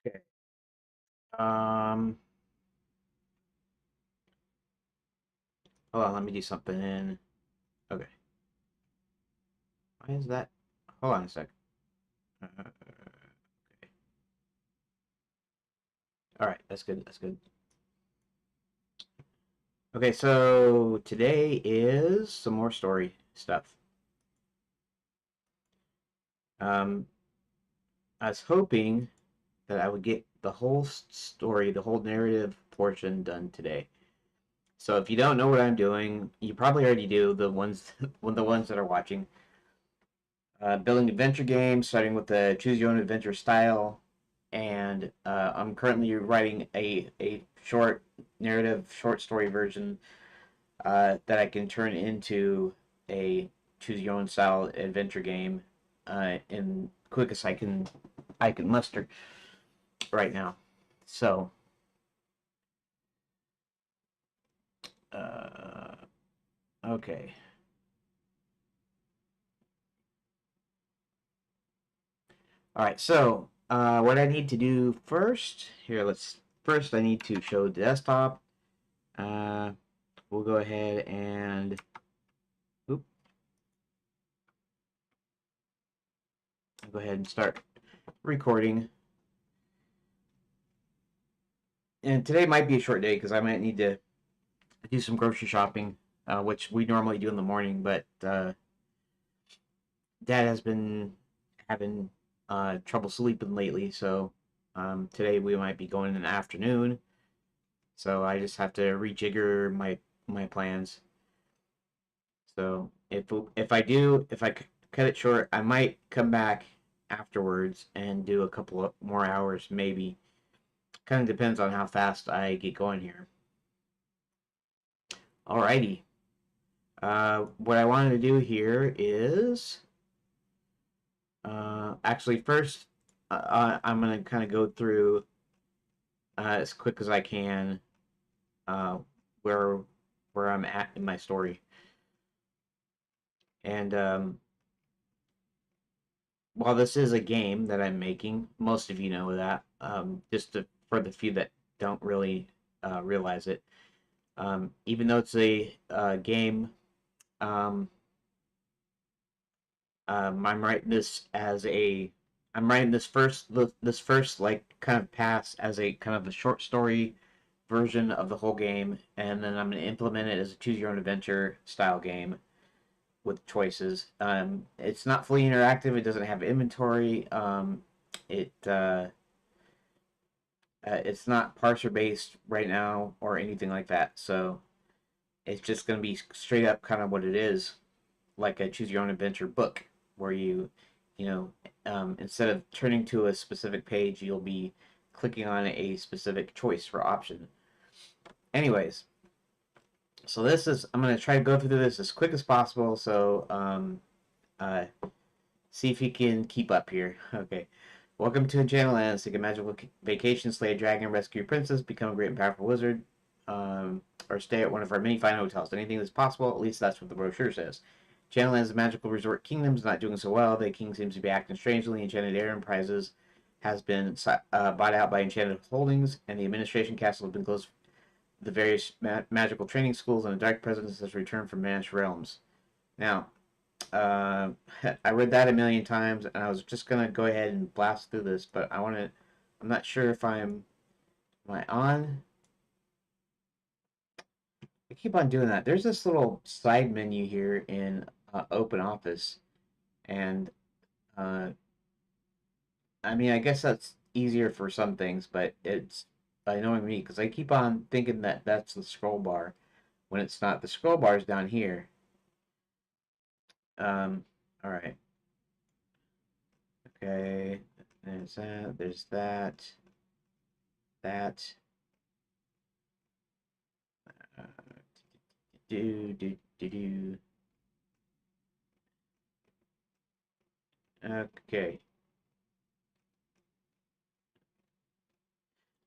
Okay. Um, Hold on, let me do something. Okay. Why is that? Hold on a sec. Okay. All right, that's good. That's good. Okay, so today is some more story stuff. Um, I was hoping that I would get the whole story, the whole narrative portion done today. So if you don't know what I'm doing, you probably already do. The ones, the ones that are watching, building adventure games, starting with the choose your own adventure style, and I'm currently writing a short narrative, short story version that I can turn into a choose your own style adventure game in quick as I can muster right now. So uh, okay. All right, so what I need to do first here, first I need to show the desktop. Uh, we'll go ahead and oop, go ahead and start recording. And today might be a short day because I might need to do some grocery shopping, which we normally do in the morning. But Dad has been having trouble sleeping lately, so today we might be going in the afternoon. So I just have to rejigger my plans. So if I cut it short, I might come back afterwards and do a couple of more hours, maybe. Kind of depends on how fast I get going here. Alrighty. What I wanted to do here is actually first I'm gonna kind of go through as quick as I can uh, where where I'm at in my story. And while this is a game that I'm making, most of you know that. For the few that don't really realize it, even though it's a game, um, I'm writing this as a I'm writing this first like kind of pass as a kind of a short story version of the whole game, and then I'm going to implement it as a choose your own adventure style game with choices. It's not fully interactive. It doesn't have inventory. It It's not parser based right now or anything like that. So it's just going to be straight up kind of what it is, like a choose your own adventure book, where instead of turning to a specific page, you'll be clicking on a specific choice for option. Anyways, so I'm going to try to go through this as quick as possible. So uh, see if you can keep up here. Okay. Welcome to Enchanted Take a magical vacation, slay a dragon, rescue a princess, become a great and powerful wizard, or stay at one of our many fine hotels. Anything that's possible, at least that's what the brochure says. Enchanted is a magical resort kingdom is not doing so well. The king seems to be acting strangely. Enchanted Air Enterprises has been bought out by Enchanted Holdings, and the administration castle has been closed. The various magical training schools and a dark presence has returned from vanished realms. Now, uh, I read that a million times, and I was just gonna go ahead and blast through this, but I want to. I'm not sure if Am I on? I keep on doing that. There's this little side menu here in Open Office, and uh, I mean, I guess that's easier for some things, but it's annoying me because I keep on thinking that that's the scroll bar when it's not. The scroll bar is down here. All right. Okay. There's that. There's that. That. Uh, do. Okay.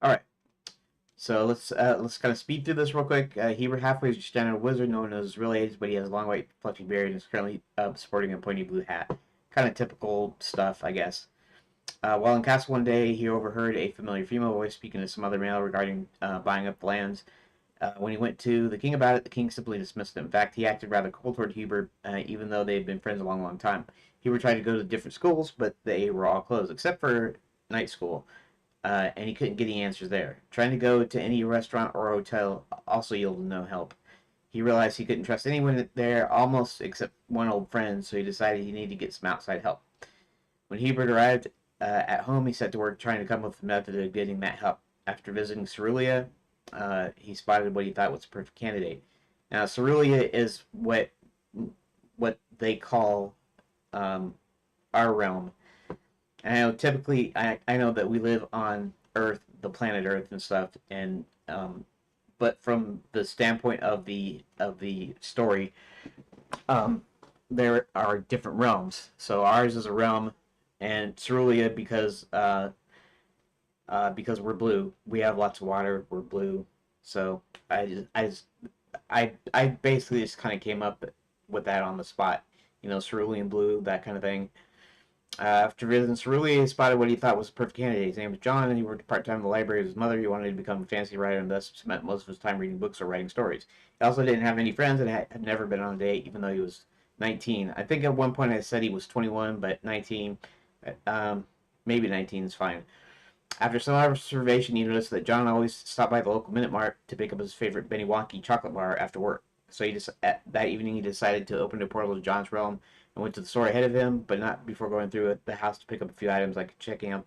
All right. So let's kind of speed through this real quick. He halfway is a standard wizard, no one knows his real age, but he has a long white fluffy beard and is currently sporting a pointy blue hat. Kind of typical stuff, I guess. While in castle one day, he overheard a familiar female voice speaking to some other male regarding buying up the lands. When he went to the king about it, the king simply dismissed him. In fact, he acted rather cold toward Hubert, even though they had been friends a long, long time. Hubert tried to go to different schools, but they were all closed, except for night school, and he couldn't get any answers there. Trying to go to any restaurant or hotel also yielded no help. He realized he couldn't trust anyone there, almost except one old friend, so he decided he needed to get some outside help. When Hubert arrived at home, he set to work trying to come up with a method of getting that help. After visiting Cerulia, he spotted what he thought was the perfect candidate. Now, Cerulia is what they call our realm. And I know typically, I know that we live on Earth, the planet Earth, and stuff, and but from the standpoint of the story, um, there are different realms. So ours is a realm, and Cerulia because we're blue, we have lots of water. We're blue, so I basically just kind of came up with that on the spot. You know, cerulean blue, that kind of thing. After visiting Cerulean, he spotted what he thought was a perfect candidate. His name was John, and he worked part-time in the library with his mother. He wanted to become a fantasy writer and thus spent most of his time reading books or writing stories. He also didn't have any friends and had never been on a date, even though he was 19. I think at one point I said he was 21, but 19, um, maybe 19 is fine. After some observation, he noticed that John always stopped by the local Minute Mart to pick up his favorite Benny Wonky chocolate bar after work. So that evening he decided to open a portal to John's realm and went to the store ahead of him, but not before going through the house to pick up a few items like checking out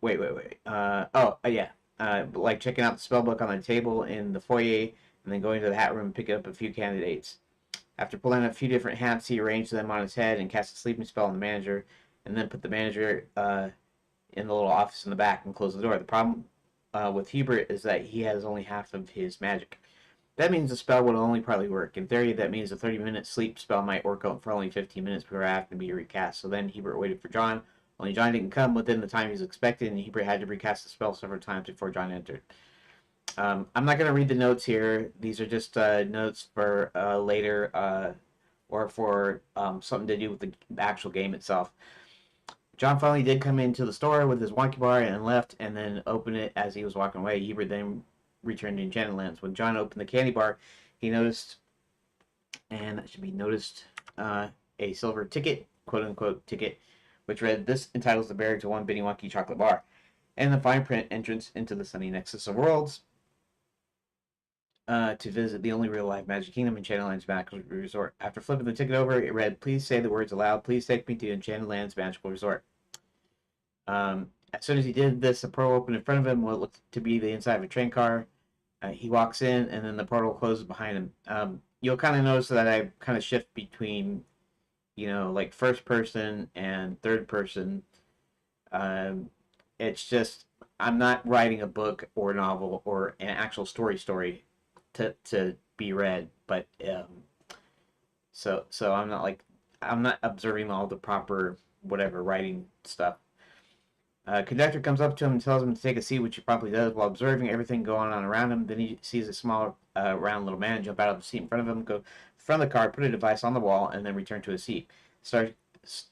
wait. Yeah. Like checking out the spell book on the table in the foyer and then going to the hat room and picking up a few candidates. After pulling a few different hats, he arranged them on his head and cast a sleeping spell on the manager, and then put the manager in the little office in the back and closed the door. The problem with Hubert is that he has only half of his magic. That means the spell would only partly work. In theory, that means a 30-minute sleep spell might work out for only 15 minutes before having to be recast. So then Hubert waited for John. Only John didn't come within the time he was expected, and Hubert had to recast the spell several times before John entered. I'm not going to read the notes here. These are just notes for later or for something to do with the actual game itself. John finally did come into the store with his wonky bar and left, and then opened it as he was walking away. Hubert then returned to Enchanted Lands. When John opened the candy bar, he noticed, and that should be noticed, a silver ticket, quote unquote ticket, which read, "This entitles the bearer to one Benny Wonky chocolate bar," and the fine print, "Entrance into the sunny nexus of worlds." To visit the only real life Magic Kingdom, Enchanted Lands Magical Resort. After flipping the ticket over, it read, "Please say the words aloud. Please take me to Enchanted Lands Magical Resort." As soon as he did this, the portal opened in front of him, what looked to be the inside of a train car. He walks in, and then the portal closes behind him. You'll kind of notice that I kind of shift between, like first person and third person. Um, it's just I'm not writing a book or a novel or an actual story to be read, but so I'm not observing all the proper whatever writing stuff. Conductor comes up to him and tells him to take a seat, which he promptly does while observing everything going on around him. Then he sees a small, round little man jump out of the seat in front of him, go in front of the car, put a device on the wall, and then return to his seat. The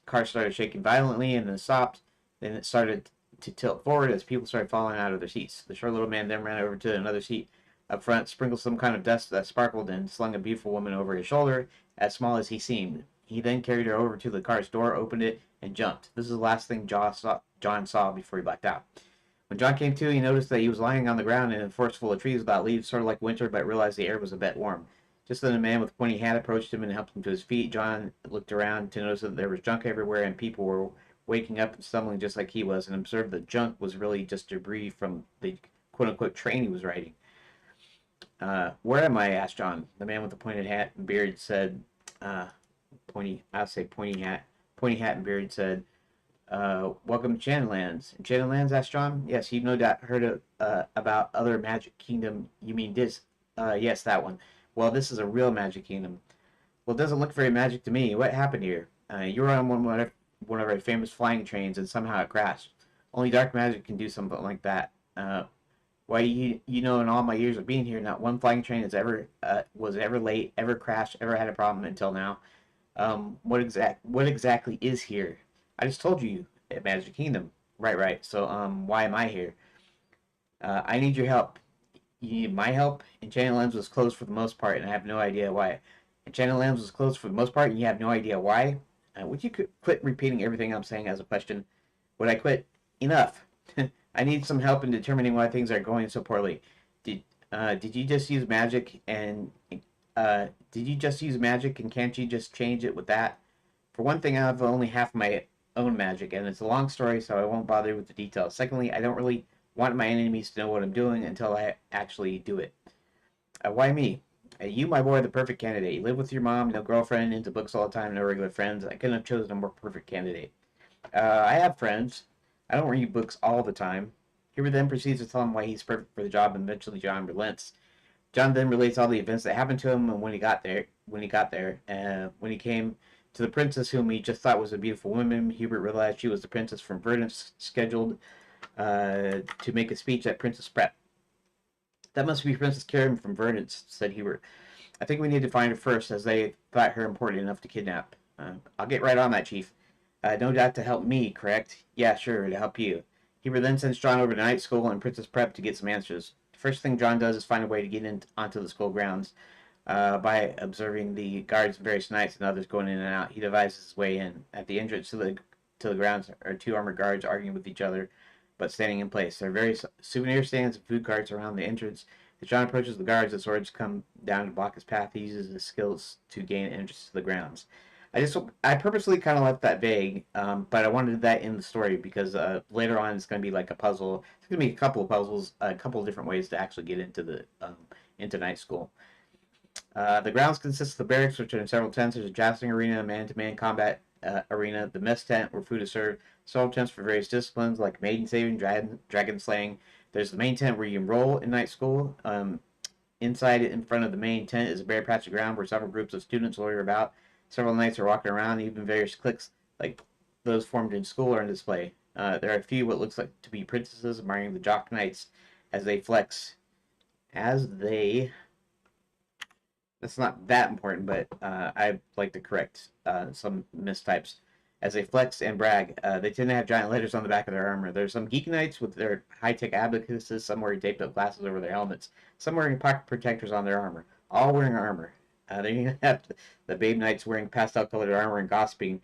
car started shaking violently and then stopped. Then it started to tilt forward as people started falling out of their seats. The short little man then ran over to another seat up front, sprinkled some kind of dust that sparkled, and slung a beautiful woman over his shoulder, as small as he seemed. He then carried her over to the car's door, opened it, and jumped. This is the last thing John saw before he blacked out. When John came to, he noticed that he was lying on the ground in a forest full of trees without leaves, sort of like winter, but realized the air was a bit warm. Just then a man with a pointy hat approached him and helped him to his feet. John looked around to notice that there was junk everywhere and people were waking up and stumbling just like he was, and observed that junk was really just debris from the quote-unquote train he was riding. "Where am I?" asked John. The man with the pointed hat and beard said, pointy hat and beard said, "Welcome to Enchanted Lands." "Enchanted Lands?" asked John. "Yes, you've no doubt heard about other Magic Kingdom. You mean this? Yes, that one. Well, this is a real Magic Kingdom." "Well, it doesn't look very magic to me. What happened here?" "You were on one of our famous flying trains, and somehow it crashed. Only dark magic can do something like that. Why, you know, in all my years of being here, not one flying train was ever late, ever crashed, ever had a problem until now. What exactly is here?" "I just told you. at Magic Kingdom. Right. So, why am I here? I need your help. You need my help? Enchanted Lands was closed for the most part, and I have no idea why. Enchanted Lands was closed for the most part, and you have no idea why? Would you quit repeating everything I'm saying as a question? Would I quit? Enough. I need some help in determining why things are going so poorly. Did you just use magic did you just use magic and can't you just change it with that? For one thing, I have only half my own magic, and it's a long story, so I won't bother with the details. Secondly, I don't really want my enemies to know what I'm doing until I actually do it. Why me? You, my boy, are the perfect candidate. You live with your mom, no girlfriend, into books all the time, no regular friends. I couldn't have chosen a more perfect candidate. I have friends. I don't read books all the time. Huber then proceeds to tell him why he's perfect for the job, and eventually John relents. John then relates all the events that happened to him and when he got there. When he came to the princess whom he just thought was a beautiful woman, Hubert realized she was the princess from Verdant, scheduled to make a speech at Princess Prep. That must be Princess Karen from Verdant, said Hubert. I think we need to find her first, as they thought her important enough to kidnap. I'll get right on that, Chief. No doubt to help me, correct? Yeah, sure, to help you. Hubert then sends John over to night school and Princess Prep to get some answers. The first thing John does is find a way to get onto the school grounds by observing the guards in various nights and others going in and out. He devises his way in. At the entrance to the grounds are two armored guards arguing with each other, but standing in place. There are various souvenir stands and food carts around the entrance. As John approaches the guards, the swords come down to block his path. He uses his skills to gain entrance to the grounds. I purposely kind of left that vague, but I wanted that in the story because later on it's going to be like a puzzle. It's going to be a couple of puzzles, a couple of different ways to actually get into the into night school. The grounds consist of the barracks, which are in several tents. There's a jousting arena, a man-to-man combat arena, the mess tent where food is served, several tents for various disciplines like maiden saving, dragon slaying. There's the main tent where you enroll in night school. Inside, in front of the main tent, is a bare patch of ground where several groups of students loiter about. Several knights are walking around, even various cliques, like those formed in school, are on display. There are a few what looks like to be princesses admiring the jock knights as they flex. As they That's not that important, but I like to correct some mistypes. As they flex and brag, they tend to have giant letters on the back of their armor. There's some geek knights with their high-tech abacuses, some wearing taped-up glasses over their helmets, some wearing pocket protectors on their armor, all wearing armor. Then you have the babe knights wearing pastel-colored armor and gossiping.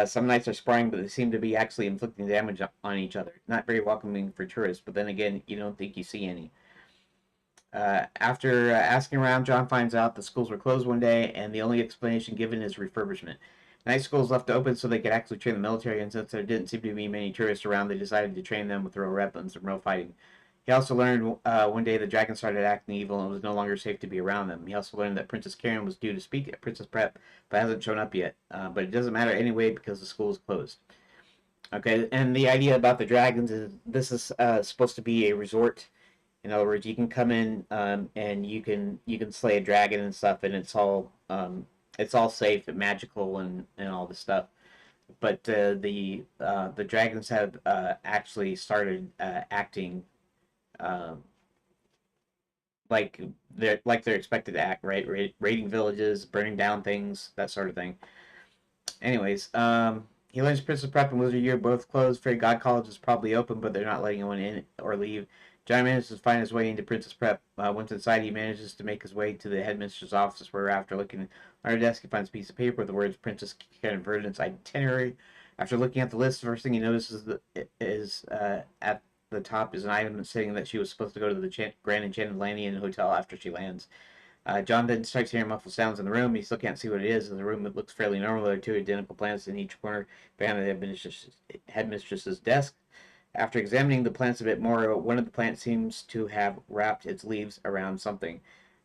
Some knights are sparring, but they seem to be actually inflicting damage on each other. Not very welcoming for tourists, but then again, you don't think you see any. After asking around, John finds out the schools were closed one day, and the only explanation given is refurbishment. Night schools left open so they could actually train the military, and since there didn't seem to be many tourists around, they decided to train them with real weapons and real fighting. He also learned one day the dragons started acting evil and it was no longer safe to be around them. He also learned that Princess Karen was due to speak at Princess Prep, but hasn't shown up yet. But it doesn't matter anyway because the school is closed. Okay, and the idea about the dragons is this is supposed to be a resort. In other words, you can come in and you can slay a dragon and stuff, and it's all safe and magical and all this stuff. But the dragons have actually started acting uh, like they're expected to act, right? Raiding villages, burning down things, that sort of thing. Anyways, he learns Princess Prep and Wizard Year both closed. Fairy God College is probably open, but they're not letting anyone in or leave. John manages to find his way into Princess Prep. Once inside, he manages to make his way to the headmistress' office, where after looking on her desk, he finds a piece of paper with the words Princess Karen Verdant's itinerary. After looking at the list, the first thing he notices is at the top is an item saying that she was supposed to go to the Grand Enchanted Landian Hotel after she lands. John then starts hearing muffled sounds in the room. He still can't see what it is. In the room, it looks fairly normal. There are two identical plants in each corner behind the headmistress's desk. After examining the plants a bit more, one of the plants seems to have wrapped its leaves around something.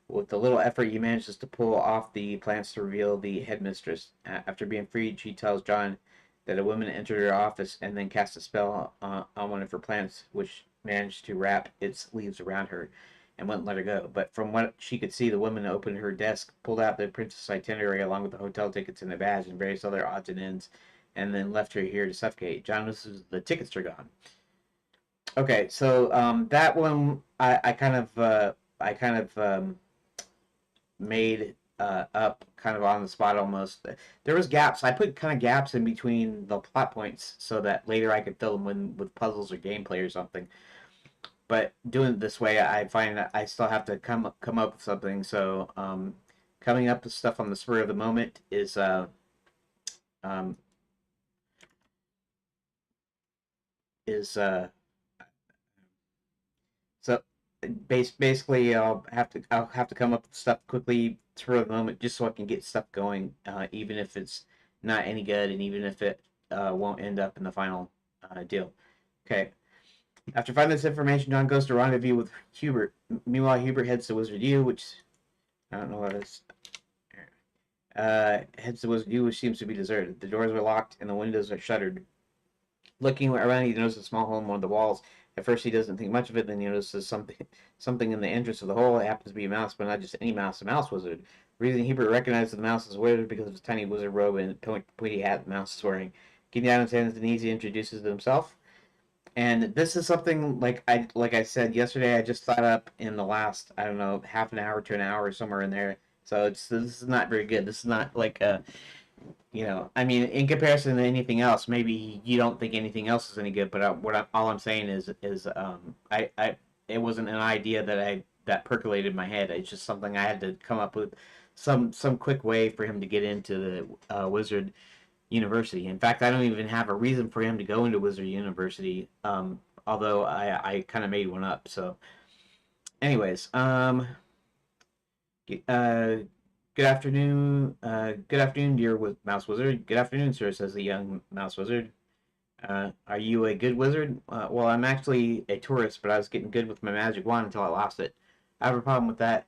With a little effort, he manages to pull off the plants to reveal the headmistress. After being freed, she tells John that a woman entered her office and then cast a spell on one of her plants, which managed to wrap its leaves around her and wouldn't let her go. But from what she could see, the woman opened her desk, pulled out the princess itinerary along with the hotel tickets and the badge and various other odds and ends, and then left her here to suffocate. John notices the tickets are gone. Okay, so that one I kind of made up kind of on the spot almost. There was gaps. I put kind of gaps in between the plot points so that later I could fill them in with puzzles or gameplay or something. But doing it this way, I find that I still have to come up with something. So coming up with stuff on the spur of the moment um, is so basically I'll have to come up with stuff quickly spur of the moment just so I can get stuff going, even if it's not any good and even if it won't end up in the final deal. Okay. After finding this information, John goes to rendezvous with Hubert. Meanwhile, Hubert heads to Wizard U, which I don't know what it is. Heads to Wizard U, which seems to be deserted. The doors are locked and the windows are shuttered. Looking around, he notices a small hole in one of the walls. At first, he doesn't think much of it. Then he notices something in the entrance of the hole. It happens to be a mouse, but not just any mouse, a mouse wizard. The reason Hubert recognizes the mouse as a wizard because of his tiny wizard robe and pointy hat the mouse is wearing. Getting down his hands and knees, he introduces himself. And this is something like I said yesterday. I just thought up in the last, I don't know, half an hour to an hour somewhere in there. So this is not very good. This is not like a I mean, in comparison to anything else, maybe you don't think anything else is any good. But all I'm saying is it wasn't an idea that percolated in my head. It's just something I had to come up with some quick way for him to get into the Wizard University. In fact, I don't even have a reason for him to go into Wizard University. Although I kind of made one up. So, anyways, uh, good afternoon, dear Mouse Wizard. Good afternoon, sir, says the young Mouse Wizard. Are you a good wizard? Well, I'm actually a tourist, but I was getting good with my magic wand until I lost it. I have a problem with that.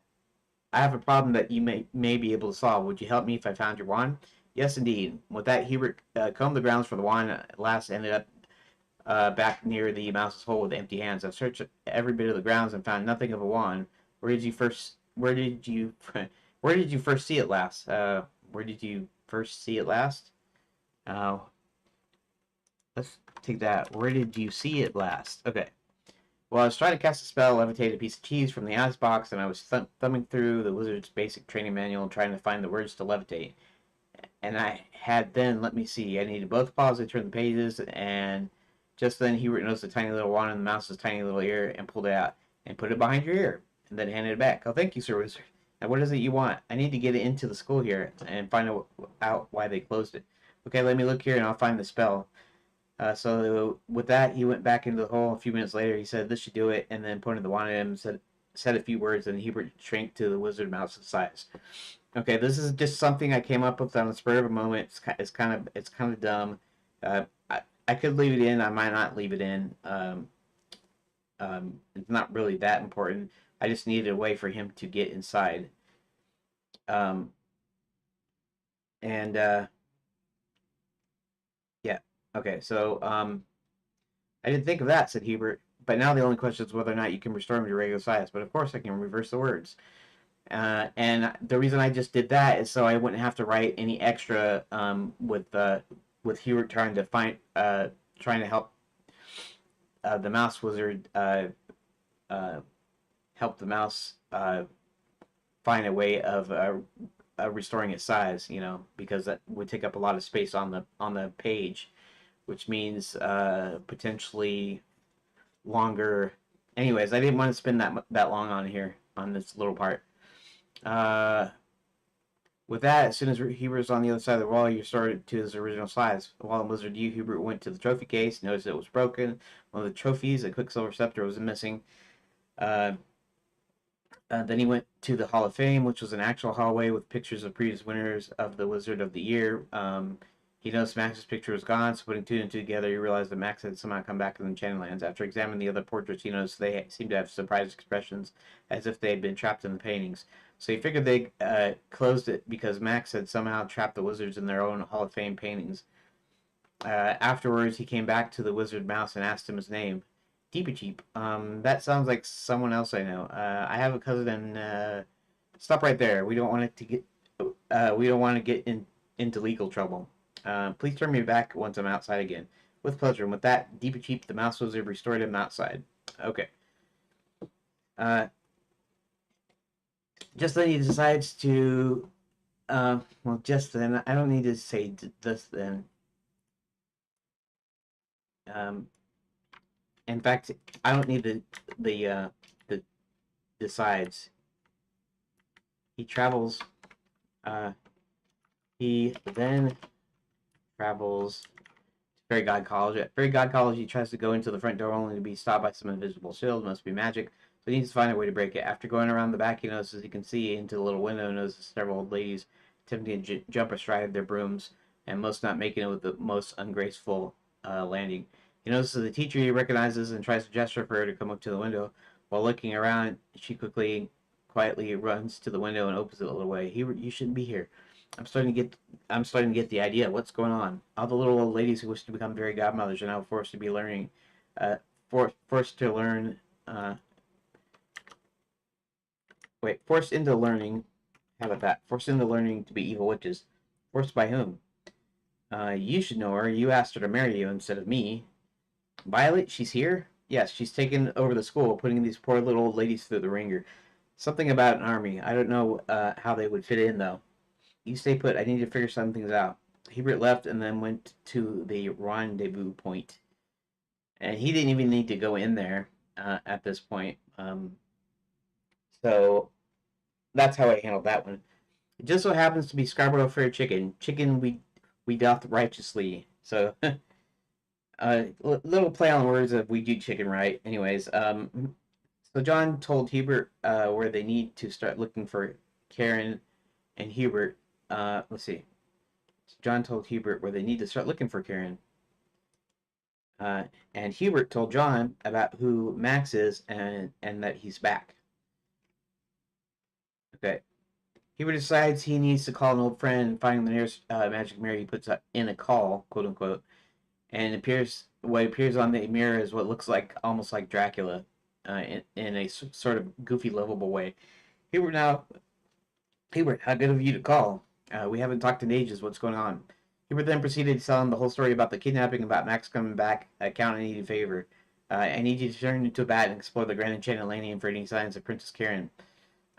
I have a problem that you may be able to solve. Would you help me if I found your wand? Yes, indeed. With that, Hubert combed the grounds for the wand. At last, ended up back near the mouse's hole with empty hands. I've searched every bit of the grounds and found nothing of a wand. Where did you first? Where did you? Where did you first see it last? Where did you first see it last? Uh, let's take that. Where did you see it last? Okay. Well, I was trying to cast a spell, levitate a piece of cheese from the ice box, and I was thumbing through the wizard's basic training manual, trying to find the words to levitate. And I had then, let me see, I needed both paws to turn the pages, and just then Hubert noticed a tiny little wand in the mouse's tiny little ear and pulled it out and put it behind your ear, and then handed it back. Oh, thank you, Sir Wizard. Now, what is it you want? I need to get it into the school here and find out why they closed it. Okay, let me look here and I'll find the spell. So with that, he went back into the hole. A few minutes later, he said, "This should do it," and then pointed the wand at him and said a few words, and Hubert shrank to the wizard mouse's size. Okay, this is just something I came up with on the spur of a moment. It's kind of dumb. I could leave it in. I might not leave it in. It's not really that important. I just needed a way for him to get inside. Um, and yeah, okay. So I didn't think of that," said Hubert. "But now the only question is whether or not you can restore him to regular size. But of course I can reverse the words. And the reason I just did that is so I wouldn't have to write any extra with Hubert trying to help the mouse wizard help the mouse find a way of restoring its size. Because that would take up a lot of space on the page, which means potentially longer. Anyways, I didn't want to spend that long on here on this little part. With that, as soon as Hubert was on the other side of the wall, he restored to his original size. While in Wizard U, Hubert went to the trophy case, noticed it was broken. One of the trophies, a Quicksilver Scepter, was missing. Uh, then he went to the Hall of Fame, which was an actual hallway with pictures of previous winners of the Wizard of the Year. He noticed Max's picture was gone, so putting two and two together, he realized that Max had somehow come back to the Enchanted Lands. After examining the other portraits, he noticed they seemed to have surprised expressions, as if they had been trapped in the paintings. So he figured they closed it because Max had somehow trapped the wizards in their own Hall of Fame paintings. Afterwards, he came back to the wizard mouse and asked him his name. Deepy Cheap. That sounds like someone else I know. I have a cousin and stop right there. We don't want it to get. We don't want to get into legal trouble. Please turn me back once I'm outside again. With pleasure. And with that, Deepy Cheap, the mouse wizard, restored him outside. Okay. Just then he decides to Well, just then, I don't need to say this then. Um, in fact, I don't need the decides. He travels. Uh, he then travels to Fairy God College. At Fairy God College, he tries to go into the front door only to be stopped by some invisible shield. It must be magic. So he needs to find a way to break it. After going around the back, he notices he can see into the little window and notices several old ladies attempting to jump astride their brooms, and most not making it with the most ungraceful landing. He notices the teacher he recognizes and tries to gesture for her to come up to the window. While looking around, she quietly runs to the window and opens it a little way. You shouldn't be here. I'm starting to get I'm starting to get the idea. What's going on? All the little old ladies who wish to become fairy godmothers are now forced to be learning, forced to learn. Forced into learning. How about that? Forced into learning to be evil witches. Forced by whom? You should know her. You asked her to marry you instead of me. Violet, she's here? Yes, she's taken over the school, putting these poor little old ladies through the ringer. Something about an army. I don't know how they would fit in, though. You stay put. I need to figure some things out. Hebert left and then went to the rendezvous point. And he didn't even need to go in there at this point. So that's how I handled that one. It just so happens to be Scarborough Fair Chicken. Chicken we doth righteously. So little play on words of we do chicken right. Anyways, so John told Hebert where they need to start looking for Karen and Hebert. Let's see. John told Hebert where they need to start looking for Karen. And Hebert told John about who Max is and that he's back. Okay. Hebert decides he needs to call an old friend, and finding the nearest magic mirror, he puts in a call, quote unquote, and what appears on the mirror is what looks like almost like Dracula, in a sort of goofy, lovable way. Hebert, now, Hebert, how good of you to call. We haven't talked in ages. What's going on? Hubert then proceeded to tell him the whole story about the kidnapping, about Max coming back. Count, I need a favor. I need you to turn into a bat and explore the Grand Enchanted Lanian for any signs of Princess Karen.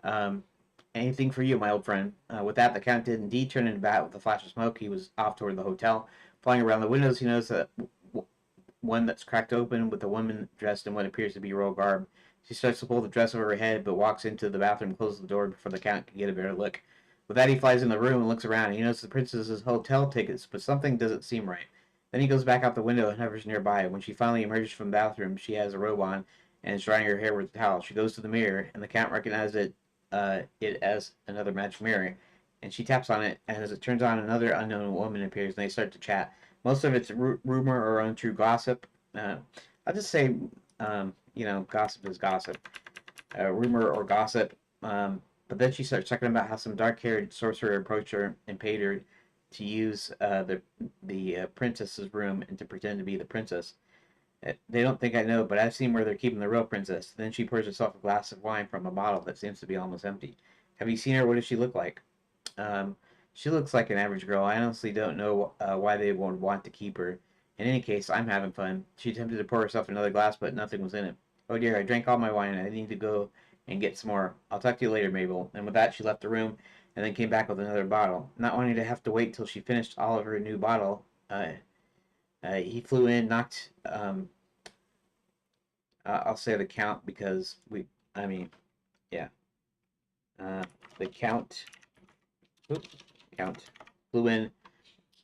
Um, Anything for you, my old friend. With that, the Count did indeed turn into a bat with a flash of smoke. He was off toward the hotel. Flying around the windows, he noticed that one that's cracked open with a woman dressed in what appears to be royal garb. She starts to pull the dress over her head, but walks into the bathroom and closes the door before the Count can get a better look. With that, he flies in the room and looks around. He notices the princess's hotel tickets, but something doesn't seem right. Then he goes back out the window and hovers nearby. When she finally emerges from the bathroom, she has a robe on and is drying her hair with a towel. She goes to the mirror, and the Count recognizes it as another magic mirror. And she taps on it, and as it turns on, another unknown woman appears, and they start to chat. Most of it's rumor or untrue gossip. I'll just say, gossip is gossip. Rumor or gossip. But then she starts talking about how some dark-haired sorcerer approached her and paid her to use the princess's room and to pretend to be the princess. They don't think I know, but I've seen where they're keeping the real princess. Then she pours herself a glass of wine from a bottle that seems to be almost empty. Have you seen her? What does she look like? Um, she looks like an average girl. I honestly don't know why they would want to keep her. In any case, I'm having fun. She attempted to pour herself another glass, but nothing was in it. Oh dear, I drank all my wine. I need to go and get some more. I'll talk to you later, Mabel. And with that, she left the room and then came back with another bottle. Not wanting to have to wait till she finished all of her new bottle, he flew in, knocked. I'll say the Count because yeah. The Count. Oops, Count flew in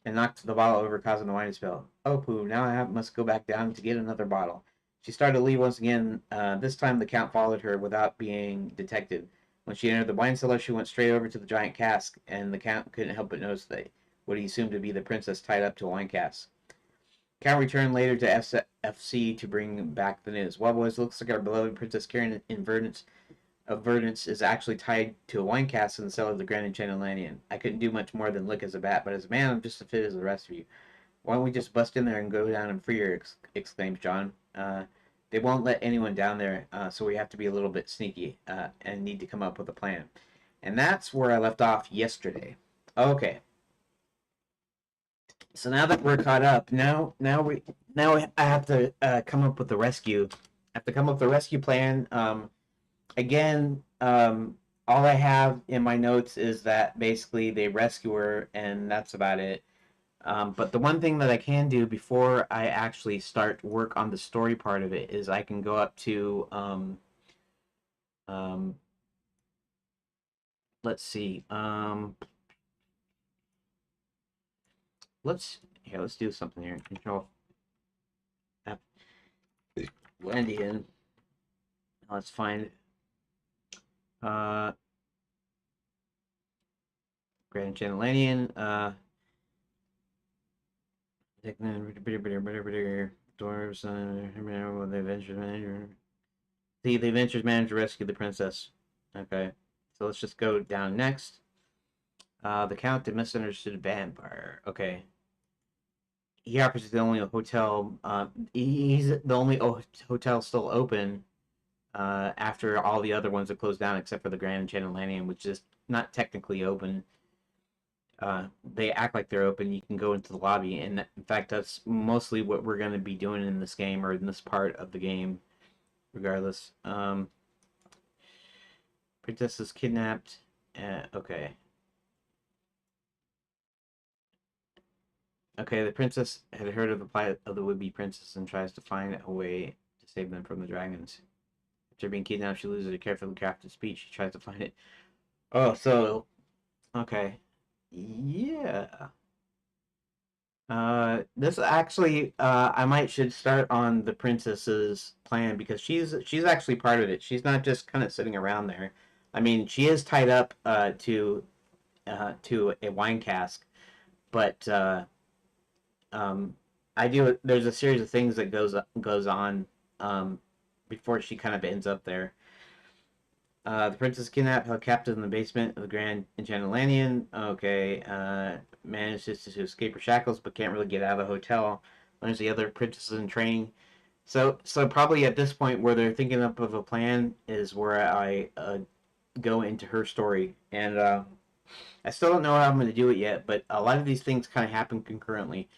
and knocked the bottle over, causing the wine to spill. Oh, pooh, now must go back down to get another bottle. She started to leave once again. This time the Count followed her without being detected. When she entered the wine cellar, she went straight over to the giant cask, and the Count couldn't help but notice what he assumed to be the princess tied up to a wine cask. Count returned later to FC to bring back the news. Well, boys, looks like our beloved Princess Karen of Verdance is actually tied to a wine cask in the cellar of the Grand Enchanted Lanian. I couldn't do much more than look as a bat, but as a man, I'm just as fit as the rest of you. Why don't we just bust in there and go down and free her? Exclaimed John. They won't let anyone down there, so we have to be a little bit sneaky and need to come up with a plan. And that's where I left off yesterday. Okay. So now that we're caught up, now I have to come up with the rescue. I have to come up with a rescue plan. Again, all I have in my notes is that basically they rescue her, and that's about it. But the one thing that I can do before I actually start work on the story part of it is I can go up to um, let's see, let's do something here. Control F Landian. Let's find uh Grand Channelandian. Dwarves. The Adventures Manager. The Adventures Manager rescued the princess. Okay, so let's just go down next. The Count, the misunderstood vampire. Okay. He operates the only hotel. He's the only hotel still open after all the other ones have closed down, except for the Grand Channelandian, which is not technically open. They act like they're open. You can go into the lobby, and in fact, that's mostly what we're going to be doing in this game or in this part of the game, regardless. Princess is kidnapped. Okay. Okay, the princess had heard of the plight of the would-be princess and tries to find a way to save them from the dragons. After being kidnapped, she loses her carefully crafted speech. She tries to find it. Oh, so okay, yeah. This actually, I might should start on the princess's plan because she's actually part of it. She's not just kind of sitting around there. I mean, she is tied up to a wine cask, but um, I do. There's a series of things that goes on um, before she kind of ends up there. The princess kidnapped, held captive in the basement of the Grand Enchantalandian. Okay, manages to escape her shackles, but can't really get out of the hotel. Learns the other princesses in training. So probably at this point where they're thinking up of a plan is where I go into her story, and I still don't know how I'm going to do it yet. But a lot of these things kind of happen concurrently.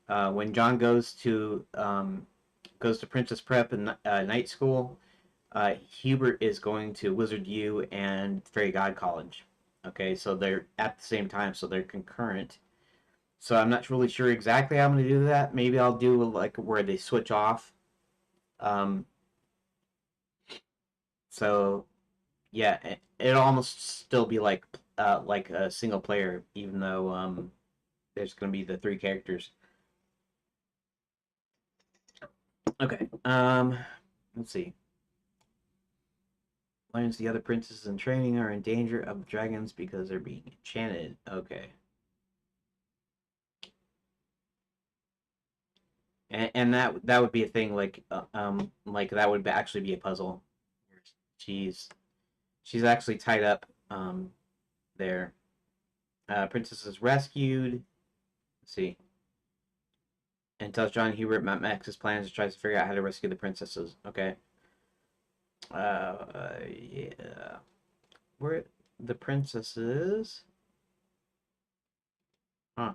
When John goes to Princess Prep and Night School, Hubert is going to Wizard U and Fairy God College. Okay, so they're at the same time, so they're concurrent. So I'm not really sure exactly how I'm going to do that. Maybe I'll do like where they switch off. Um, so yeah, it'll almost still be like a single player, even though there's going to be the three characters. Okay. Let's see. Learns the other princesses in training are in danger of dragons because they're being enchanted. Okay. And that would be a thing like that would actually be a puzzle. She's she's actually tied up there. Princess is rescued. Let's see. And tells John Hubert Max's plans and tries to figure out how to rescue the princesses. Okay. Yeah. Where the princesses? Huh.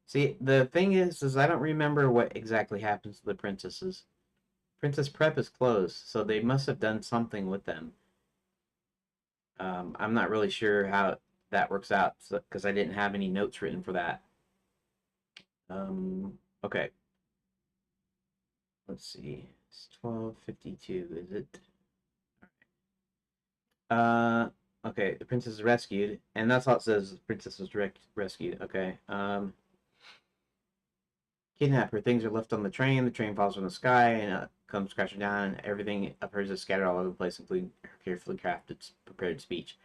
See, the thing is I don't remember what exactly happens to the princesses. Princess Prep is closed, so they must have done something with them. I'm not really sure how that works out because I didn't have any notes written for that. Okay. Let's see. It's 12:52, is it? Uh, okay. The princess is rescued, and that's all it says. The princess was rescued. Okay. Kidnap her. Things are left on the train. The train falls from the sky and comes crashing down. And everything of hers is scattered all over the place, including her carefully crafted, prepared speech.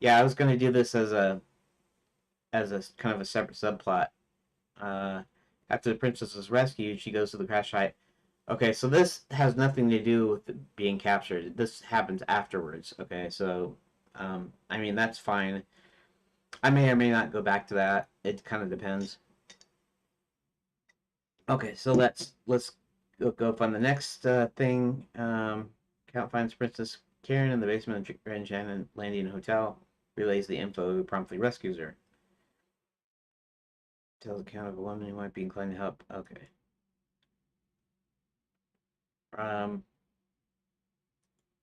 Yeah, I was going to do this as a kind of a separate subplot. Uh, After the princess is rescued, she goes to the crash site. Okay, so this has nothing to do with being captured. This happens afterwards. Okay, so I mean that's fine. I may or may not go back to that. It kind of depends. Okay, so let's go find the next thing. Count finds Princess Karen in the basement of Grand Shannon Landing Hotel. Relays the info. Promptly rescues her. Tells the Count of a woman who might be inclined to help. Okay. Um,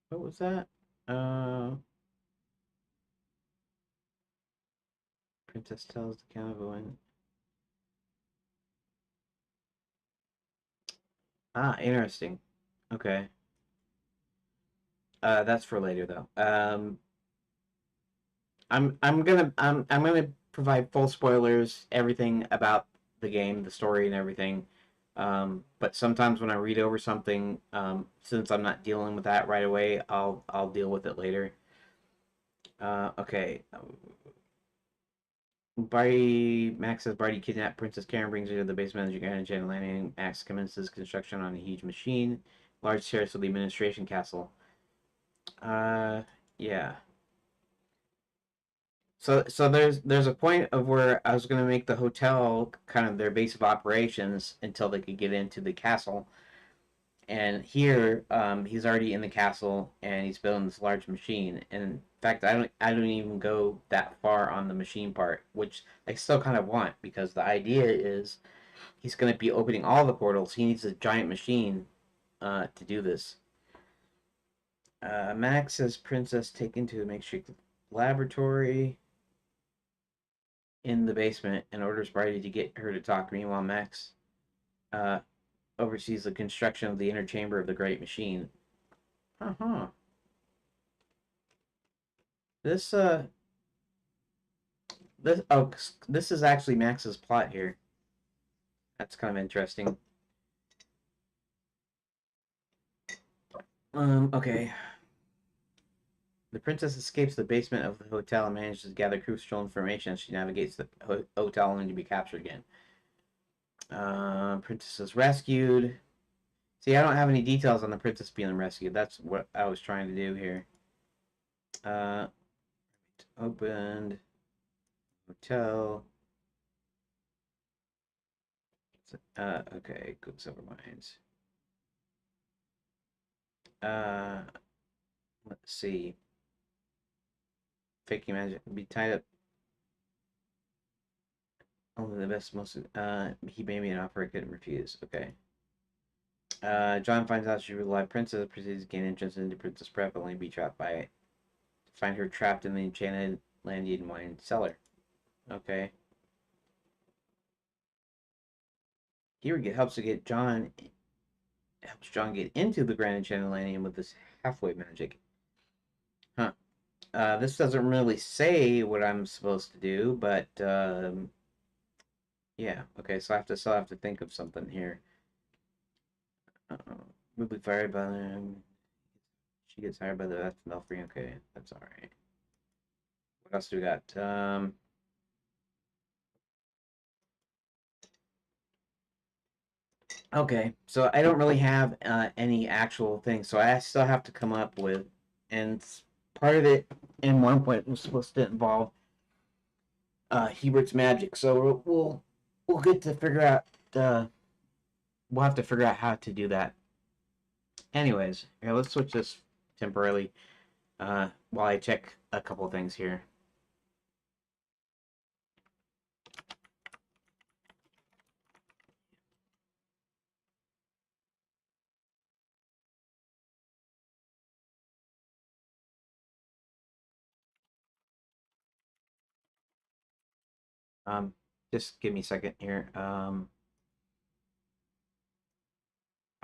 what was that? Princess tells the Count of Owen. Ah, interesting. Okay. That's for later though. I'm gonna provide full spoilers, everything about the game, the story, and everything. But sometimes when I read over something, since I'm not dealing with that right away, I'll deal with it later. Okay. Max says Barty kidnapped Princess Karen, brings her to the basement of the Grand Jet Landing. Max commences construction on a huge machine, large terrace of the administration castle. Uh, yeah. So there's a point of where I was gonna make the hotel kind of their base of operations until they could get into the castle. And here, he's already in the castle and he's building this large machine. And in fact, I don't even go that far on the machine part, which I still kind of want because the idea is he's gonna be opening all the portals. He needs a giant machine to do this. Max says Princess taken to a makeshift laboratory in the basement and orders Brady to get her to talk. Meanwhile, Max uh, oversees the construction of the inner chamber of the Great Machine. Uh-huh. This this oh this is actually Max's plot here. That's kind of interesting. Okay. The princess escapes the basement of the hotel and manages to gather crucial information as she navigates the hotel only to be captured again. Princess is rescued. See, I don't have any details on the princess being rescued. That's what I was trying to do here. Uh, opened hotel. Okay, good silver mines. Uh, let's see. Faking magic be tied up. Only the best, most. He made me an offer I couldn't refuse. Okay. John finds out she's a live princess, proceeds to gain entrance into Princess Prep, only to be trapped by it. Find her trapped in the enchanted Landian wine cellar. Okay. Here helps John get into the Grand Enchanted Landian with this halfway magic. Huh. This doesn't really say what I'm supposed to do, but yeah. Okay, so I still have to think of something here. We'll be fired by them. She gets hired by the Melfrey. Okay, that's all right. What else do we got? Okay, so I don't really have any actual things, so I still have to come up with, and part of it in one point was supposed to involve Hubert's magic. So we'll get to figure out. We'll have to figure out how to do that. Anyways, here, let's switch this temporarily while I check a couple things here. Just give me a second here.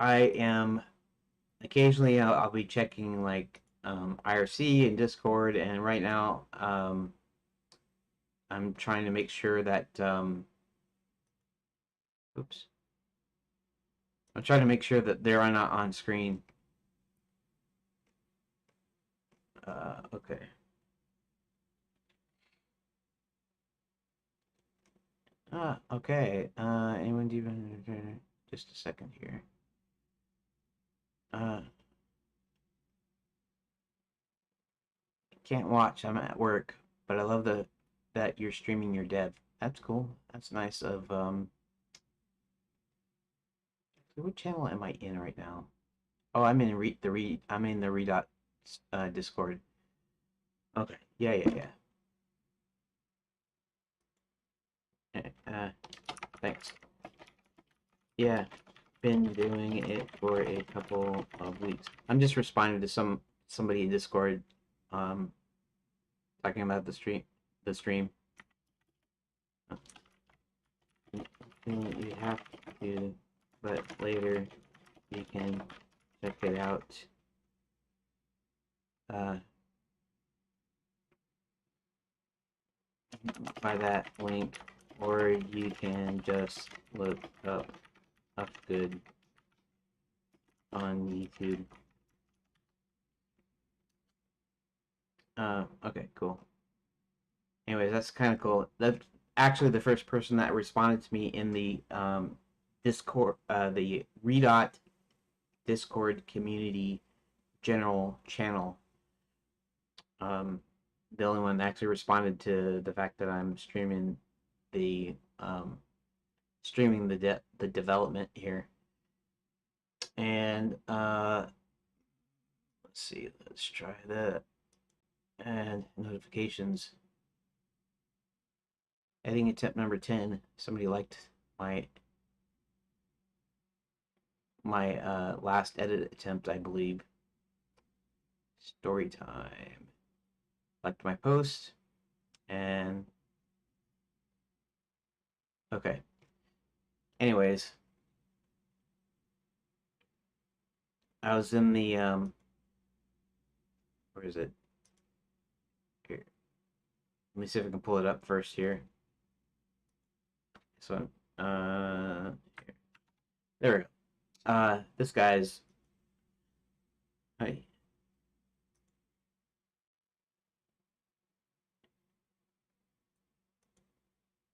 I am occasionally I'll be checking like IRC and Discord, and right now I'm trying to make sure that oops, I'm trying to make sure that they're not on screen. Okay. Okay. Anyone do you just a second here? Uh, can't watch. I'm at work, but I love that you're streaming your dev. That's cool. That's nice of what channel am I in right now? Oh, I'm in the Redot Discord. Okay. Yeah, yeah, yeah. Thanks. Yeah, been doing it for a couple of weeks. I'm just responding to somebody in Discord, um, talking about the stream. you have to, but later you can check it out uh, by that link, or you can just look up good on YouTube. Okay, cool. Anyways, that's kind of cool. That's actually the first person that responded to me in the Discord, the Redot Discord community general channel. The only one that actually responded to the fact that I'm streaming the the development here. And let's see, let's try that. And notifications. Editing attempt number 10. Somebody liked my last edit attempt, I believe. Story time. Liked my post. And okay. Anyways, I was in the where is it? Here. Let me see if I can pull it up first here. So here. There we go. This guy's hi.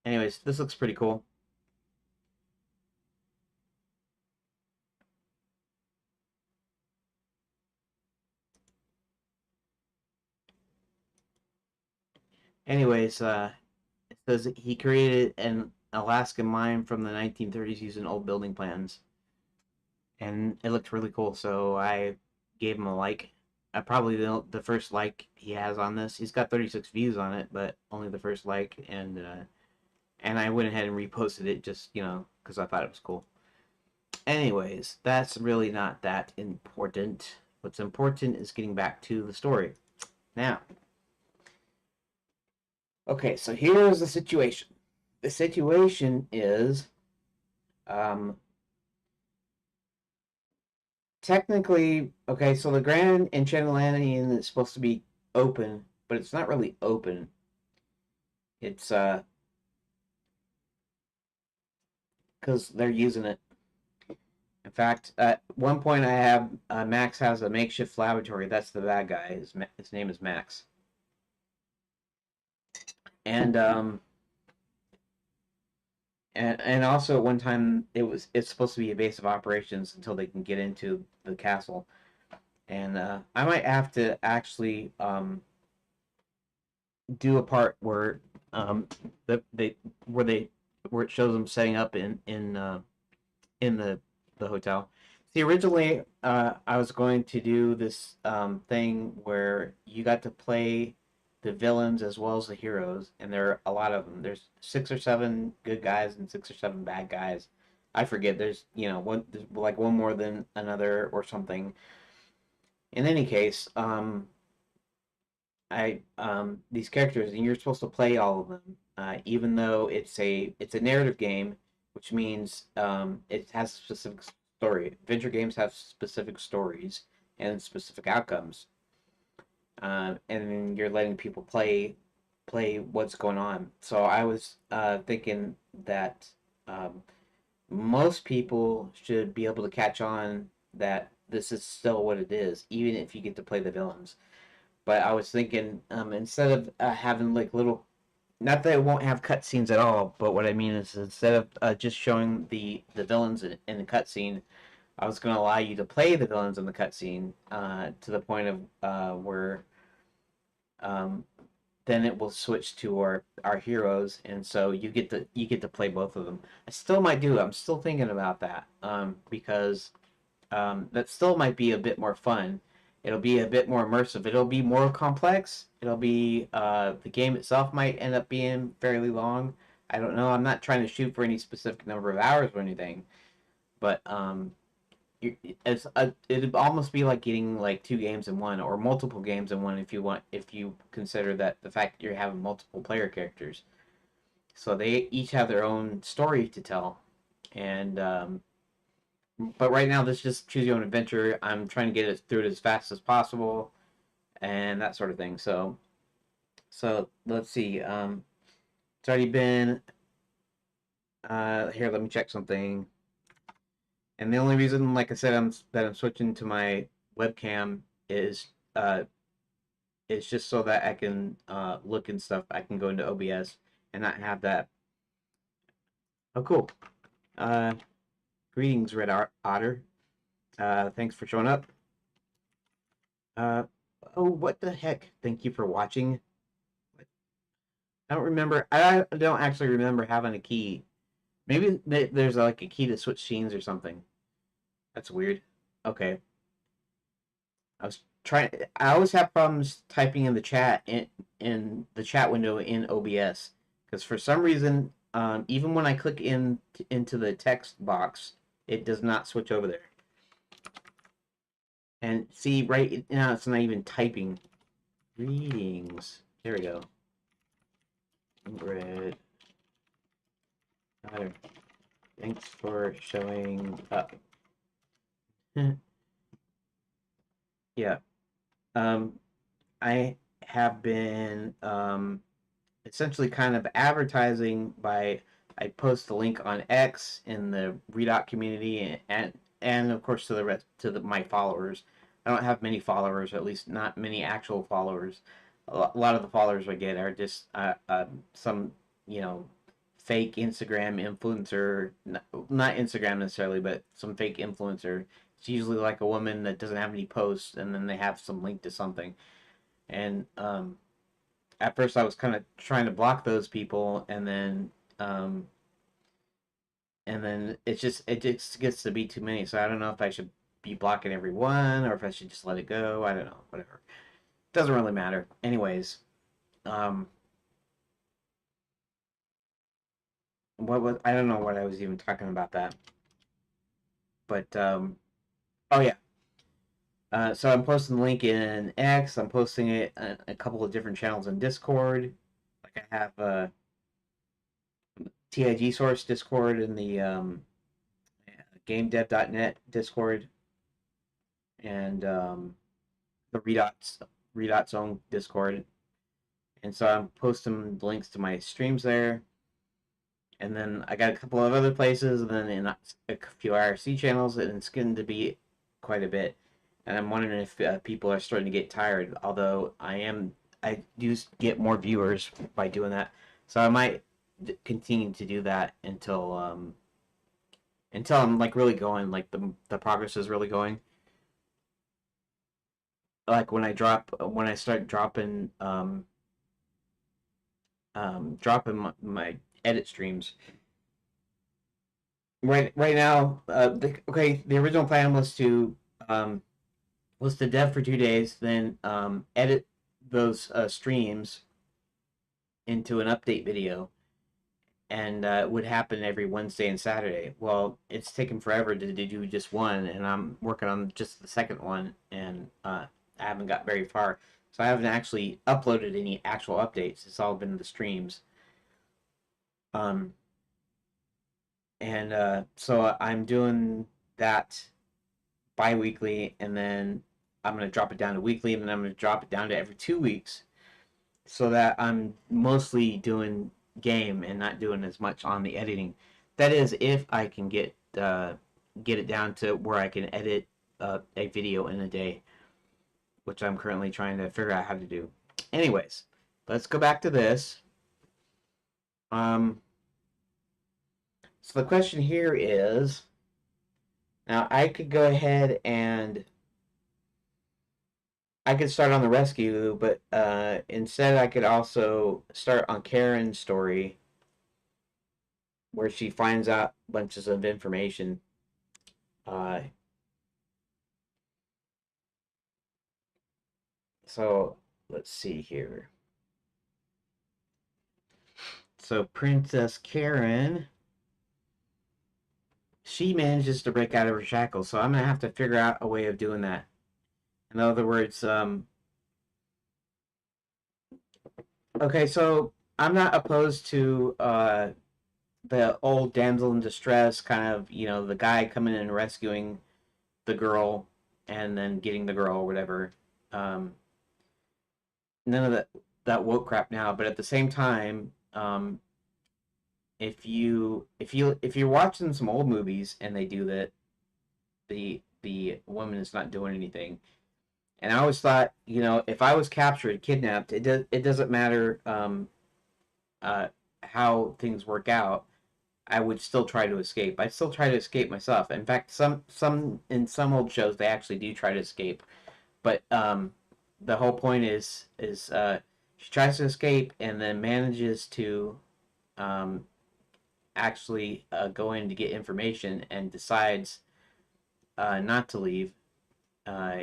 Anyways, this looks pretty cool. Anyways, it says he created an Alaskan mine from the 1930s using old building plans, and it looked really cool. So I gave him a like. Probably the first like he has on this. He's got 36 views on it, but only the first like, and I went ahead and reposted it just because I thought it was cool. Anyways, that's really not that important. What's important is getting back to the story. Now, okay, so here's the situation. The situation is, um, technically, okay, so the Grand Enchanted is supposed to be open, but it's not really open. It's, because they're using it. In fact, at one point I have, Max has a makeshift laboratory. That's the bad guy. His name is Max. And, and also at one time it's supposed to be a base of operations until they can get into the castle. And I might have to actually do a part where where it shows them setting up in the hotel. See, originally I was going to do this thing where you got to play the villains as well as the heroes, and there are a lot of them. There's 6 or 7 good guys and 6 or 7 bad guys. I forget. There's one, there's like one more than another or something. In any case, I these characters, and you're supposed to play all of them, even though it's a narrative game, which means it has a specific story. Adventure games have specific stories and specific outcomes, and you're letting people play what's going on. So I was thinking that most people should be able to catch on that this is still what it is, even if you get to play the villains. But I was thinking, instead of having like little, not that it won't have cutscenes at all, but what I mean is instead of just showing the villains in the cutscene, I was going to allow you to play the villains in the cutscene to the point of where um, then it will switch to our heroes, and so you get to play both of them. I still might do it. I'm still thinking about that because that still might be a bit more fun. It'll be a bit more immersive. It'll be more complex. It'll be the game itself might end up being fairly long. I don't know. I'm not trying to shoot for any specific number of hours or anything, but it'd almost be like getting like 2 games in one or multiple games in one if you consider that the fact that you're having multiple player characters. So they each have their own story to tell, And but right now, this is just choose your own adventure. I'm trying to get it through it as fast as possible, and that sort of thing. So let's see. It's already been here. Let me check something. And the only reason, like I said, I'm switching to my webcam uh is just so that I can look and stuff. I can go into OBS and not have that. Oh, cool. Uh, Greetings, Red Otter. Thanks for showing up. Uh, oh, what the heck? Thank you for watching. I don't remember. I don't actually remember having a key. Maybe there's like a key to switch scenes or something. That's weird. Okay. I was trying. I always have problems typing in the chat in the chat window in OBS because for some reason, even when I click into the text box, it does not switch over there. And see, right now it's not even typing. Greetings. There we go. Red. Thanks for showing up. Yeah. I have been essentially kind of advertising by I post the link on X in the Redot community and of course to the rest my followers. I don't have many followers, at least not many actual followers. A lot of the followers I get are just some fake Instagram influencer, not Instagram necessarily, but some fake influencer. It's usually like a woman that doesn't have any posts, and then they have some link to something. And at first, I was kind of trying to block those people, um, and then it just gets to be too many. So I don't know if I should be blocking everyone or if I should just let it go. I don't know. Whatever. Doesn't really matter. Anyways, um, what was I don't know what I was even talking about that, but oh yeah. So I'm posting the link in X. I'm posting it on a couple of different channels in Discord. Like I have TIG Source Discord in the GameDev.net Discord and the Redot's own Discord. And so I'm posting links to my streams there. And then I got a couple of other places, and then in a few IRC channels, and it's going to be quite a bit. And I'm wondering if people are starting to get tired. Although I do get more viewers by doing that, so I might continue to do that until I'm like really going, like the progress is really going. Like when I start dropping my edit streams. Right now, the original plan um, was to dev for 2 days, then edit those streams into an update video, and it would happen every Wednesday and Saturday. Well, it's taken forever to do just one, and I'm working on just the second one, and I haven't got very far. So I haven't actually uploaded any actual updates. It's all been the streams. Um, and so I'm doing that bi-weekly, and then I'm going to drop it down to weekly, and then I'm going to drop it down to every 2 weeks so that I'm mostly doing game and not doing as much on the editing. That is, if I can get it down to where I can edit a video in a day, which I'm currently trying to figure out how to do. Anyways, let's go back to this. So the question here is, now I could go ahead and I could start on the rescue, but instead I could also start on Karen's story where she finds out bunches of information. Uh, so let's see here. So Princess Karen, she manages to break out of her shackles. So I'm gonna have to figure out a way of doing that. In other words, okay, so I'm not opposed to the old damsel in distress kind of, the guy coming in and rescuing the girl and then getting the girl or whatever. Um, None of that woke crap now, but at the same time, if you're watching some old movies and they do that, the woman is not doing anything. And I always thought, if I was captured, kidnapped, it doesn't matter uh, how things work out. I would still try to escape. I'd still try to escape myself. In fact, some old shows they actually do try to escape, but the whole point is she tries to escape and then manages to um, actually go in to get information and decides not to leave,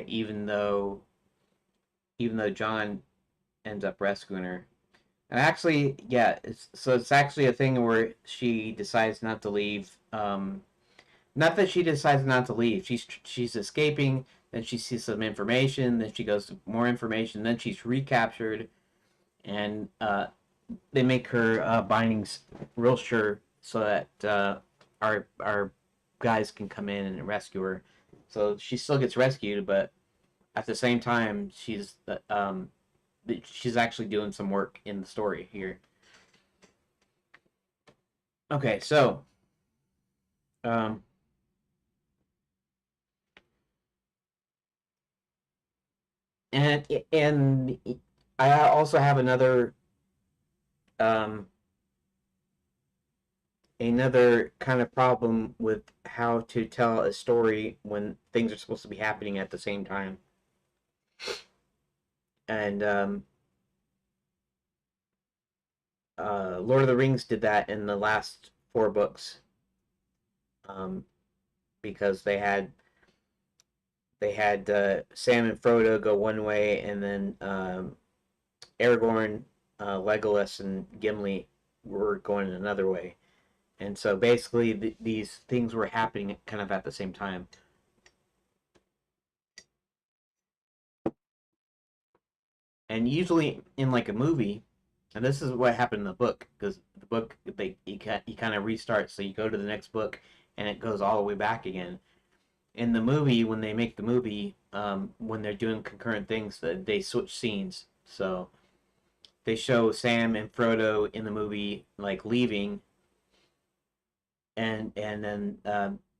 even though John ends up rescuing her. And actually, yeah, it's actually a thing where she decides not to leave. Not that she decides not to leave. She's escaping. Then she sees some information. Then she goes to more information. Then she's recaptured, and they make her bindings real sure so that our guys can come in and rescue her. So she still gets rescued, but at the same time, she's actually doing some work in the story here. Okay, so um, and I also have um, another kind of problem with how to tell a story when things are supposed to be happening at the same time. And Lord of the Rings did that in the last four books, um, because they had Sam and Frodo go one way, and then Aragorn, Legolas, and Gimli were going another way. And so basically, these things were happening kind of at the same time. And usually in like a movie, and this is what happened in the book, because the book you kind of restart, so you go to the next book and it goes all the way back again. In the movie, when they make the movie, when they're doing concurrent things, they switch scenes. So they show Sam and Frodo in the movie like leaving, and then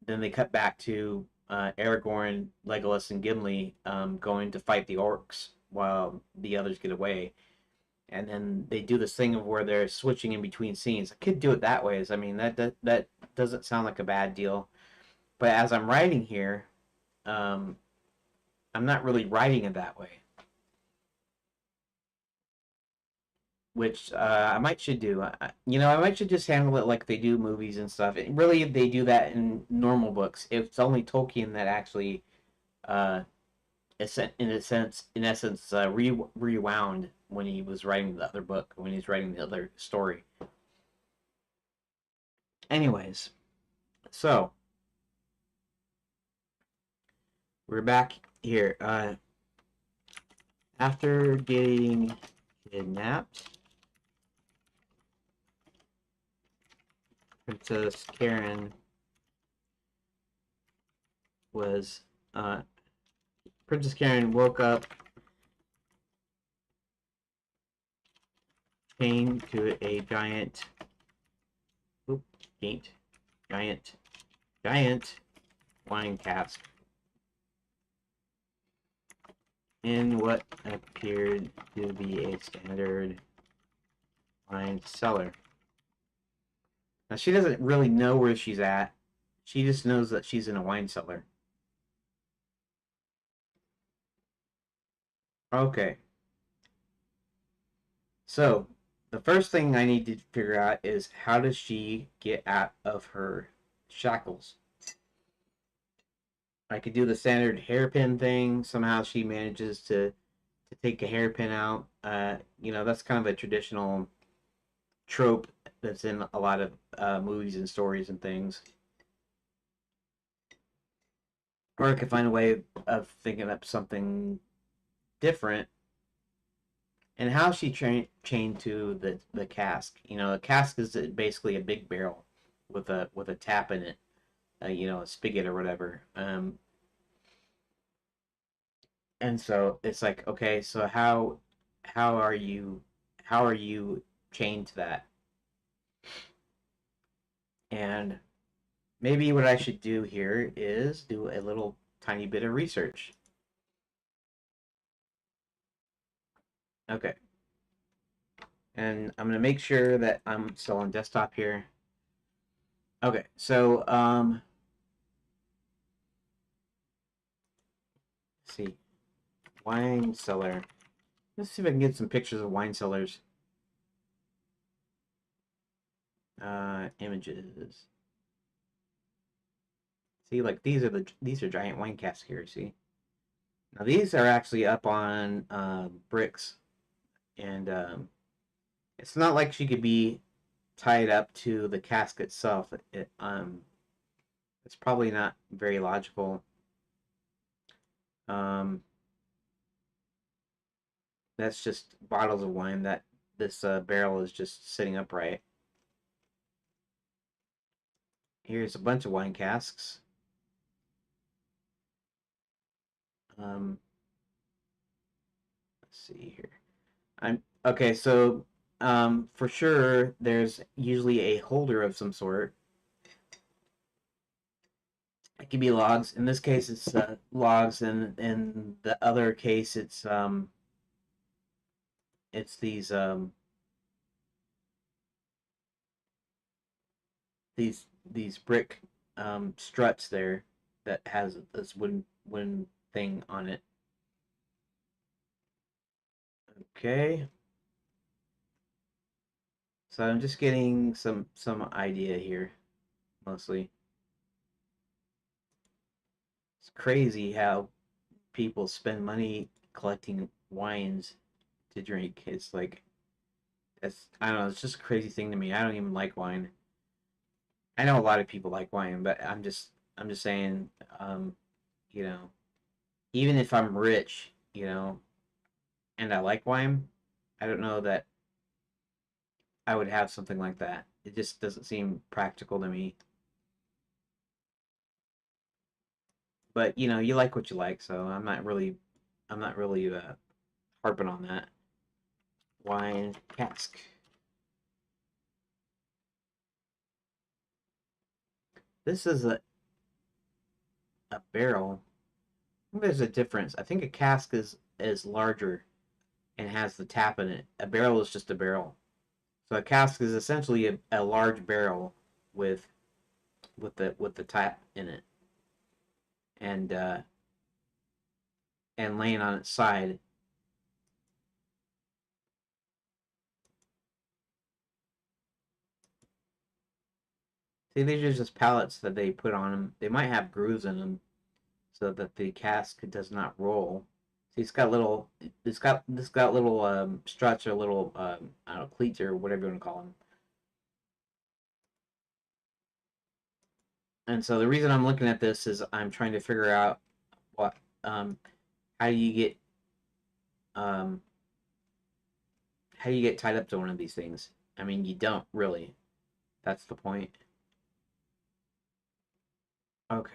they cut back to Aragorn, Legolas, and Gimli going to fight the orcs while the others get away. And then they do this thing of where they're switching in between scenes. I could do it that way. I mean, that doesn't sound like a bad deal. But as I'm writing here, um, I'm not really writing it that way, which I might should do. I might should just handle it like they do movies and stuff. Really, they do that in normal books. It's only Tolkien that actually, uh, in essence, rewound when he was writing the other book, when he's writing the other story. Anyways, so we're back here. After getting kidnapped, Princess Karen was Princess Karen woke up chained to a giant giant giant wine cask in what appeared to be a standard wine cellar. Now she doesn't really know where she's at. She just knows that she's in a wine cellar. Okay. So, the first thing I need to figure out is how does she get out of her shackles? I could do the standard hairpin thing. Somehow she manages to take a hairpin out. That's kind of a traditional trope that's in a lot of movies and stories and things. Or I could find a way of thinking up something different. And how she chained to the cask. A cask is basically a big barrel. with a tap in it, you know, a spigot or whatever. And so it's like, okay, so how are you how are you chained to that? And maybe what I should do here is do a little tiny bit of research. Okay. And I'm gonna make sure that I'm still on desktop here. Okay, so let's see, wine cellar. Let's see if I can get some pictures of wine cellars. Images. See, like these are giant wine casks here. See, now these are actually up on bricks, and it's not like she could be tied up to the cask itself. It's probably not very logical. Um, that's just bottles of wine that this barrel is just sitting upright. Here's a bunch of wine casks. Um, let's see here. I'm okay. So, for sure, there's usually a holder of some sort. It can be logs. In this case, it's logs, and in the other case, it's these brick struts there that has this wooden thing on it. Okay, so I'm just getting some idea here, mostly. It's crazy how people spend money collecting wines to drink. It's like I don't know. It's just a crazy thing to me. I don't even like wine. I know a lot of people like wine, but I'm just saying, you know, even if I'm rich, you know, and I like wine, I don't know that I would have something like that. It just doesn't seem practical to me. But you know, you like what you like, so I'm not really harping on that. Wine cask. This is a barrel. I think there's a difference. I think a cask is larger and has the tap in it. A barrel is just a barrel. So a cask is essentially a large barrel with with the tap in it, and and laying on its side. See, these are just pallets that they put on them. They might have grooves in them so that the cask does not roll. See, it's got little struts or little I don't know, cleats or whatever you want to call them. And so the reason I'm looking at this is I'm trying to figure out what um how do you get um how do you get tied up to one of these things? I mean, you don't really. That's the point. Okay.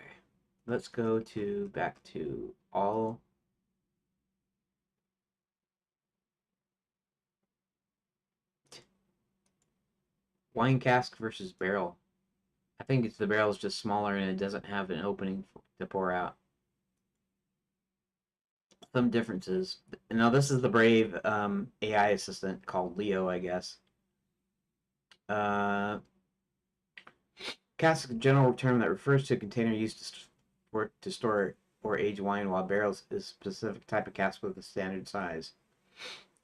Let's go to back to all wine cask versus barrel. I think it's the barrel is just smaller and it doesn't have an opening to pour out. Some differences. Now this is the Brave AI assistant called Leo, I guess. Uh, Cask is a general term that refers to a container used to store or age wine, while barrels is a specific type of cask with a standard size.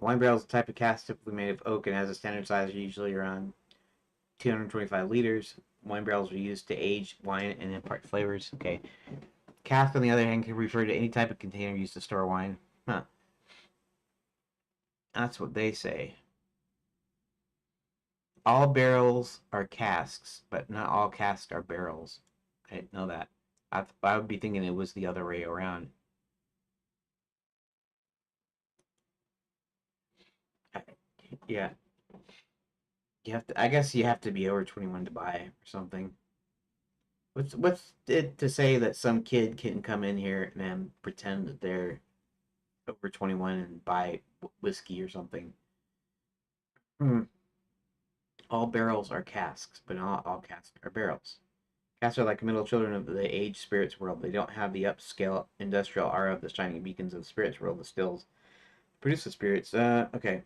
Wine barrel is a type of cask typically made of oak and has a standard size, usually around 225 liters. Wine barrels are used to age wine and impart flavors. Okay. Cask, on the other hand, can refer to any type of container used to store wine. Huh. That's what they say. All barrels are casks, but not all casks are barrels. I didn't know that. I would be thinking it was the other way around. Yeah, You have to. I guess you have to be over 21 to buy or something. What's it to say that some kid can come in here and then pretend that they're over 21 and buy whiskey or something? Hmm. All barrels are casks, but not all casks are barrels. Casks are like middle children of the aged spirits world. They don't have the upscale industrial aura of the shining beacons of the spirits world that stills produce the spirits. Okay.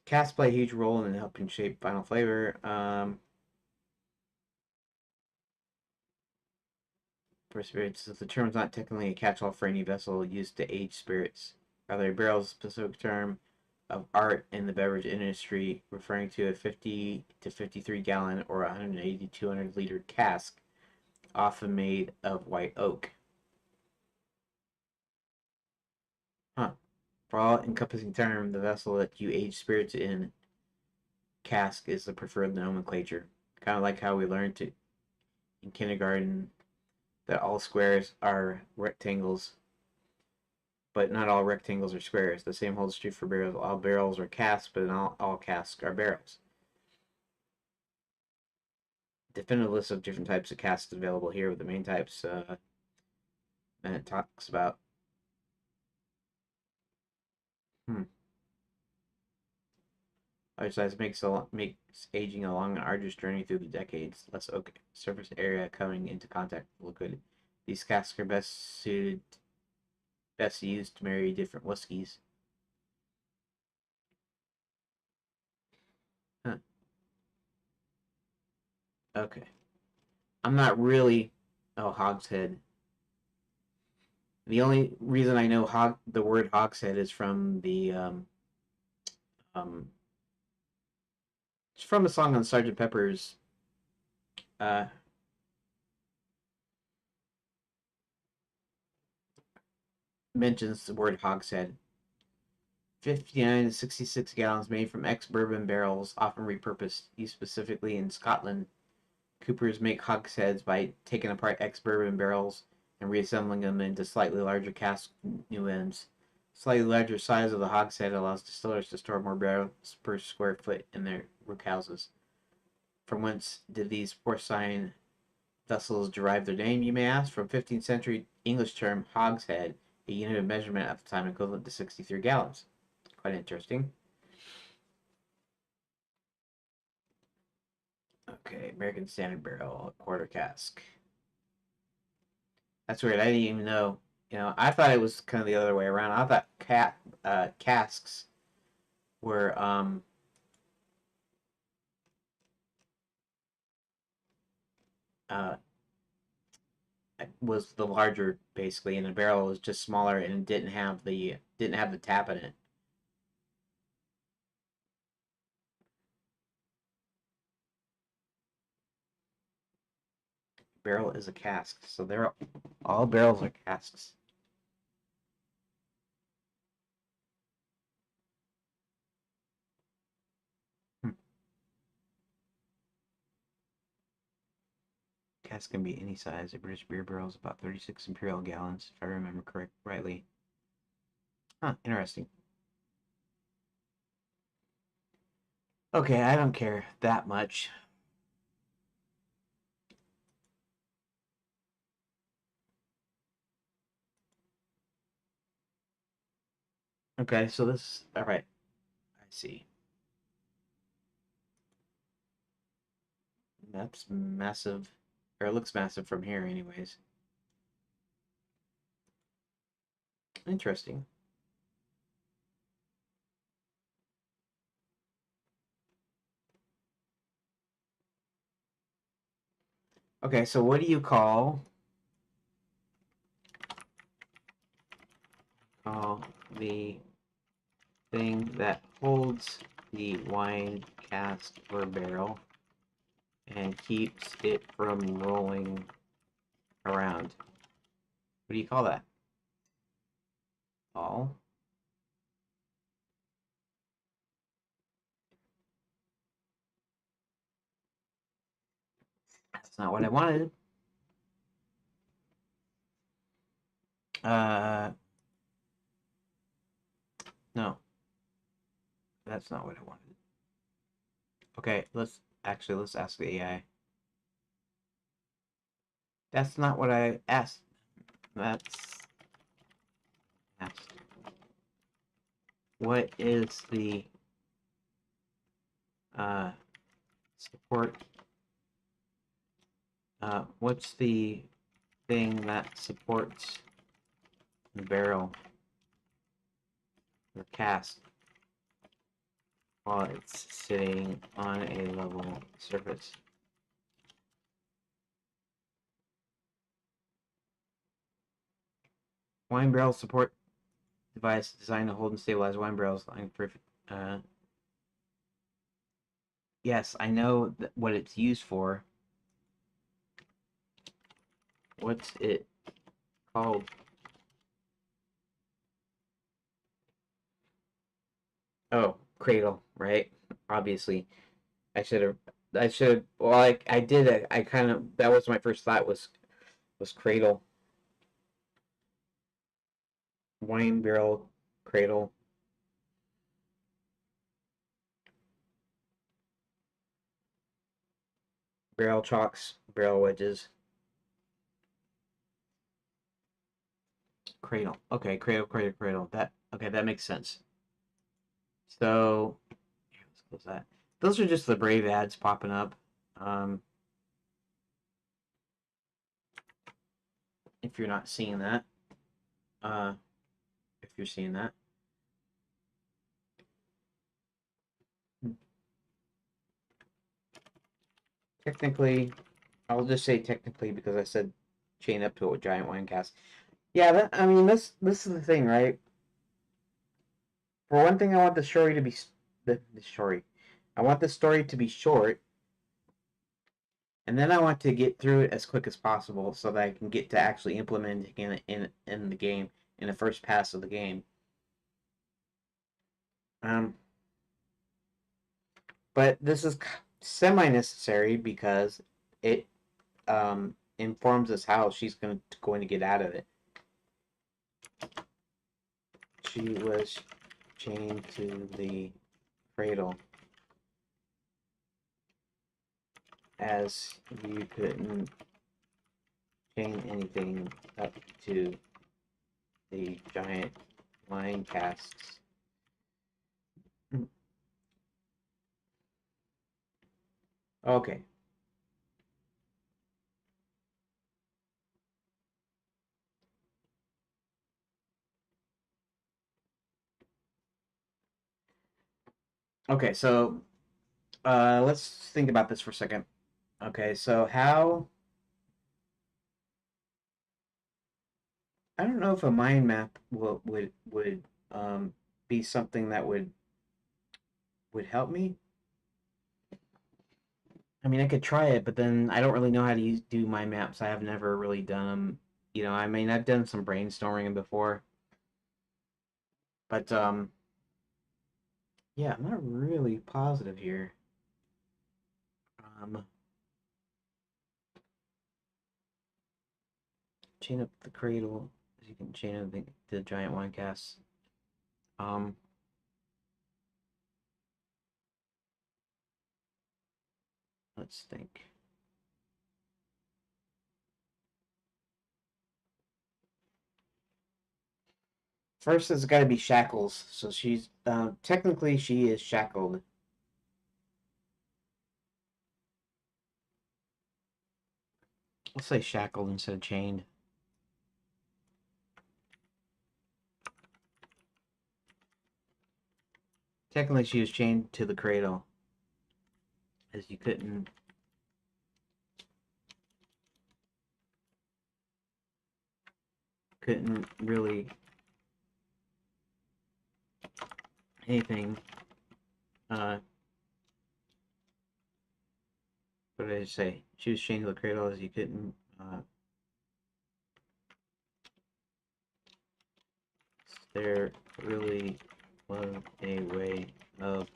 Casks play a huge role in helping shape final flavor. For spirits, the term is not technically a catch-all for any vessel used to age spirits. Rather, a barrel is a specific term of art in the beverage industry, referring to a 50 to 53 gallon or 180 to 200 liter cask, often made of white oak. Huh. For all encompassing term, the vessel that you age spirits in, cask, is the preferred nomenclature. Kind of like how we learned to in kindergarten that all squares are rectangles, but not all rectangles are squares. The same holds true for barrels. All barrels are casks, but not all casks are barrels. Definitive list of different types of casks available here with the main types. And it talks about. Hmm. Exercise makes aging a long and arduous journey through the decades. Less oak surface area coming into contact with liquid. These casks are best used to marry different whiskies. Huh. Okay. I'm not really. Oh, hogshead. The only reason I know the word hogshead is from the um it's from a song on Sergeant Pepper's. Uh, mentions the word hogshead. 59 to 66 gallons made from ex-bourbon barrels, often repurposed, used specifically in Scotland. Coopers make hogsheads by taking apart ex-bourbon barrels and reassembling them into slightly larger cask new ends. Slightly larger size of the hogshead allows distillers to store more barrels per square foot in their rookhouses. From whence did these porcine vessels derive their name, you may ask? From 15th century English term hogshead, a unit of measurement at the time equivalent to 63 gallons. Quite interesting. Okay, American Standard Barrel, quarter cask. That's weird. I didn't even know. I thought it was kind of the other way around. I thought casks were uh was the larger basically, and the barrel was just smaller and didn't have the tap in it. Barrel is a cask, so they're all barrels are casks. Hmm. Cask can be any size. A British beer barrel is about 36 imperial gallons, if I remember rightly. Huh, interesting. Okay, I don't care that much. Okay, so this, all right, I see. That's massive, or it looks massive from here, anyways. Interesting. Okay, so what do you call the thing that holds the wine cask or barrel and keeps it from rolling around? What do you call that? All? That's not what I wanted. Uh, no, that's not what I wanted. Okay, let's ask the AI. That's not what I asked. That's asked. What is the support? What's the thing that supports the barrel or cast while it's sitting on a level surface? Wine barrel support device designed to hold and stabilize wine barrels. Yes, I know what it's used for. What's it called? Oh, cradle, right? Obviously, I should have. I should. Well, I did. I kind of. That was my first thought was cradle, wine barrel, cradle, barrel chocks, barrel wedges, cradle. Okay, cradle. That okay. That makes sense. So, here, let's close that. Those are just the Brave ads popping up. Um, if you're not seeing that, uh, if you're seeing that. Technically, I'll just say technically because I said chain up to a giant wine cast. Yeah, I mean this is the thing, right? For one thing, I want the story to be the story. I want the story to be short, and then I want to get through it as quick as possible so that I can get to actually implementing it in the game in the first pass of the game. Um, but this is semi necessary because it informs us how she's going to get out of it. She was chained to the cradle as you couldn't chain anything up to the giant line casks. Okay. Okay, so let's think about this for a second. Okay, so how I don't know if a mind map would be something that would help me. I mean, I could try it, but then I don't really know how to do mind maps. I have never really done them. You know, I mean, I've done some brainstorming before, but yeah, I'm not really positive here. Um, chain up the cradle, as you can chain up the giant wine casts. Um, let's think. First, it's got to be shackles. So she's technically she is shackled. Let's say shackled instead of chained. Technically, she was chained to the cradle, as you couldn't really anything. What did I say? She was chained to the cradle, as you couldn't. There really was a way of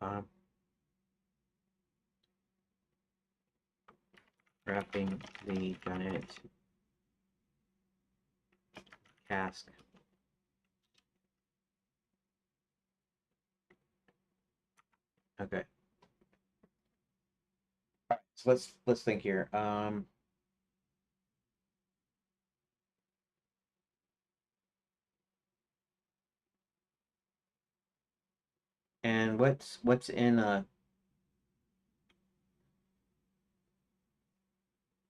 uh, wrapping the giant cask. Okay. All right, so let's think here. And what's in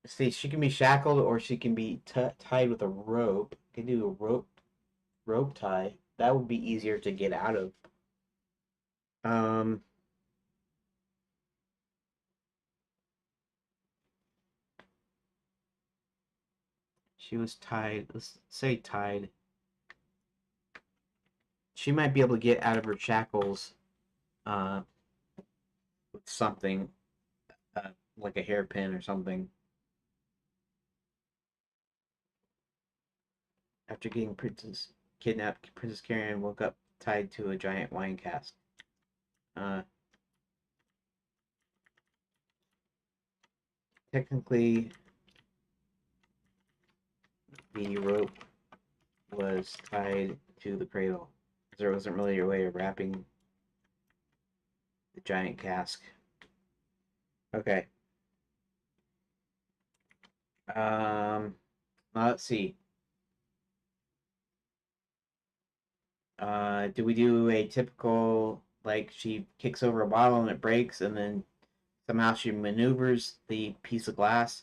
see, she can be shackled or she can be tied with a rope. Can do a rope tie. That would be easier to get out of. Um, she was tied. Let's say tied. She might be able to get out of her shackles uh, with something like a hairpin or something. After getting Princess kidnapped, Princess Karen woke up tied to a giant wine cask. Uh, Technically, the rope was tied to the cradle. There wasn't really a way of wrapping the giant cask. Okay. Now let's see. Do we do a typical like she kicks over a bottle and it breaks, and then somehow she maneuvers the piece of glass,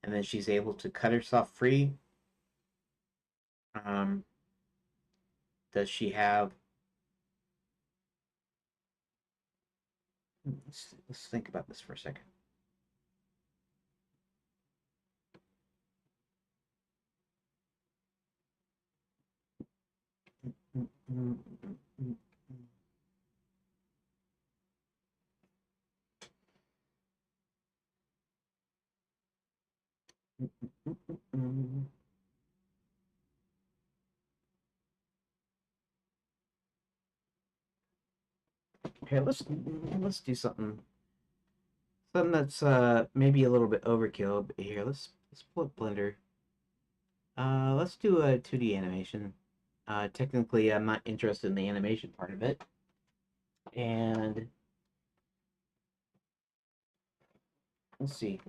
and then she's able to cut herself free? Um, does she have? Let's think about this for a second. Okay, let's do something that's maybe a little bit overkill. But here, let's pull up Blender. Let's do a 2D animation. Technically, I'm not interested in the animation part of it, and let's see,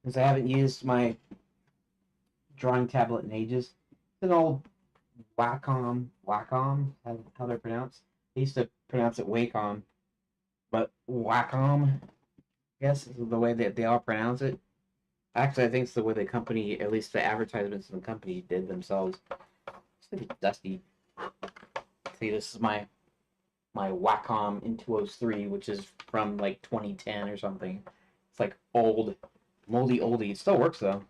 because I haven't used my drawing tablet in ages. It's an old Wacom, how they're pronounced. They used to pronounce it Wacom, but Wacom, I guess, is the way that they all pronounce it. Actually, I think it's the way the company, at least the advertisements in the company, did themselves. It's like dusty. See, this is my Wacom in 203, which is from like 2010 or something. It's like old, moldy oldie. It still works though.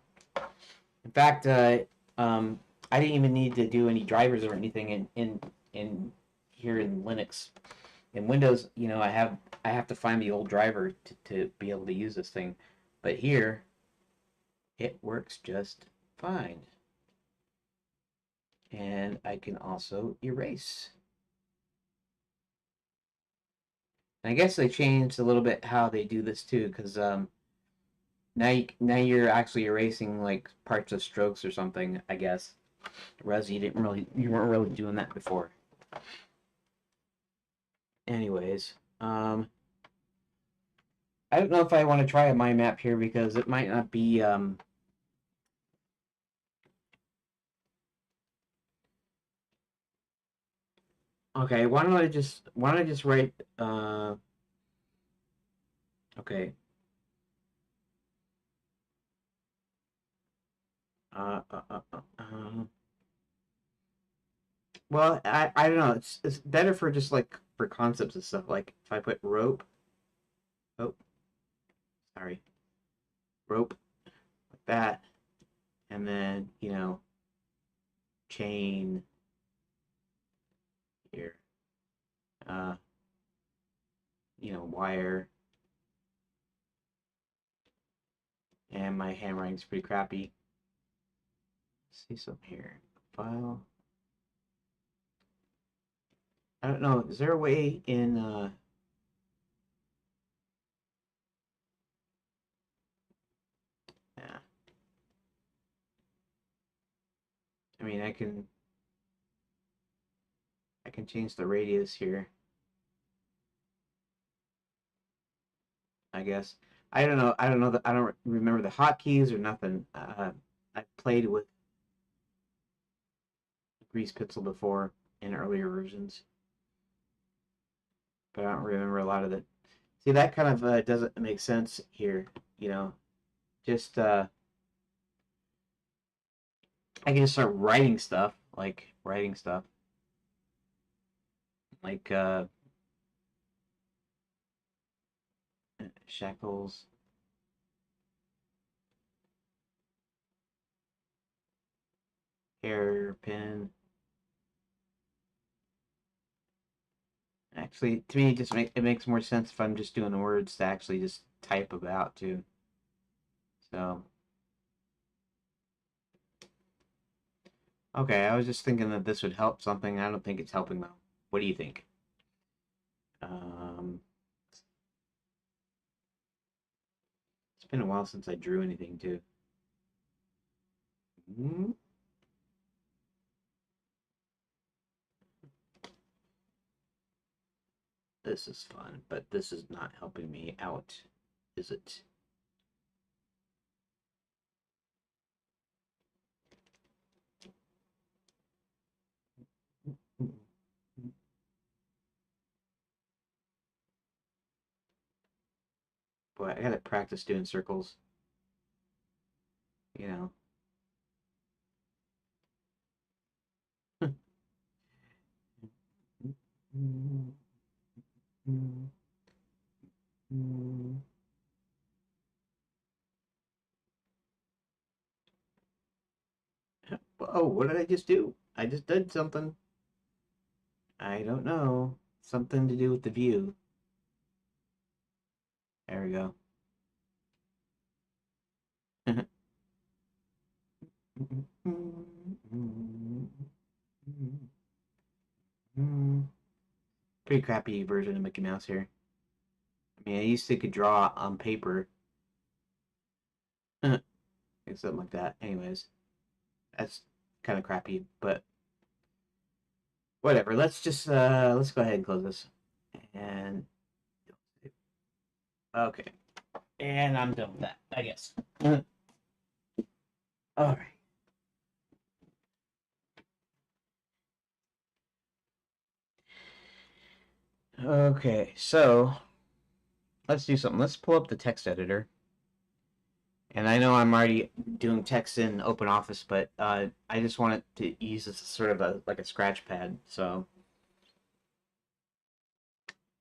In fact, I didn't even need to do any drivers or anything in here in Linux. In Windows, I have to find the old driver to be able to use this thing, but here it works just fine. And I can also erase. And I guess they changed a little bit how they do this too, because now you're actually erasing like parts of strokes or something, I guess. Whereas you weren't really doing that before. Anyways, I don't know if I want to try a mind map here because it might not be okay. Why don't I just write okay. Well, I don't know. It's better for just like for concepts and stuff. Like if I put rope, oh, sorry, rope like that, and then chain here, uh, wire, and my handwriting's pretty crappy. Let's see something here. File. I don't know. Is there a way in yeah. I mean I can change the radius here. I guess. I don't know. I don't know that. I don't remember the hotkeys or nothing. I played with Grease Pixel before in earlier versions, but I don't remember a lot of it. See, that kind of doesn't make sense here. You know, just I can just start writing stuff, like shackles, hairpin. Actually, to me, it makes more sense if I'm just doing the words to actually just type about too. So, okay, I was just thinking that this would help something. I don't think it's helping though. What do you think? Um, it's been a while since I drew anything too. Hmm. This is fun, but this is not helping me out, is it? Boy, I gotta practice doing circles, you know. Oh, what did I just do? I just did something. I don't know. Something to do with the view. There we go. Pretty crappy version of Mickey Mouse here. I mean, I used to could draw on paper, something like that. Anyways, that's kind of crappy, but whatever. Let's go ahead and close this. And okay, and I'm done with that, I guess. All right. Okay, so let's do something. Let's pull up the text editor. And I know I'm already doing text in Open Office, but I just wanted to use this as sort of a like a scratch pad. So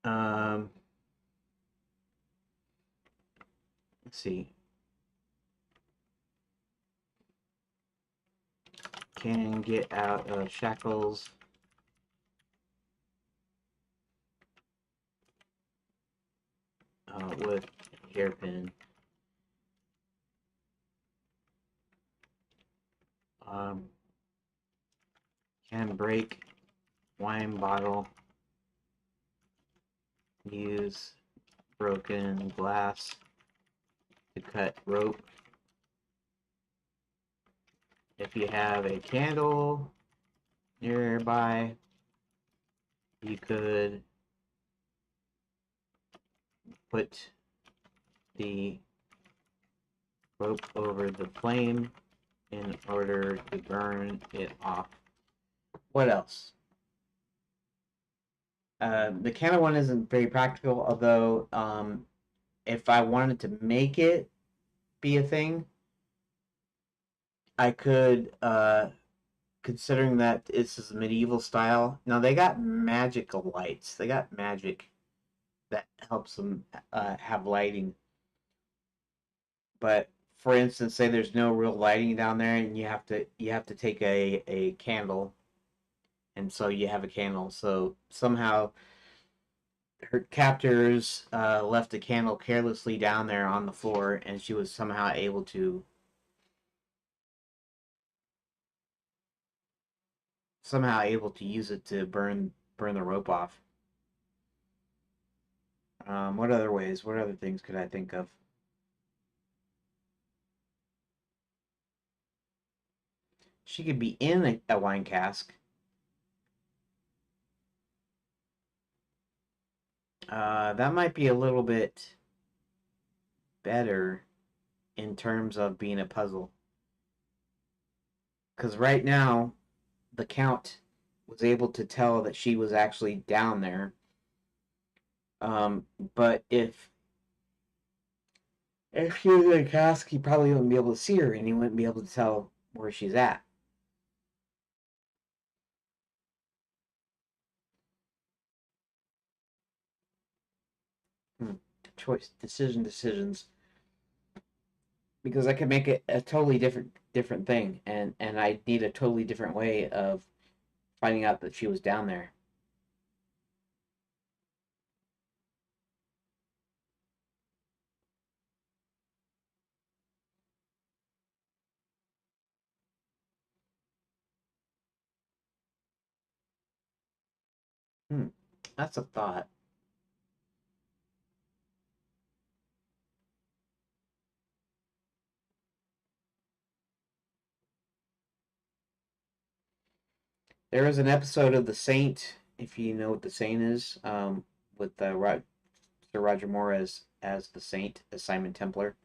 um, let's see. Can get out of shackles with hairpin. Um, can break wine bottle. Use broken glass to cut rope. If you have a candle nearby, you could put the rope over the flame in order to burn it off. What else? The candle one isn't very practical, although if I wanted to make it be a thing, I could, considering that this is medieval style. Now they got magical lights. They got magic that helps them have lighting. But for instance, say there's no real lighting down there, and you have to take a candle, and so you have a candle. So somehow her captors left a candle carelessly down there on the floor, and she was somehow able to use it to burn the rope off. What other ways? What other things could I think of? She could be in a wine cask. That might be a little bit. better in terms of being a puzzle. Because right now, the count was able to tell that she was actually down there. But if she was in a cask, he probably wouldn't be able to see her, and he wouldn't be able to tell where she's at. Hmm. Choice, decisions. Because I could make it a totally different thing, and I need a totally different way of finding out that she was down there. Hmm. That's a thought. There was an episode of The Saint, if you know what The Saint is, with Sir Roger Moore as the Saint, as Simon Templar,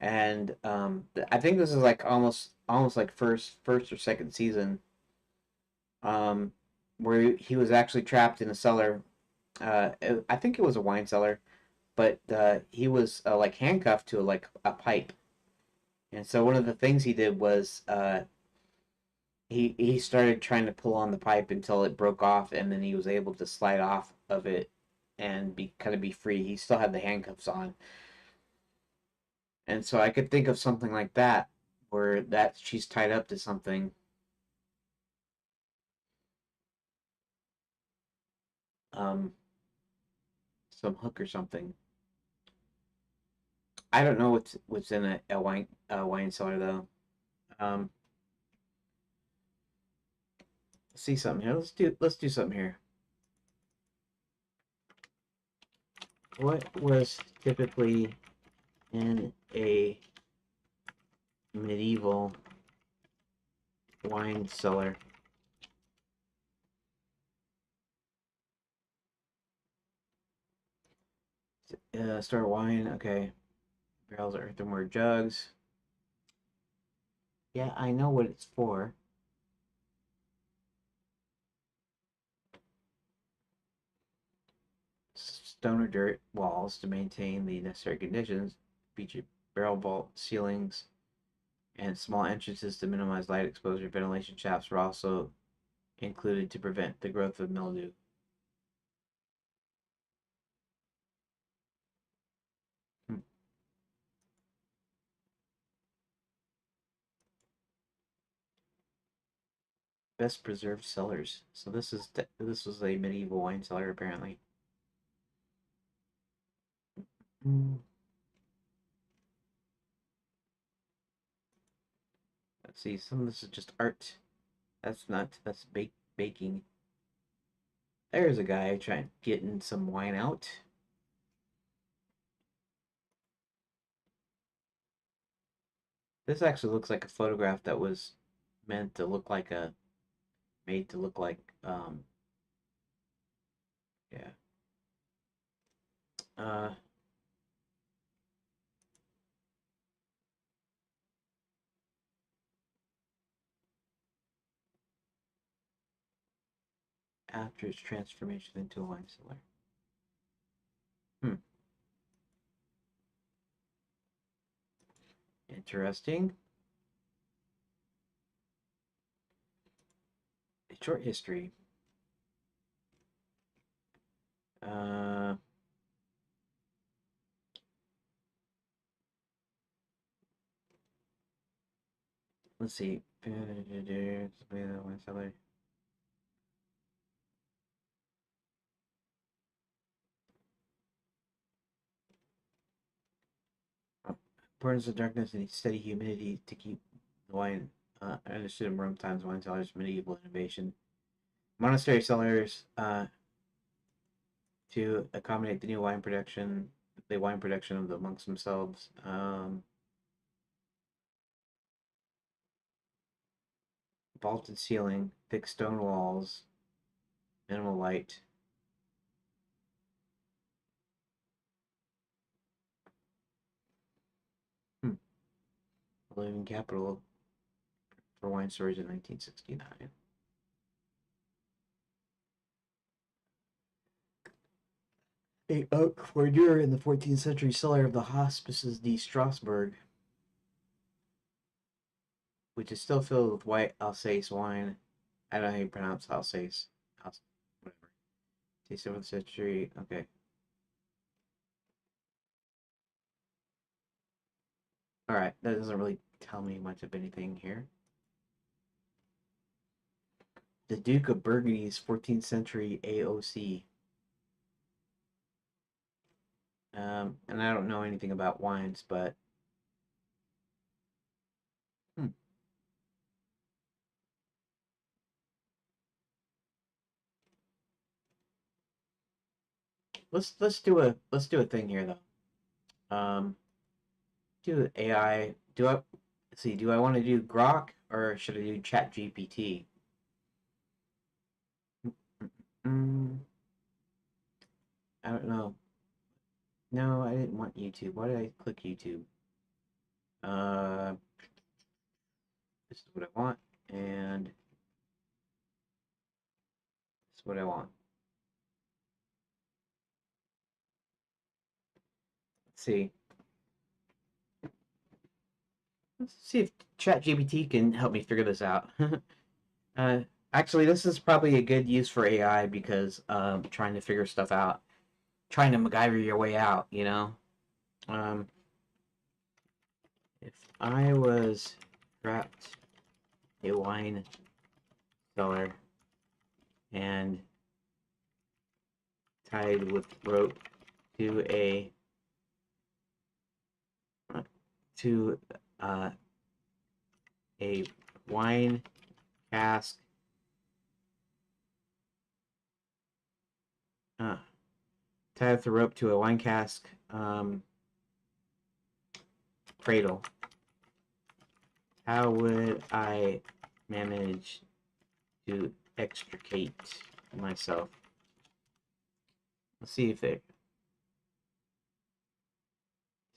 and I think this is like almost like first or second season, um, where he was actually trapped in a cellar. I think it was a wine cellar, but he was like handcuffed to like a pipe, and so one of the things he did was he started trying to pull on the pipe until it broke off, and then he was able to slide off of it and be free. He still had the handcuffs on, and so I could think of something like that where that she's tied up to something, um, some hook or something. I don't know what's in a wine cellar though. Um, let's see something here. Let's do something here. What was typically in a medieval wine cellar? Store wine. Okay. Barrels, earthenware jugs. Yeah, I know what it's for. Stone or dirt walls to maintain the necessary conditions. Feature barrel vault ceilings and small entrances to minimize light exposure. Ventilation shafts were also included to prevent the growth of mildew. Hmm. Best preserved cellars. So this was a medieval wine cellar apparently. Hmm. Let's see. Some of this is just art. That's baking. There's a guy trying getting some wine out. This actually looks like a photograph that was meant to look like a made to look like yeah. Uh After its transformation into a wine cellar. Hmm. Interesting. A short history. Uh let's see. Wine cellar. Oh. Importance of darkness and steady humidity to keep the wine understood in Rome times wine cellars medieval innovation. Monastery cellars to accommodate the wine production of the monks themselves. Vaulted ceiling, thick stone walls, minimal light. living capital for wine storage in 1969. A oak fournier in the 14th century cellar of the Hospices de Strasbourg, which is still filled with white Alsace wine. I don't know how you pronounce Alsace. Whatever. 7th century. Okay. Alright, that doesn't really tell me much of anything here. The Duke of Burgundy's 14th century AOC. And I don't know anything about wines, but let's do a thing here though. Do AI. Do I let's see? Do I want to do Grok or should I do Chat GPT? Mm, I don't know. No, I didn't want YouTube. Why did I click YouTube? Uh, this is what I want, and this is what I want. Let's see. Let's see if ChatGPT can help me figure this out. uh, Actually, this is probably a good use for AI because trying to figure stuff out, trying to MacGyver your way out, you know. Um, if I was trapped a wine cellar and tied with rope to to uh, a wine cask. Tied with the rope to a wine cask cradle. How would I manage to extricate myself? Let's see if they.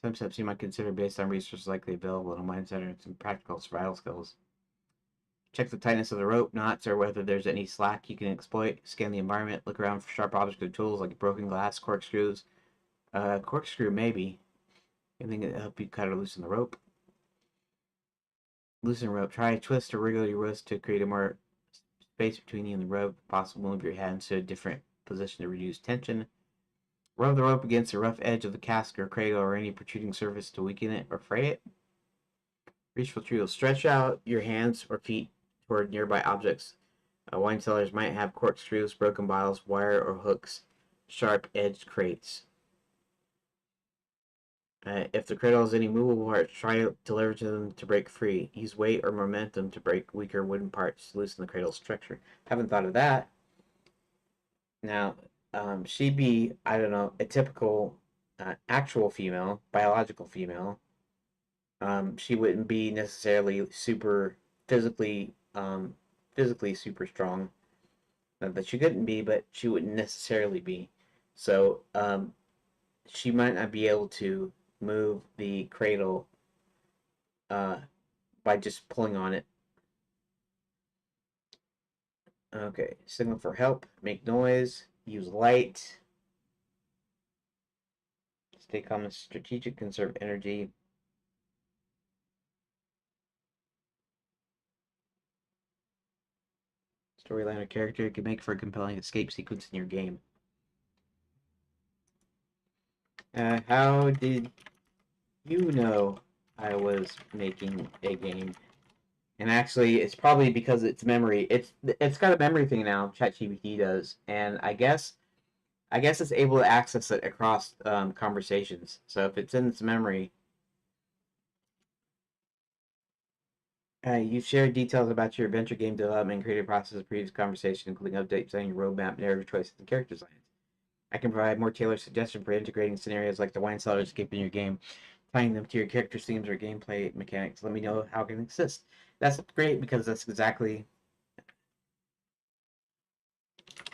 Some steps you might consider based on resources likely available in a mine center and some practical survival skills. Check the tightness of the rope knots or whether there's any slack you can exploit. Scan the environment. Look around for sharp objects or tools like broken glass, corkscrews. Corkscrew, maybe. Anything that help you cut or loosen the rope. Loosen rope. Try twist or wriggle your wrist to create a more space between you and the rope. If possible, move your hands to a different position to reduce tension. Rub the rope against the rough edge of the cask or cradle or any protruding surface to weaken it or fray it. Reach for tools. Stretch out your hands or feet toward nearby objects. Wine cellars might have corkscrews, broken bottles, wire or hooks, sharp-edged crates. If the cradle has any movable parts, try to leverage them to break free. Use weight or momentum to break weaker wooden parts to loosen the cradle's structure. Haven't thought of that. Now, she'd be, I don't know, a typical actual female, biological female. She wouldn't be necessarily super physically, physically super strong. Not that she couldn't be, but she wouldn't necessarily be. So, she might not be able to move the cradle uh, by just pulling on it. Okay, signal for help, make noise, use light, stay calm and strategic, conserve energy. Storyline or character can make for a compelling escape sequence in your game. How did you know I was making a game? And actually, it's probably because it's memory. It's got a memory thing now. ChatGPT does, and I guess it's able to access it across conversations. So if it's in its memory, you've shared details about your adventure game development and creative process of previous conversation, including updates on your roadmap, narrative choices, and character designs. I can provide more tailored suggestions for integrating scenarios like the wine cellar escape in your game, tying them to your character themes or gameplay mechanics. Let me know how it can assist. That's great because that's exactly.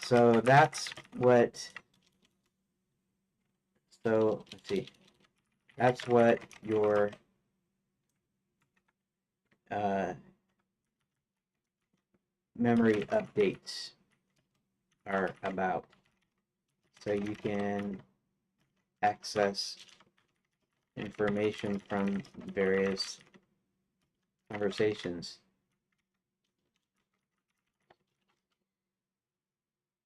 So that's what. So let's see. That's what your memory updates are about. So you can access information from various conversations.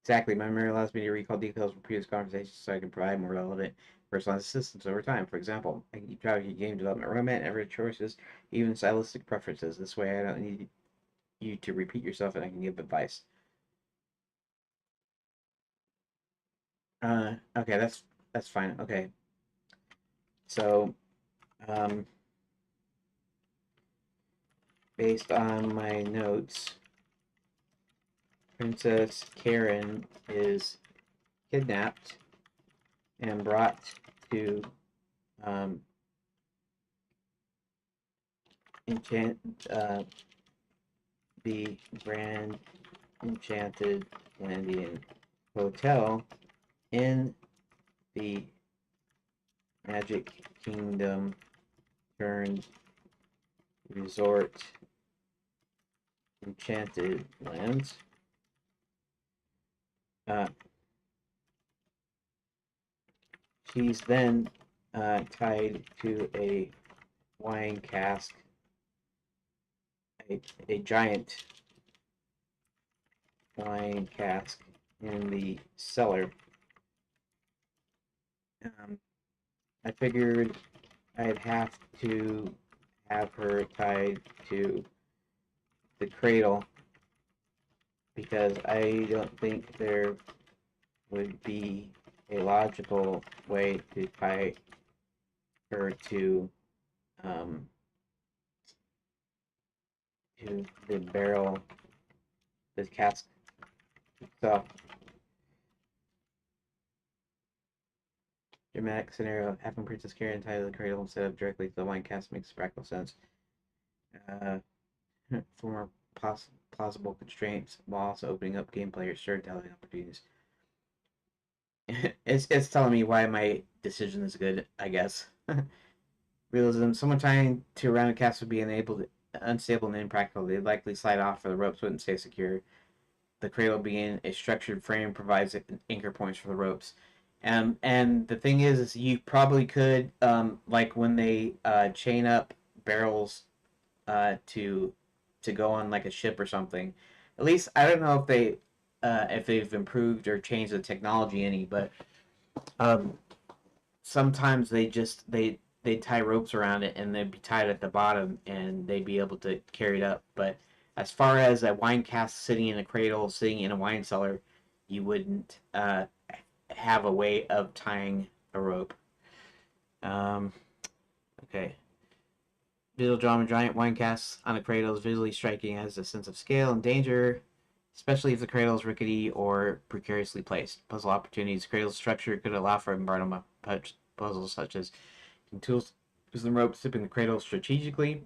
Exactly. My memory allows me to recall details from previous conversations so I can provide more relevant personalized assistance over time. For example, I can keep track of your game development roadmap, every choices, even stylistic preferences. This way I don't need you to repeat yourself and I can give advice. Okay, that's fine. Okay. So, um, based on my notes, Princess Karen is kidnapped and brought to um, enchant the Grand Enchanted Landian Hotel in the Magic Kingdom turned resort Enchanted Lands. She's then tied to a wine cask, a giant wine cask in the cellar. I figured I'd have to have her tied to the cradle because I don't think there would be a logical way to tie her um, to the barrel, the cask itself. Dramatic scenario: having Princess Karen tied to the cradle instead of directly to the wine cask makes practical sense. Uh, for more plausible constraints while also opening up gameplay or storytelling opportunities. It's telling me why my decision is good, I guess. Realism: someone trying to run a cast would be unstable and impractical. They'd likely slide off or the ropes wouldn't stay secure. The cradle being a structured frame provides anchor points for the ropes. And the thing is you probably could, like when they chain up barrels to go on like a ship or something. At least I don't know if they've improved or changed the technology any, but um, sometimes they tie ropes around it and they'd be tied at the bottom and they'd be able to carry it up. But as far as a wine cask sitting in a cradle, sitting in a wine cellar, you wouldn't have a way of tying a rope. Um, okay. Visual drama: giant wine casks on a cradle is visually striking, as a sense of scale and danger, especially if the cradle is rickety or precariously placed. Puzzle opportunities: cradle structure could allow for environmental puzzles such as tools using the rope, sipping the cradle strategically.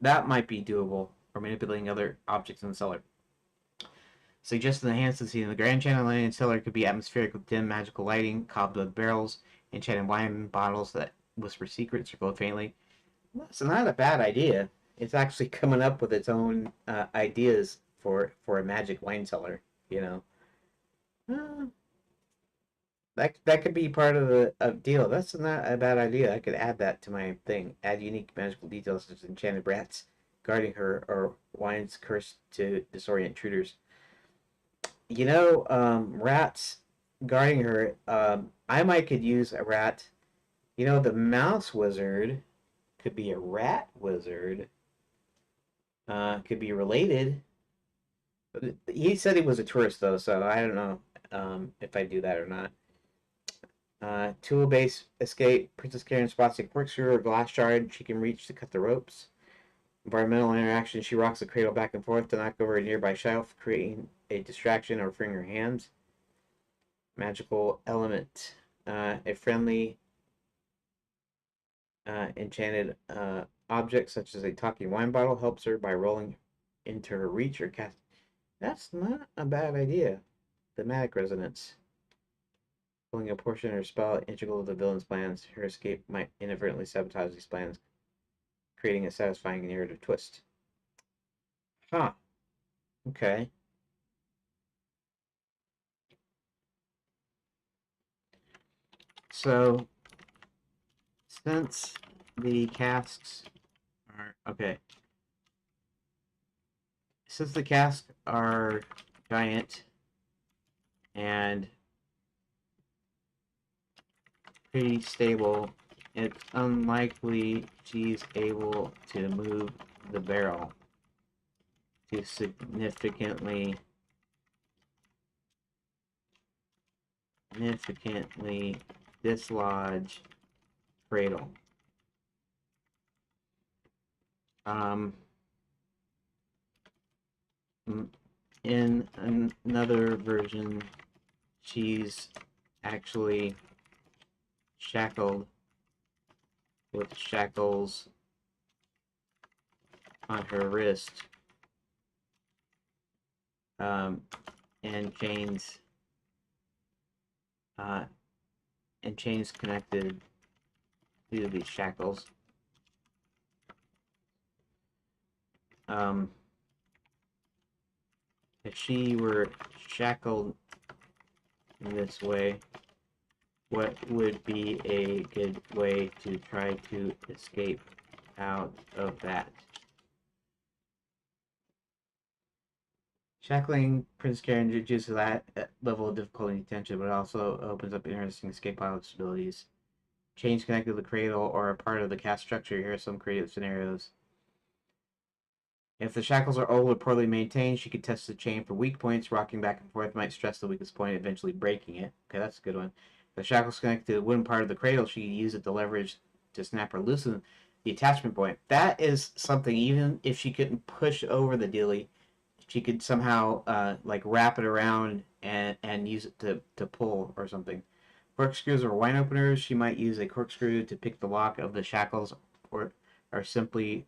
That might be doable, or manipulating other objects in the cellar. Suggesting the enhance the scene in the Grand Channel Lane cellar could be atmospheric with dim magical lighting, cobweb barrels, enchanted wine bottles that whisper secrets or glow faintly. That's not a bad idea. It's actually coming up with its own ideas for a magic wine cellar. You know, uh, that could be part of the deal. That's not a bad idea. I could add that to my thing. Add unique magical details such as enchanted rats guarding her or wines cursed to disorient intruders. You know, rats guarding her. I might could use a rat. You know, the mouse wizard could be a rat wizard. Could be related. He said he was a tourist though, so I don't know if I do that or not. Tool base escape. Princess Karen spots a corkscrew or glass shard she can reach to cut the ropes. Environmental interaction: she rocks the cradle back and forth to knock over a nearby shelf, creating a distraction or freeing her hands. Magical element: a friendly enchanted object such as a talking wine bottle helps her by rolling into her reach or cast. That's not a bad idea. Thematic resonance: pulling a portion of her spell integral to the villain's plans. Her escape might inadvertently sabotage these plans, creating a satisfying narrative twist. Huh. Okay. So since the casks are okay, since the casks are giant and pretty stable, it's unlikely she's able to move the barrel to significantly dislodge cradle. Um, in another version, she's actually shackled with shackles on her wrist, um, and uh, chains connected to these shackles. Um, if she were shackled in this way, what would be a good way to try to escape out of that? Shackling Prince Karen reduces that level of difficulty and tension, but also opens up interesting escape possibilities. Chains connected to the cradle or a part of the cast structure. Here are some creative scenarios. If the shackles are old or poorly maintained, she could test the chain for weak points. Rocking back and forth might stress the weakest point, eventually breaking it. Okay, that's a good one. If the shackles connect to the wooden part of the cradle, she could use it to leverage to snap or loosen the attachment point. That is something, even if she couldn't push over the dilly, she could somehow like wrap it around and use it to pull or something. Corkscrews or wine openers, she might use a corkscrew to pick the lock of the shackles, or simply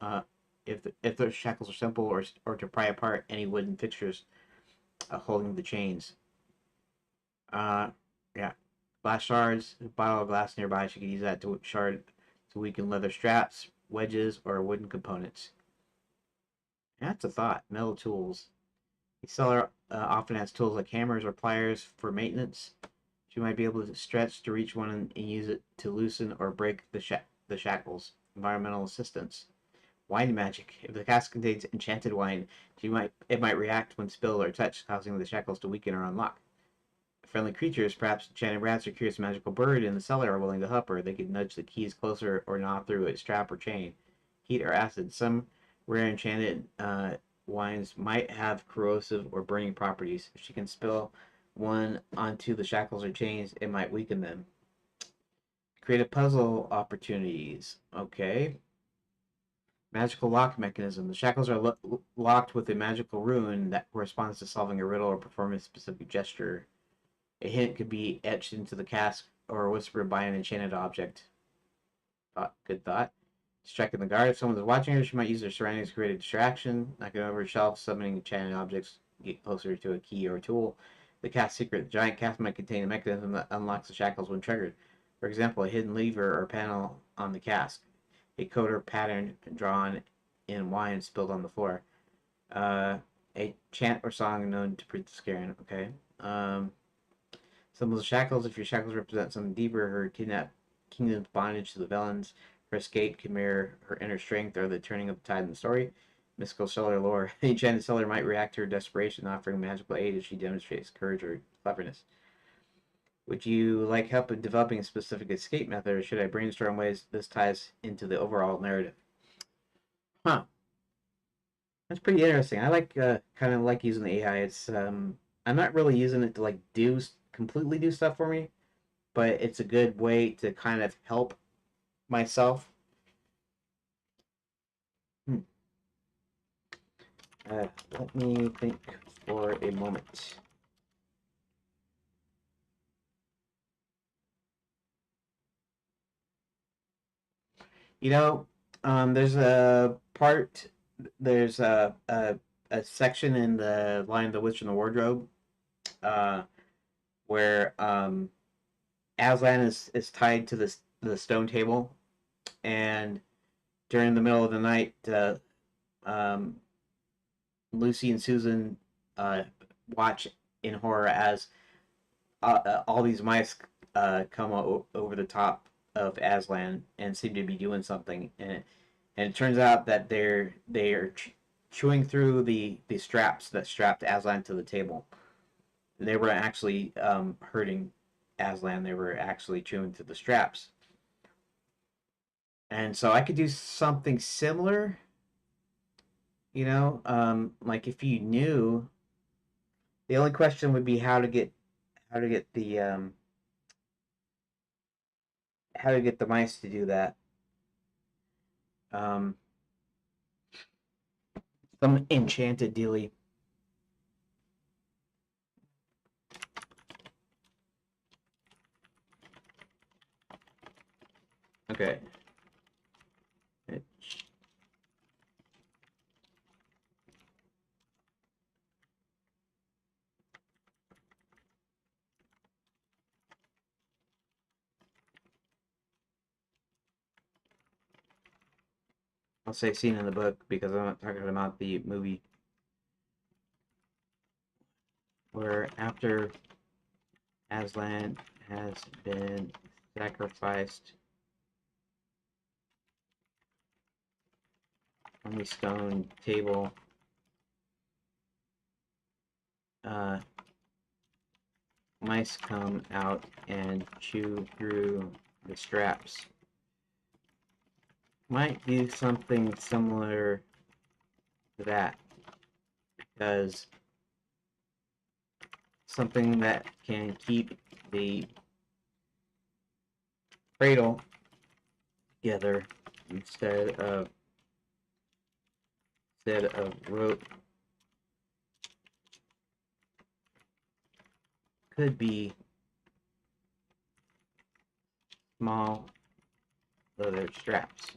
uh, if the shackles are simple, or to pry apart any wooden fixtures holding the chains. Uh, yeah, glass shards, a bottle of glass nearby, she could use that to shard to weaken leather straps, wedges, or wooden components. That's a thought. Metal tools. The seller often has tools like hammers or pliers for maintenance. She might be able to stretch to reach one and use it to loosen or break the shackles. Environmental assistance. Wine magic. If the cask contains enchanted wine, it might react when spilled or touched, causing the shackles to weaken or unlock. Friendly creatures, perhaps enchanted rats or curious magical bird in the cellar, are willing to help her. They could nudge the keys closer or gnaw through a strap or chain. Heat or acid. Some rare enchanted wines might have corrosive or burning properties. If she can spill one onto the shackles or chains, it might weaken them. Creative puzzle opportunities. Okay. Magical lock mechanism. The shackles are locked with a magical rune that corresponds to solving a riddle or performing a specific gesture. A hint could be etched into the cask or whispered by an enchanted object. Good thought. Striking the guard. If someone is watching her, she might use their surroundings to create a distraction. Knocking over a shelf, summoning enchanted objects, get closer to a key or a tool. The cask secret. The giant cask might contain a mechanism that unlocks the shackles when triggered. For example, a hidden lever or panel on the cask. A code or pattern drawn in wine spilled on the floor. Uh, a chant or song known to prove the scaring. Okay. Symbols of shackles. If your shackles represent something deeper, her kingdom's bondage to the villains, her escape can mirror her inner strength or the turning of the tide in the story. Mystical cellar lore. The enchanted cellar might react to her desperation, offering magical aid if she demonstrates courage or cleverness. Would you like help in developing a specific escape method, or should I brainstorm ways this ties into the overall narrative? Huh. That's pretty interesting. I like kind of like using the AI. I'm not really using it to like completely do stuff for me, but it's a good way to kind of help myself. Hmm. Let me think for a moment. You know, there's a part, there's a section in the Lion, the Witch, and the Wardrobe, uh, where Aslan is tied to the stone table, and during the middle of the night, um, Lucy and Susan watch in horror as all these mice come over the top of Aslan and seem to be doing something, and it turns out that they are chewing through the straps that strapped Aslan to the table. They were actually hurting Aslan. They were actually chewing through the straps, and so I could do something similar. Like if you knew, the only question would be how to get the mice to do that. Um, some enchanted dealy. Okay. I'll say scene in the book because I'm not talking about the movie. Where after Aslan has been sacrificed on the stone table, uh, mice come out and chew through the straps. Might do something similar to that, because something that can keep the cradle together instead of rope could be small leather straps.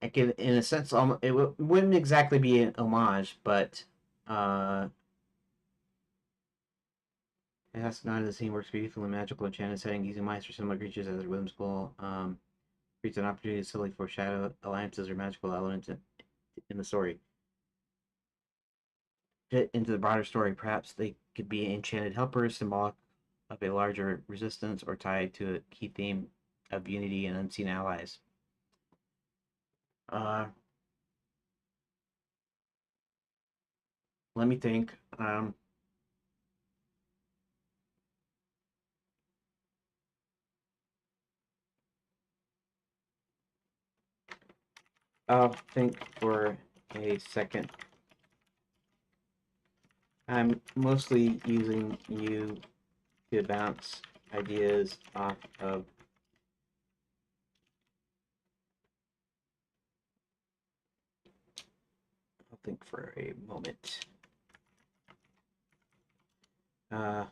I can, in a sense, it wouldn't exactly be an homage, but uh, it has none of the scene works beautifully in magical enchanted setting, using mice or similar creatures as their whimsical creates an opportunity to subtly foreshadow alliances or magical elements in the story. Fit into the broader story, perhaps they could be enchanted helpers, symbolic of a larger resistance, or tied to a key theme of unity and unseen allies. Uh, Let me think. I'll think for a second. I'm mostly using you to bounce ideas off of. I'll think for a moment. Uh,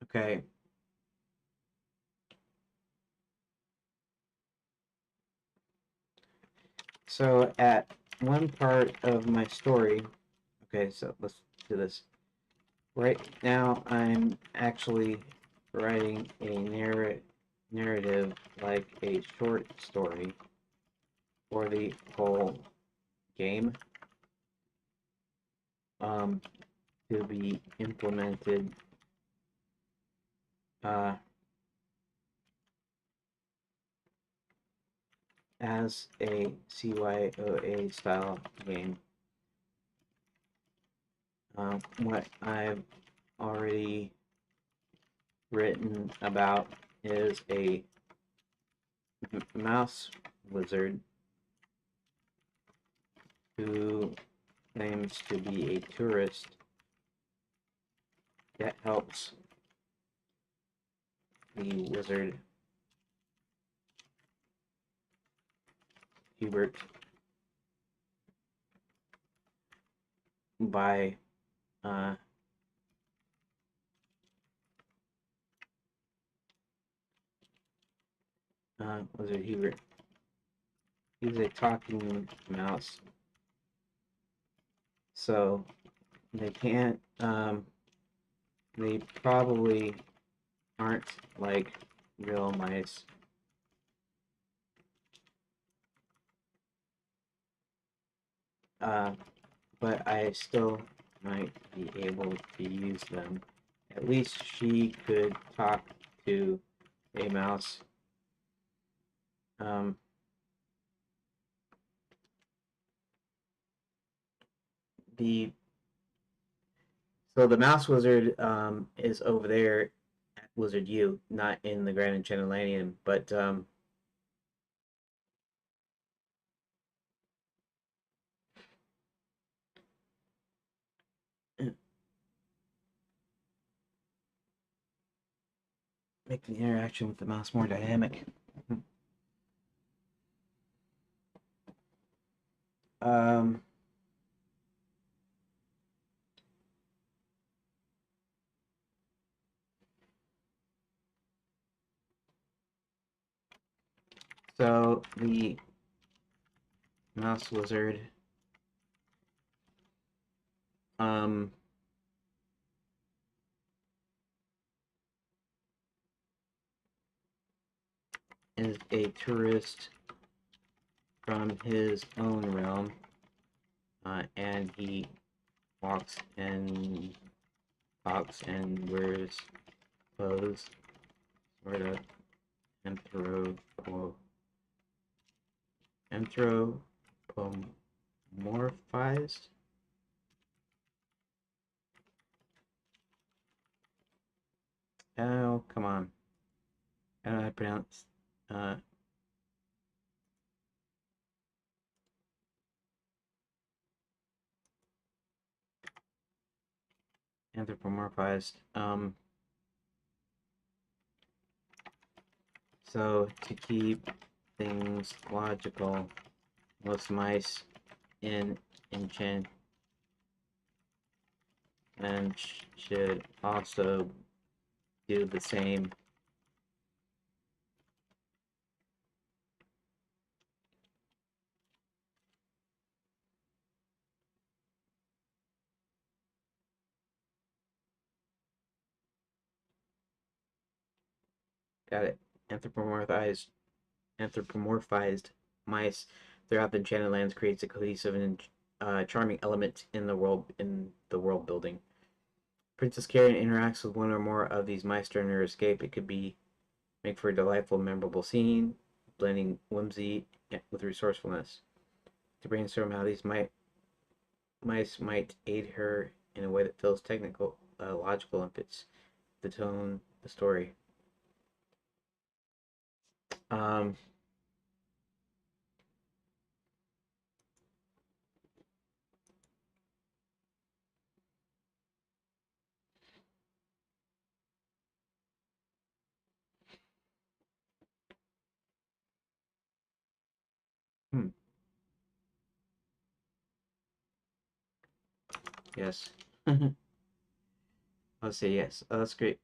okay. So at one part of my story, okay, so let's do this. Right now, I'm actually writing a narrative like a short story for the whole game, um, to be implemented uh, as a CYOA style game. What I've already written about is a mouse wizard who claims to be a tourist that helps the wizard Hubert by Wizard Hubert. He's a talking mouse, so they can't. They probably aren't like real mice. But I still might be able to use them. At least she could talk to a mouse. Um, the So the mouse wizard is over there at Wizard U, not in the Grand Enchanted, but make the interaction with the mouse more dynamic. Um, so the mouse wizard um, is a tourist from his own realm, and he walks and talks and wears clothes, sort of anthropo anthropomorphized. Oh, come on. I don't know how to pronounce uh, anthropomorphized. So to keep things logical, most mice in enchantment should also do the same. Got it. Anthropomorphized anthropomorphized mice throughout the Enchanted Lands creates a cohesive and charming element in the world building. Princess Karen interacts with one or more of these mice during her escape. It could be make for a delightful, memorable scene, blending whimsy with resourcefulness. To brainstorm how these mice might aid her in a way that feels technical, logical, and fits the tone, the story. Um, hmm, yes. Let's say yes. Oh, that's great.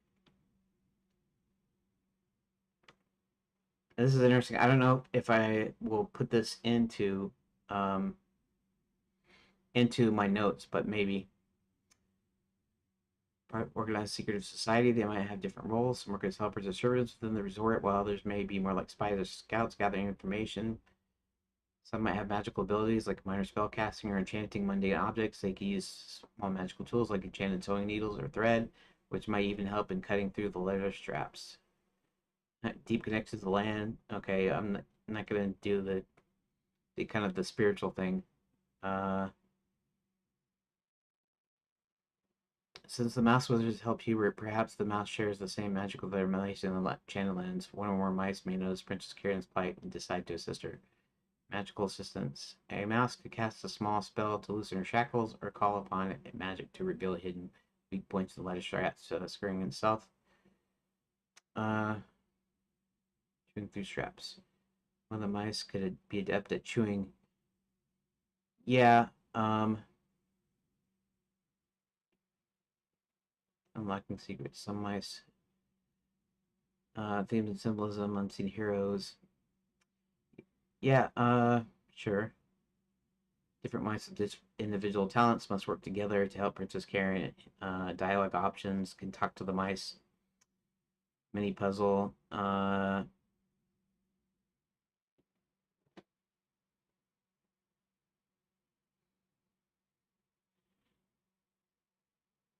This is interesting. I don't know if I will put this um, into my notes, but maybe organized secretive society. They might have different roles. Some work as helpers or servants within the resort, while others may be more like spies or scouts gathering information. Some might have magical abilities like minor spell casting or enchanting mundane objects. They can use small magical tools like enchanted sewing needles or thread, which might even help in cutting through the leather straps. Deep connection to the land. Okay, I'm not gonna do the kind of the spiritual thing. Uh, Since the mouse wizards help Hubert, perhaps the mouse shares the same magical determination in the Channel Lands. One or more mice may notice Princess Kieran's plight and decide to assist her. Magical assistance. A mouse could cast a small spell to loosen her shackles or call upon magic to reveal hidden weak points in the ladder straps, screwing itself. Uh, chewing through straps. One of the mice could be adept at chewing. Yeah, unlocking secrets. Some mice. Themes and symbolism, unseen heroes. Yeah, sure. Different minds of individual talents must work together to help Princess Karen. Dialogue options can talk to the mice. mini puzzle.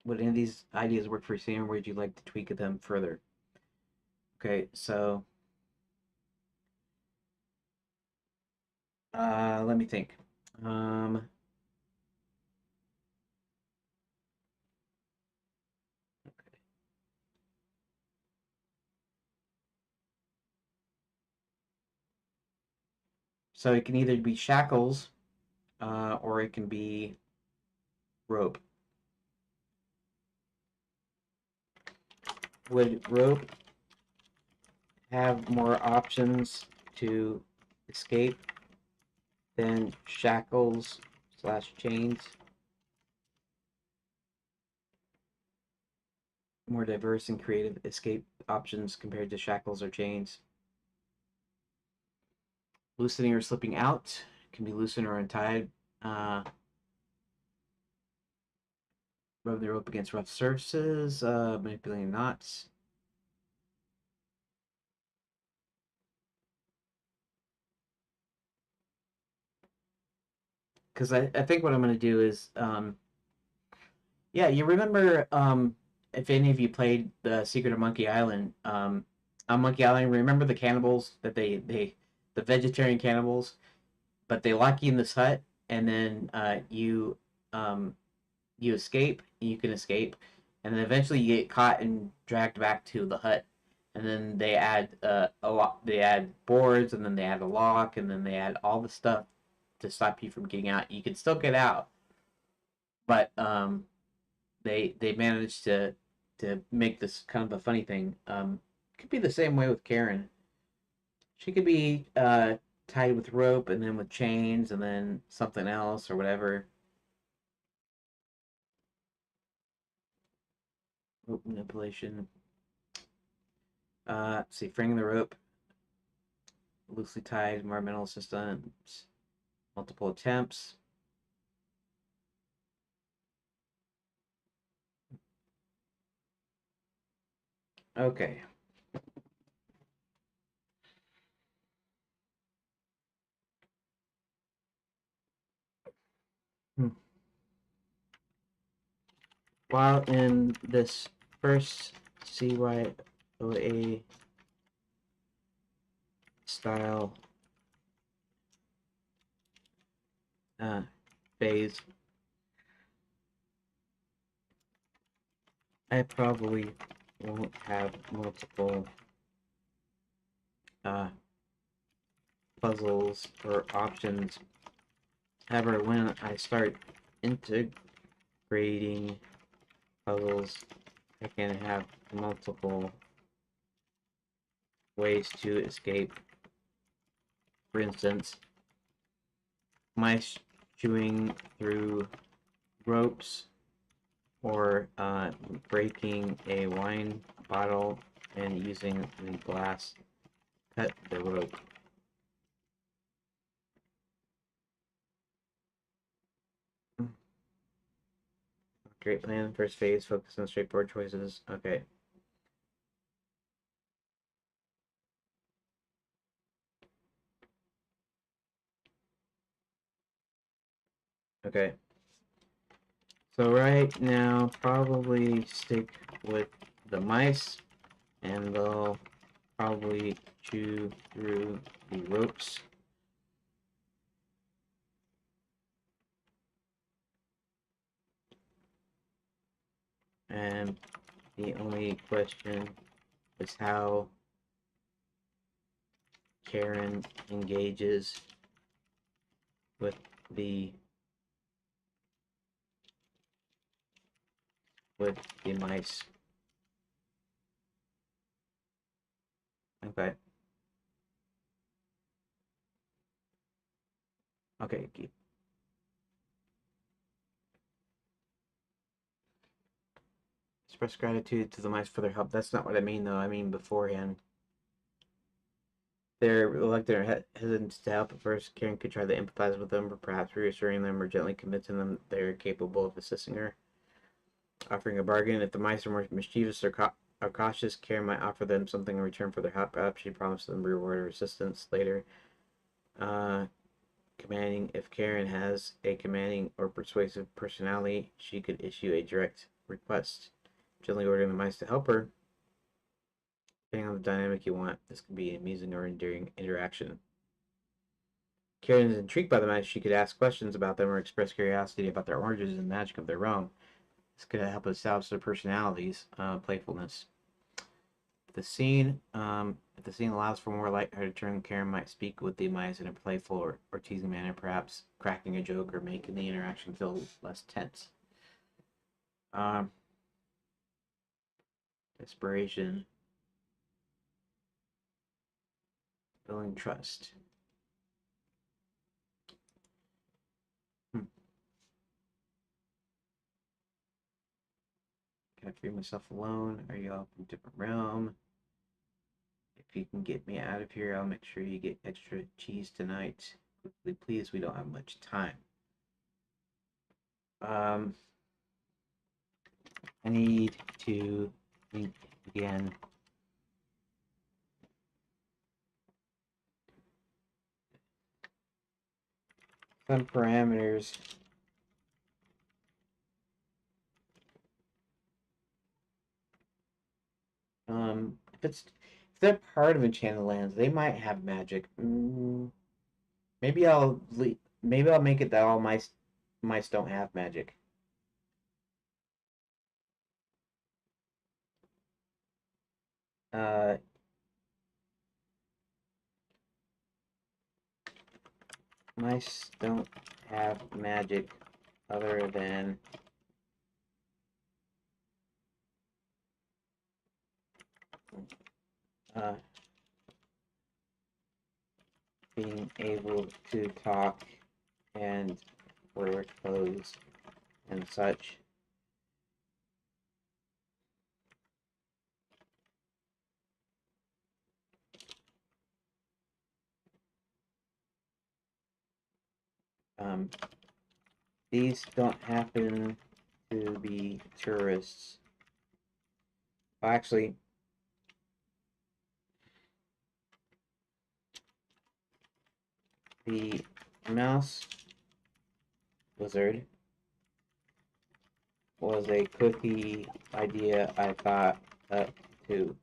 Would any of these ideas work for you, or would you like to tweak them further? Okay, so let me think. Um, so it can either be shackles, or it can be rope. Would rope have more options to escape than shackles slash chains? More diverse and creative escape options compared to shackles or chains. Loosening or slipping out can be loosened or untied. Rub the rope against rough surfaces, manipulating knots. Because I think what I'm going to do is, yeah, you remember, if any of you played The Secret of Monkey Island, on Monkey Island, remember the cannibals that the vegetarian cannibals, but they lock you in this hut, and then um, you escape, you can escape, and then eventually you get caught and dragged back to the hut. And then they add a lot. They add boards, and then they add a lock, and then they add all the stuff to stop you from getting out. You can still get out, but they managed to make this kind of a funny thing. Could be the same way with Karen. She could be tied with rope, and then with chains, and then something else or whatever. Rope manipulation. See, freeing the rope, loosely tied, environmental systems, multiple attempts. Okay. Hmm. While in this first CYOA style uh, phase, I probably won't have multiple uh, puzzles or options. However, when I start integrating puzzles, I can have multiple ways to escape. For instance, mice chewing through ropes, or breaking a wine bottle and using the glass cut the rope. Great plan. First phase, focus on straightforward choices. Okay. Okay. So right now, probably stick with the mice, and they'll probably chew through the ropes. And the only question is how Karen engages with the mice. Okay. Okay. Express gratitude to the mice for their help. That's not what I mean, though. I mean beforehand. They're hesitant to help at first. Karen could try to empathize with them, or perhaps reassuring them or gently convincing them they're capable of assisting her. Offering a bargain. If the mice are more mischievous or are cautious, Karen might offer them something in return for their help. Perhaps she promises them reward or assistance later. Commanding. If Karen has a commanding or persuasive personality, she could issue a direct request, gently ordering the mice to help her. Depending on the dynamic you want, this can be an amusing or endearing interaction. Karen is intrigued by the mice. She could ask questions about them or express curiosity about their origins and magic of their realm. This could help establish their personalities, playfulness. If the scene allows for more lighthearted turn, Karen might speak with the mice in a playful or teasing manner, perhaps cracking a joke or making the interaction feel less tense. Desperation. Building trust. Can I free myself alone? Are you all from a different realm? If you can get me out of here, I'll make sure you get extra cheese tonight. Quickly, please, we don't have much time. I need to think again. Some parameters. If they're part of Enchanted Lands, they might have magic. Maybe I'll make it that all mice don't have magic. Uh, Mice don't have magic other than being able to talk and wear clothes and such. These don't happen to be tourists. Well, actually, the mouse wizard was a quickie idea I thought up to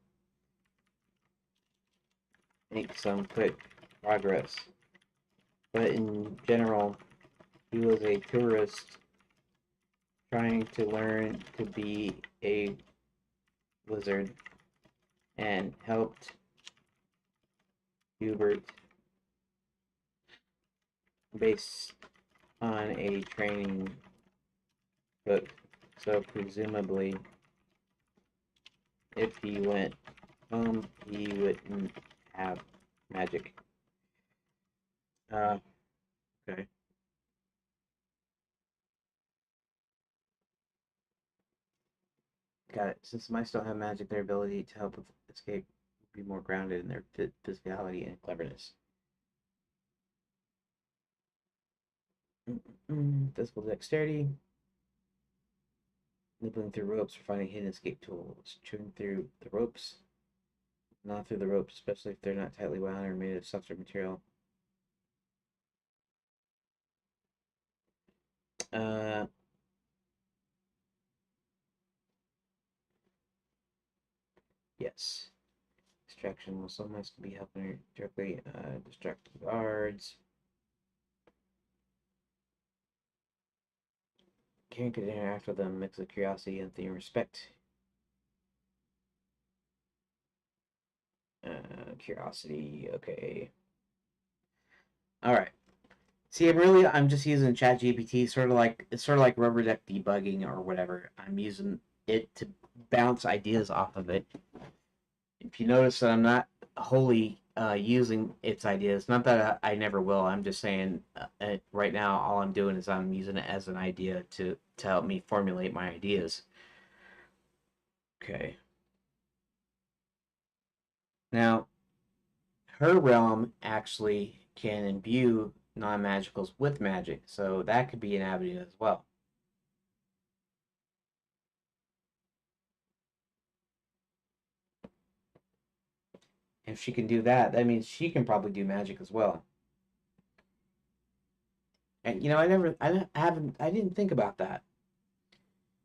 make some quick progress. But in general, he was a tourist trying to learn to be a wizard and helped Hubert based on a training book. So presumably, if he went home, he wouldn't have magic. Okay. Got it. Since mice don't have magic, their ability to help with escape would be more grounded in their physicality and cleverness. Physical dexterity. Nibbling through ropes or finding hidden escape tools. Chewing through the ropes. Not through the ropes, especially if they're not tightly wound or made of softer material. Yes. Distraction will sometimes be helping directly distract the guards. Karen could interact with them, mix of curiosity and the respect. Curiosity, okay. Alright. See, I'm just using ChatGPT, it's sort of like rubber duck debugging or whatever. I'm using it to bounce ideas off of it. If you notice that I'm not wholly using its ideas, not that I never will. I'm just saying right now all I'm doing is I'm using it as an idea to help me formulate my ideas. Okay. Now, her realm actually can imbue non-magicals with magic, so that could be an avenue as well. If she can do that, that means she can probably do magic as well. And you know, I didn't think about that.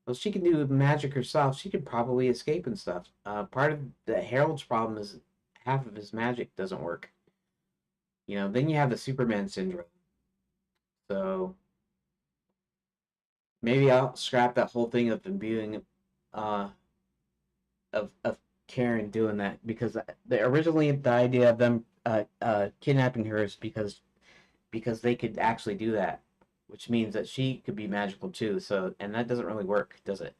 Well, she can do magic herself. She could probably escape and stuff. Part of the Herald's problem is half of his magic doesn't work. You know, then you have the Superman syndrome. So maybe I'll scrap that whole thing of imbuing, uh, of Karen doing that because originally the idea of them kidnapping her is because they could actually do that, which means that she could be magical too. So and that doesn't really work, does it?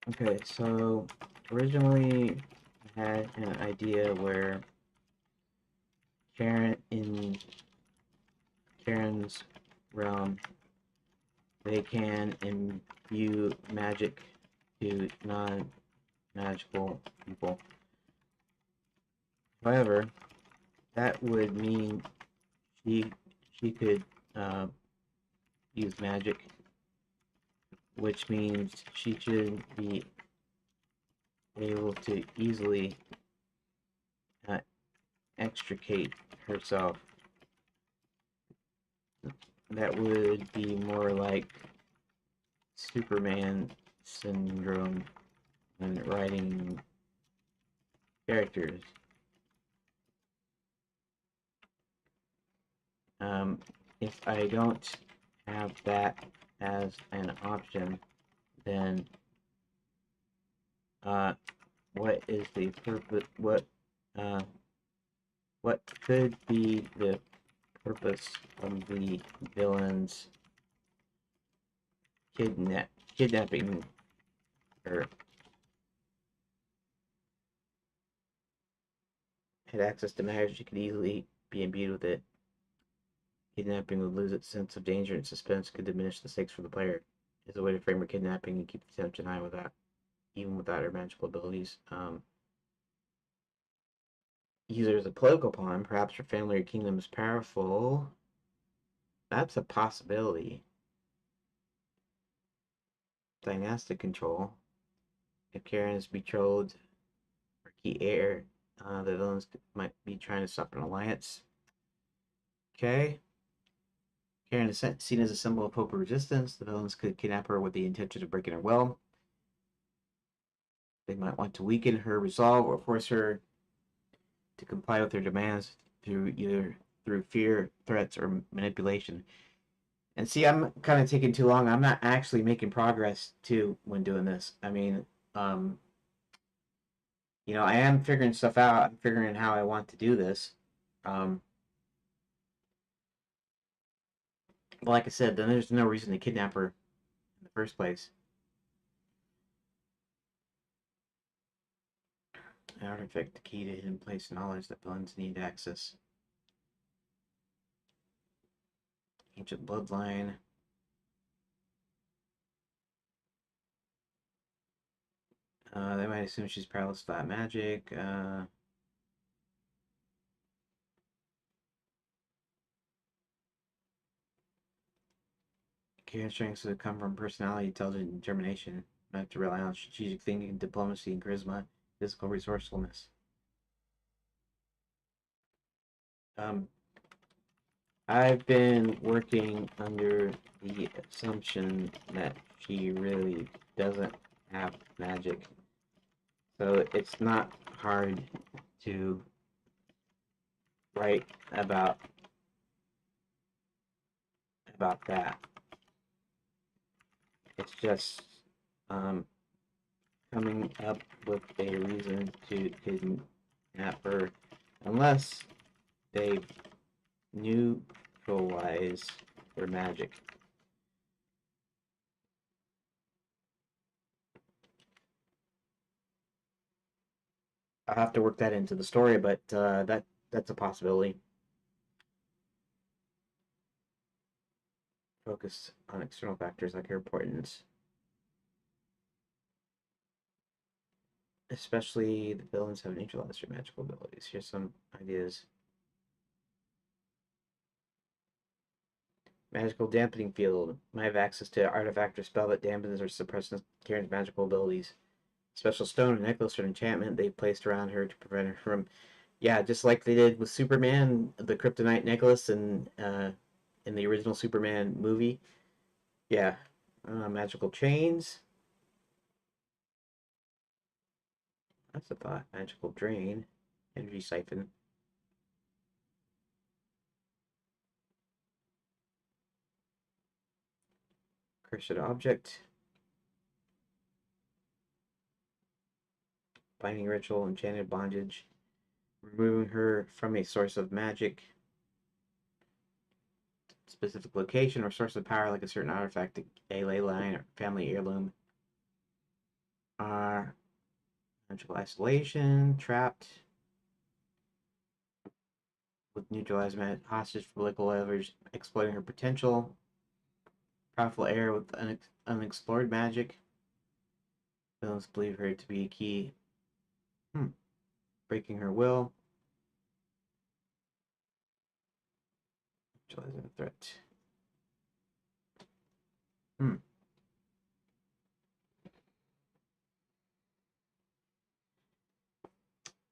Okay, so originally I had an idea where in Karen's realm, they can imbue magic to non-magical people. However, that would mean she she could uh, use magic, which means she should be able to easily uh, extricate herself. That would be more like Superman syndrome when writing characters. Um, if I don't have that as an option, then uh, what is the purpose? Uh, what could be the purpose of the villain's kidnapping her? Had access to matter, she could easily be imbued with it. Kidnapping would lose its sense of danger and suspense could diminish the stakes for the player. Is a way to frame her kidnapping and keep the tension high without even without her magical abilities. Use her as a political pawn. Perhaps her family or kingdom is powerful. That's a possibility. Dynastic control. If Karen is betrothed or key heir, the villains might be trying to stop an alliance. Okay. Karen is seen as a symbol of hope or resistance. The villains could kidnap her with the intention of breaking her will. They might want to weaken her resolve or force her to comply with their demands through fear, threats, or manipulation. And see, I'm kind of taking too long. I'm not actually making progress too when doing this. I mean, um, you know, I am figuring stuff out. I'm figuring how I want to do this. Um, but like I said, then there's no reason to kidnap her in the first place. An artifact, the key to hidden place knowledge that villains need to access. Ancient bloodline. They might assume she's powerless without magic. Character strengths that come from personality, intelligence, and determination. Not have to rely on strategic thinking, diplomacy, and charisma, physical resourcefulness. Um, I've been working under the assumption that she really doesn't have magic, so it's not hard to write about that. It's just um, coming up with a reason to kidnap her, unless they neutralize their magic. I'll have to work that into the story, but that's a possibility. Focus on external factors like her importance, especially the villains have neutralized their magical abilities. Here's some ideas. Magical dampening field. Might have access to artifact or spell that dampens or suppresses Karen's magical abilities. Special stone, necklace, or enchantment they placed around her to prevent her from. Yeah, just like they did with Superman, the kryptonite necklace, and in the original Superman movie. Yeah, magical chains. That's a thought. Magical drain, energy siphon. Cursed object. Binding ritual, enchanted bondage. Removing her from a source of magic. Specific location or source of power, like a certain artifact, a ley line, or family heirloom. Magical isolation, trapped. With neutralized hostage for political levers, exploiting her potential. Powerful air with unexplored magic. Villains believe her to be a key. Breaking her will. Neutralizing a threat.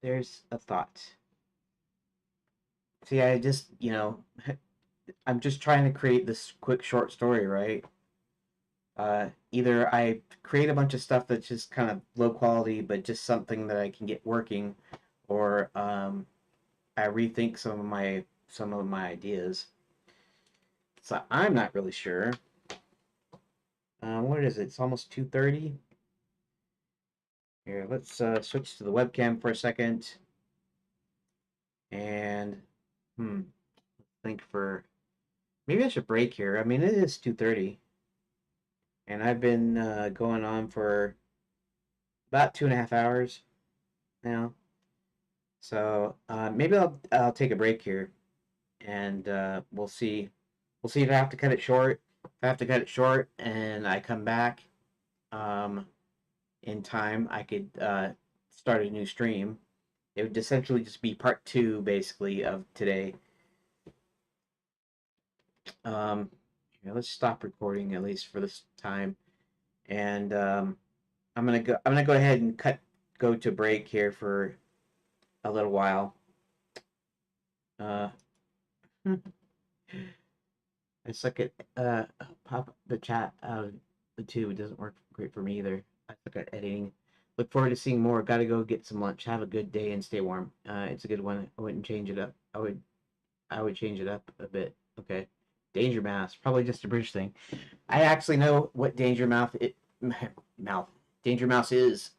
There's a thought. See, I just, I'm just trying to create this quick short story, right? Either I create a bunch of stuff that's just kind of low quality, but just something that I can get working, or I rethink some of my ideas. So I'm not really sure. What is it? It's almost 2:30. Here, let's switch to the webcam for a second, and think for maybe I should break here. I mean, it is 2:30, and I've been going on for about 2.5 hours now. So maybe I'll take a break here, and we'll see if I have to cut it short. If I have to cut it short, and I come back in time, I could start a new stream. It would essentially just be part two, basically, of today. Let's stop recording at least for this time, and I'm gonna go ahead and go to break here for a little while. Uh, I suck at pop the chat out of the tube. It doesn't work great for me either. I suck at editing. Look forward to seeing more. Gotta go get some lunch. Have a good day and stay warm. It's a good one. I wouldn't change it up. I would change it up a bit. Okay. Danger Mouse. Probably just a British thing. I actually know what Mouth. Danger Mouse is,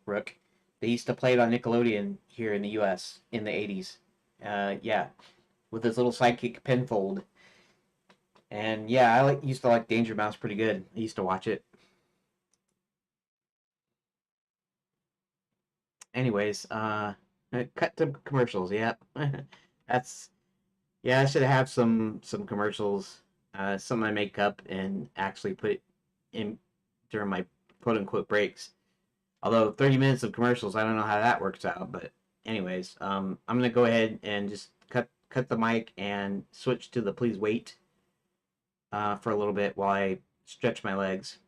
Rook. They used to play it on Nickelodeon here in the US in the 80s. Yeah. With his little sidekick Penfold. And yeah, I used to like Danger Mouse pretty good. I used to watch it. Anyways, cut to commercials. Yeah, that's yeah. I should have some commercials, some I make up and actually put it in during my quote unquote breaks. Although 30 minutes of commercials, I don't know how that works out. But anyways, I'm gonna go ahead and just cut the mic and switch to the please wait for a little bit while I stretch my legs.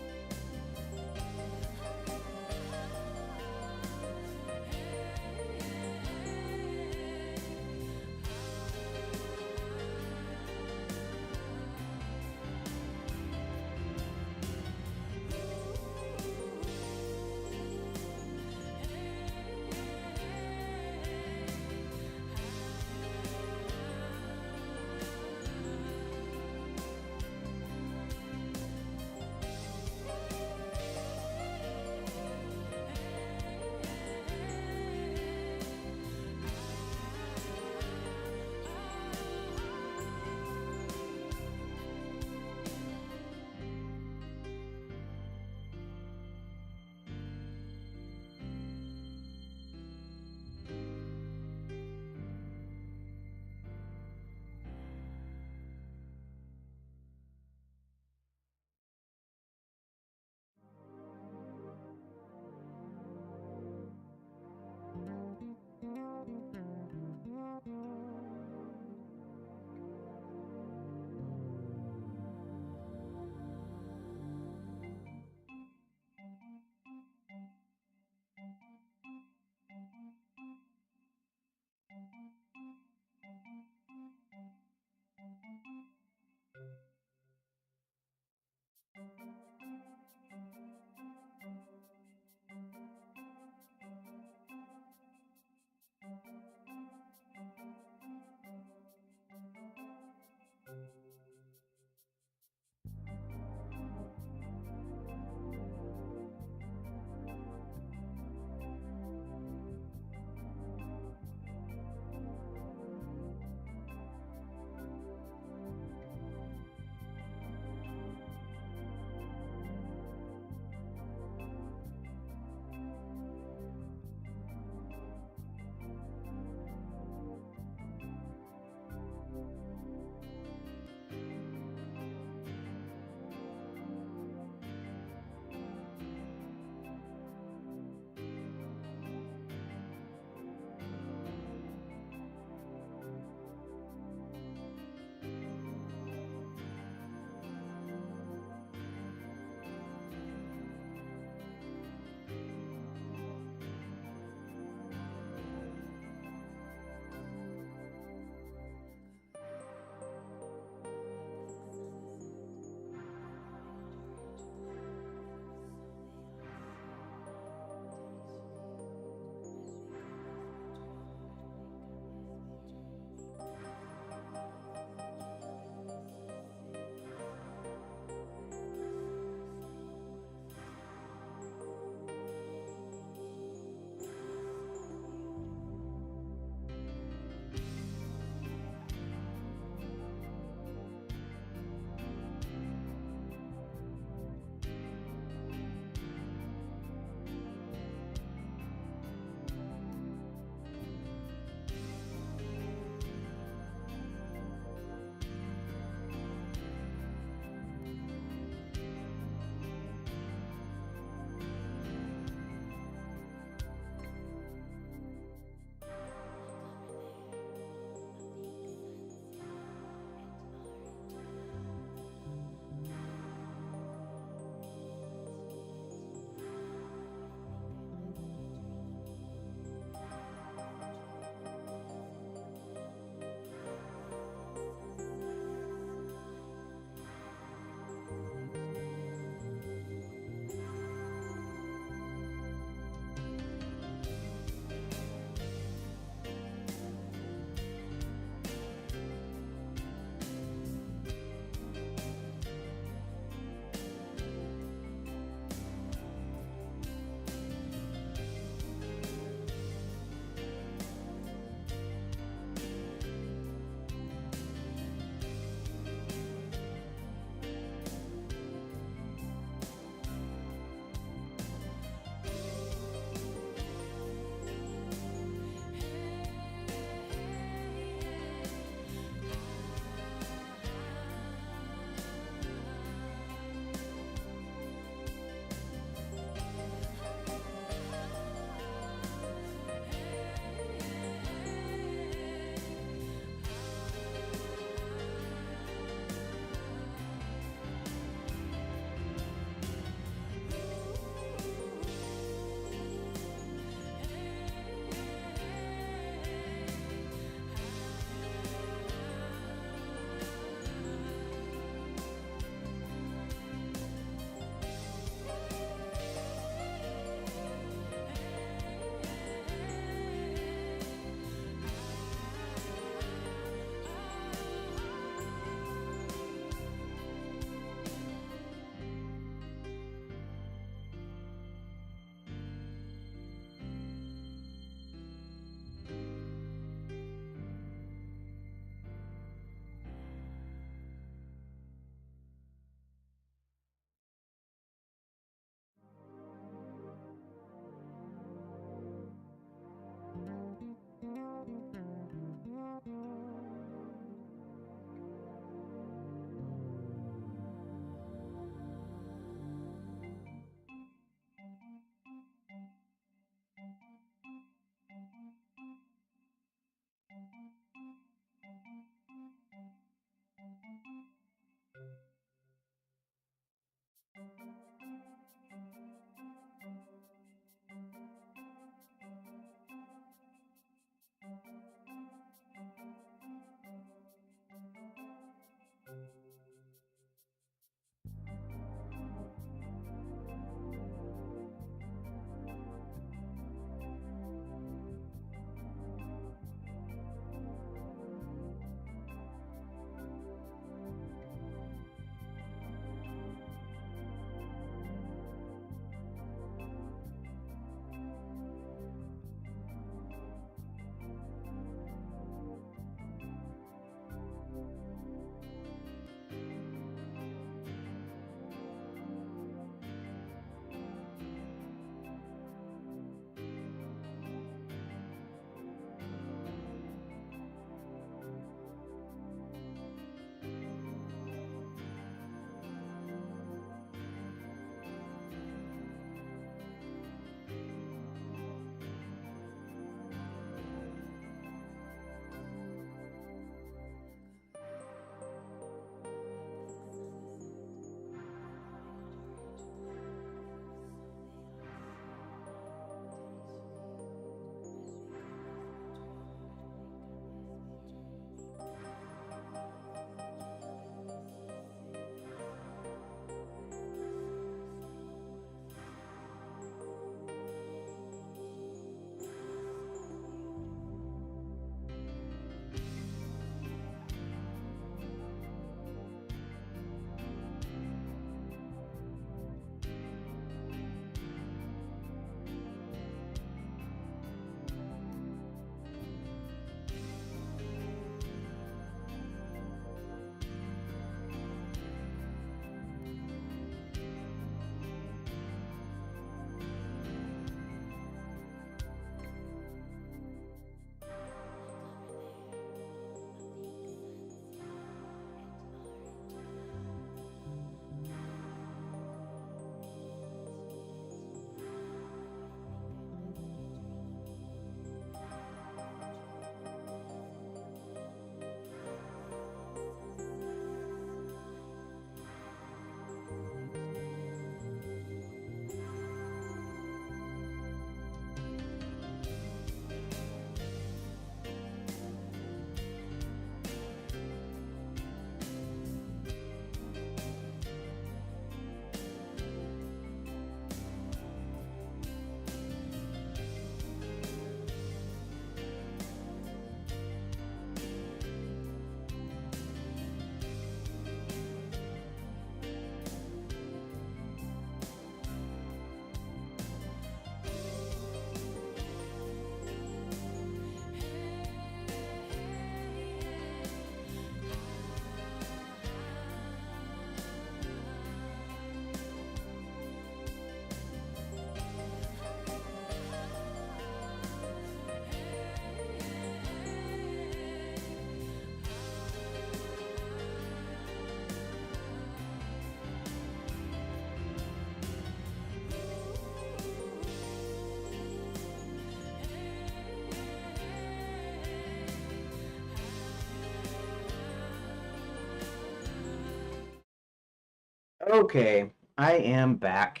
Okay, I am back.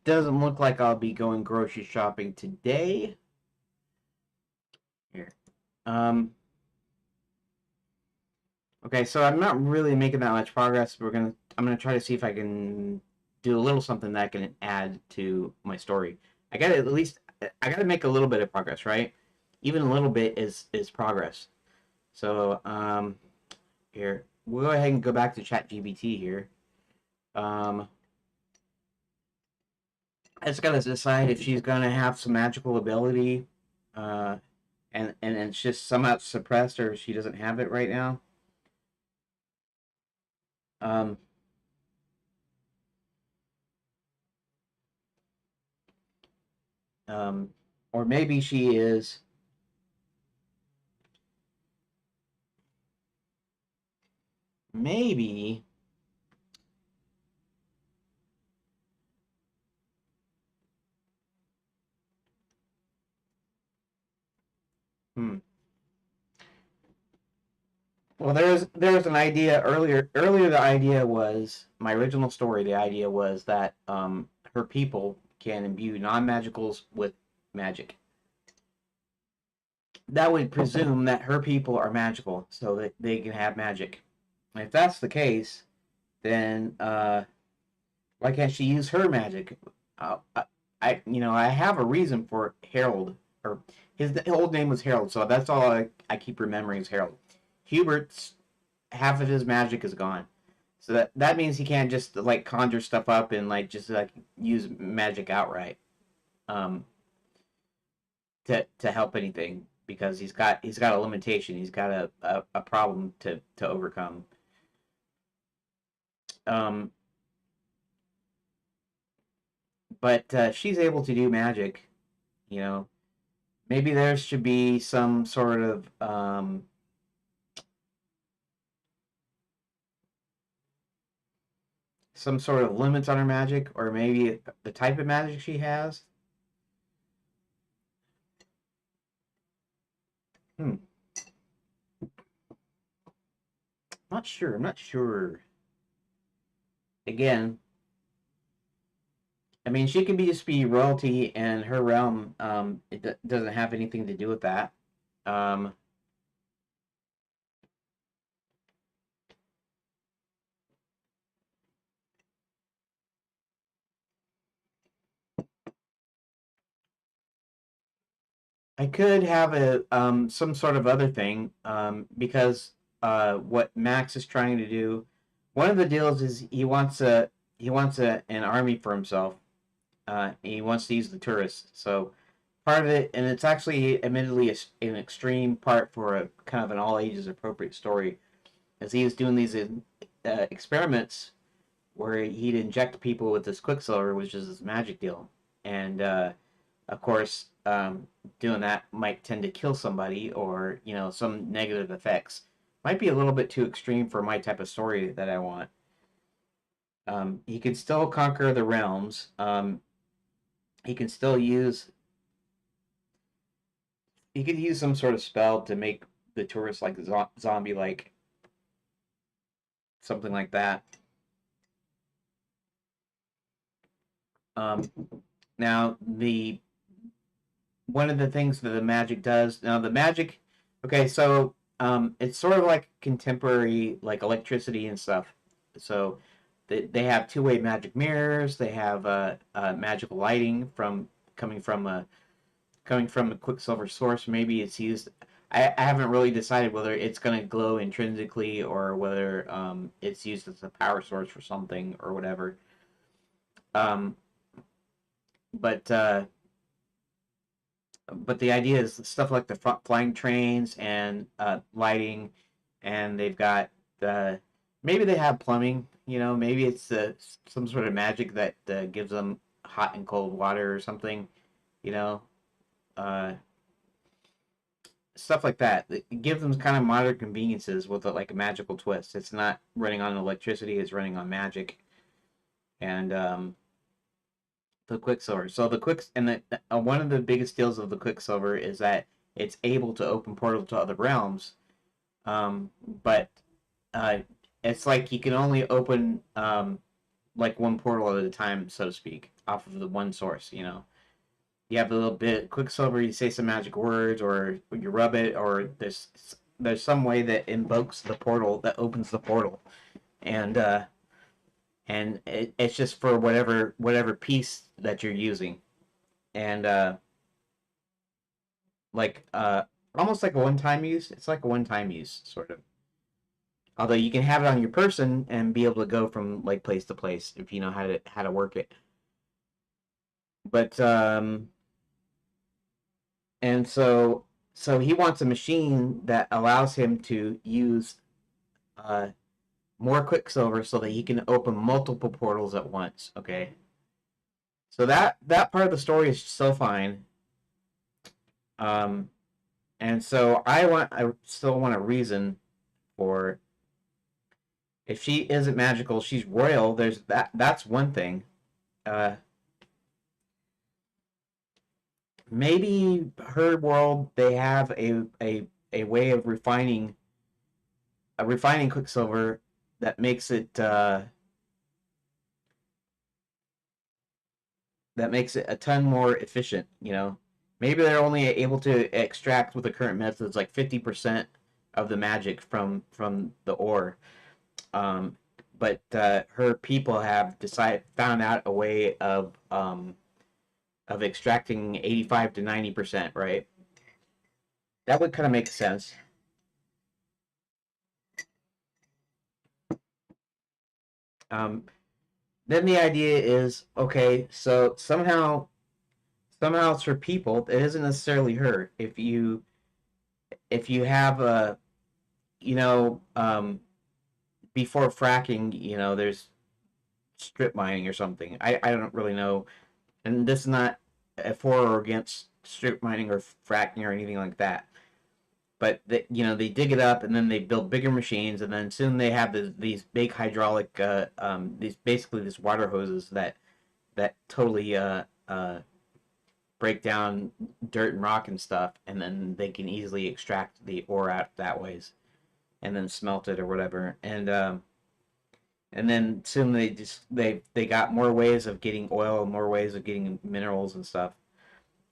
Doesn't look like I'll be going grocery shopping today. Here. Um, okay, so I'm not really making that much progress. I'm gonna try to see if I can do a little something that I can add to my story. I gotta make a little bit of progress, right? Even a little bit is progress. So, here, we'll go ahead and go back to ChatGPT here. Um, I just gotta decide if she's gonna have some magical ability, uh, and it's just somehow suppressed, or she doesn't have it right now. Um, um, or maybe she is. Maybe. Hmm. Well, there's an idea earlier. Earlier, the idea was my original story. The idea was that her people can imbue non-magicals with magic. That would presume that her people are magical, so that they can have magic. And if that's the case, then why can't she use her magic? Uh, I have a reason for Harold, or his old name was Harold, so that's all I keep remembering is Harold. Hubert's half of his magic is gone, so that means he can't just like conjure stuff up and like just like use magic outright, um, to help anything because he's got a limitation. He's got a problem to overcome. Um, but she's able to do magic, you know. Maybe there should be some sort of limits on her magic, or maybe the type of magic she has. Hmm. Not sure. I'm not sure. Again, I mean, she can just be royalty, and her realm doesn't have anything to do with that. Um, I could have a some sort of other thing because what Max is trying to do, one of the deals is an army for himself. He wants to use the tourists. So part of it, and it's actually admittedly an extreme part for a kind of an all ages appropriate story, as he is doing these experiments where he'd inject people with this quicksilver, which is this magic deal, and of course, doing that might tend to kill somebody or some negative effects. Might be a little bit too extreme for my type of story that I want. He can still conquer the realms. He can still use he could use some sort of spell to make the tourists like zombie like, something like that. Um, now the one of the things that the magic does now the magic okay, so it's sort of like contemporary like electricity and stuff. So they have two-way magic mirrors. They have magical lighting from coming from a coming from a quicksilver source. Maybe it's used. I haven't really decided whether it's going to glow intrinsically or whether it's used as a power source for something or whatever. Um, but uh, but the idea is stuff like the flying trains and lighting, and they've got maybe they have plumbing. Maybe it's some sort of magic that gives them hot and cold water or something. You know, uh, Stuff like that. It gives them kind of modern conveniences with like a magical twist. It's not running on electricity; it's running on magic and the Quicksilver. So one of the biggest deals of the Quicksilver is that it's able to open portals to other realms. But it's like you can only open like one portal at a time, so to speak, off of the one source. You know, you have a little bit Quicksilver, you say some magic words, or you rub it, or there's some way that invokes the portal, that opens the portal, and it's just for whatever piece that you're using, and like almost like a one-time use. It's like a one-time use sort of. Although you can have it on your person and be able to go from like place to place if you know how to work it. But and so he wants a machine that allows him to use uh, more Quicksilver so that he can open multiple portals at once. Okay, so that part of the story is so fine. Um, and so I still want a reason for, if she isn't magical, she's royal. There's that's one thing. Uh, Maybe her world, they have a way of refining Quicksilver that makes it a ton more efficient. You know, maybe they're only able to extract with the current methods like 50% of the magic from the ore. Um, but her people have found out a way of extracting 85 to 90%, right? That would kind of make sense. Um, then the idea is, okay, so somehow it's her people. It isn't necessarily her. If you have a, you know, before fracking, you know, there's strip mining or something. I don't really know, and this is not for or against strip mining or fracking or anything like that. But they dig it up and then they build bigger machines, and then soon they have these big hydraulic, these basically these water hoses that totally break down dirt and rock and stuff, and then they can easily extract the ore out that ways, and then smelt it or whatever, and then soon they got more ways of getting oil, more ways of getting minerals and stuff.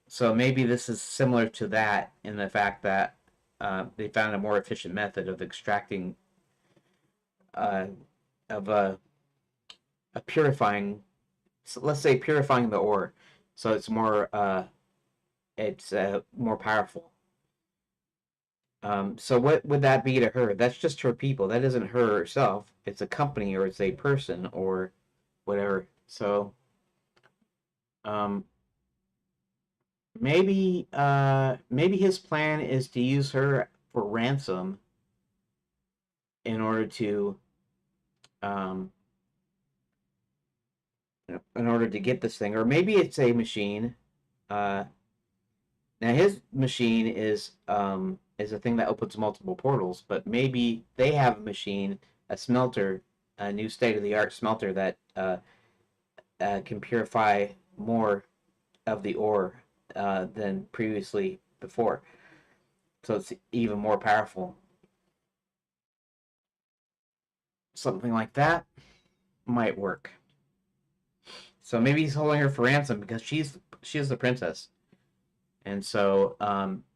So maybe this is similar to that in the fact that they found a more efficient method of extracting, uh, of a purifying, so let's say purifying the ore, so it's more powerful. So what would that be to her? That's just her people. That isn't her herself. It's a company or it's a person or whatever. So um, maybe his plan is to use her for ransom in order to um, get this thing, or maybe it's a machine. Uh, Now his machine is a thing that opens multiple portals, but maybe they have a machine, a smelter, a new state of the art smelter that can purify more of the ore than previously before. So it's even more powerful. Something like that might work. So maybe he's holding her for ransom because she's the princess, and so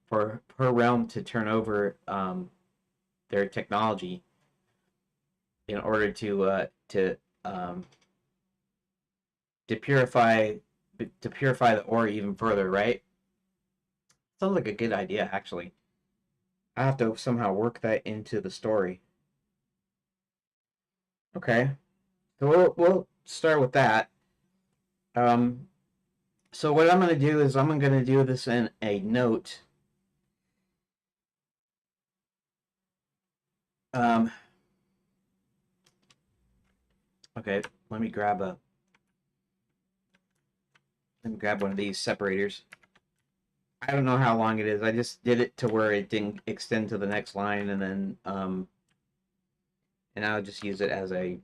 for her realm to turn over their technology in order um, to purify the ore even further, right? Sounds like a good idea, actually. I have to somehow work that into the story. Okay, so we'll start with that. Um, so what I'm going to do is I'm going to do this in a note. Um, okay, let me grab one of these separators. I don't know how long it is. I just did it to where it didn't extend to the next line, and then and I'll just use it as a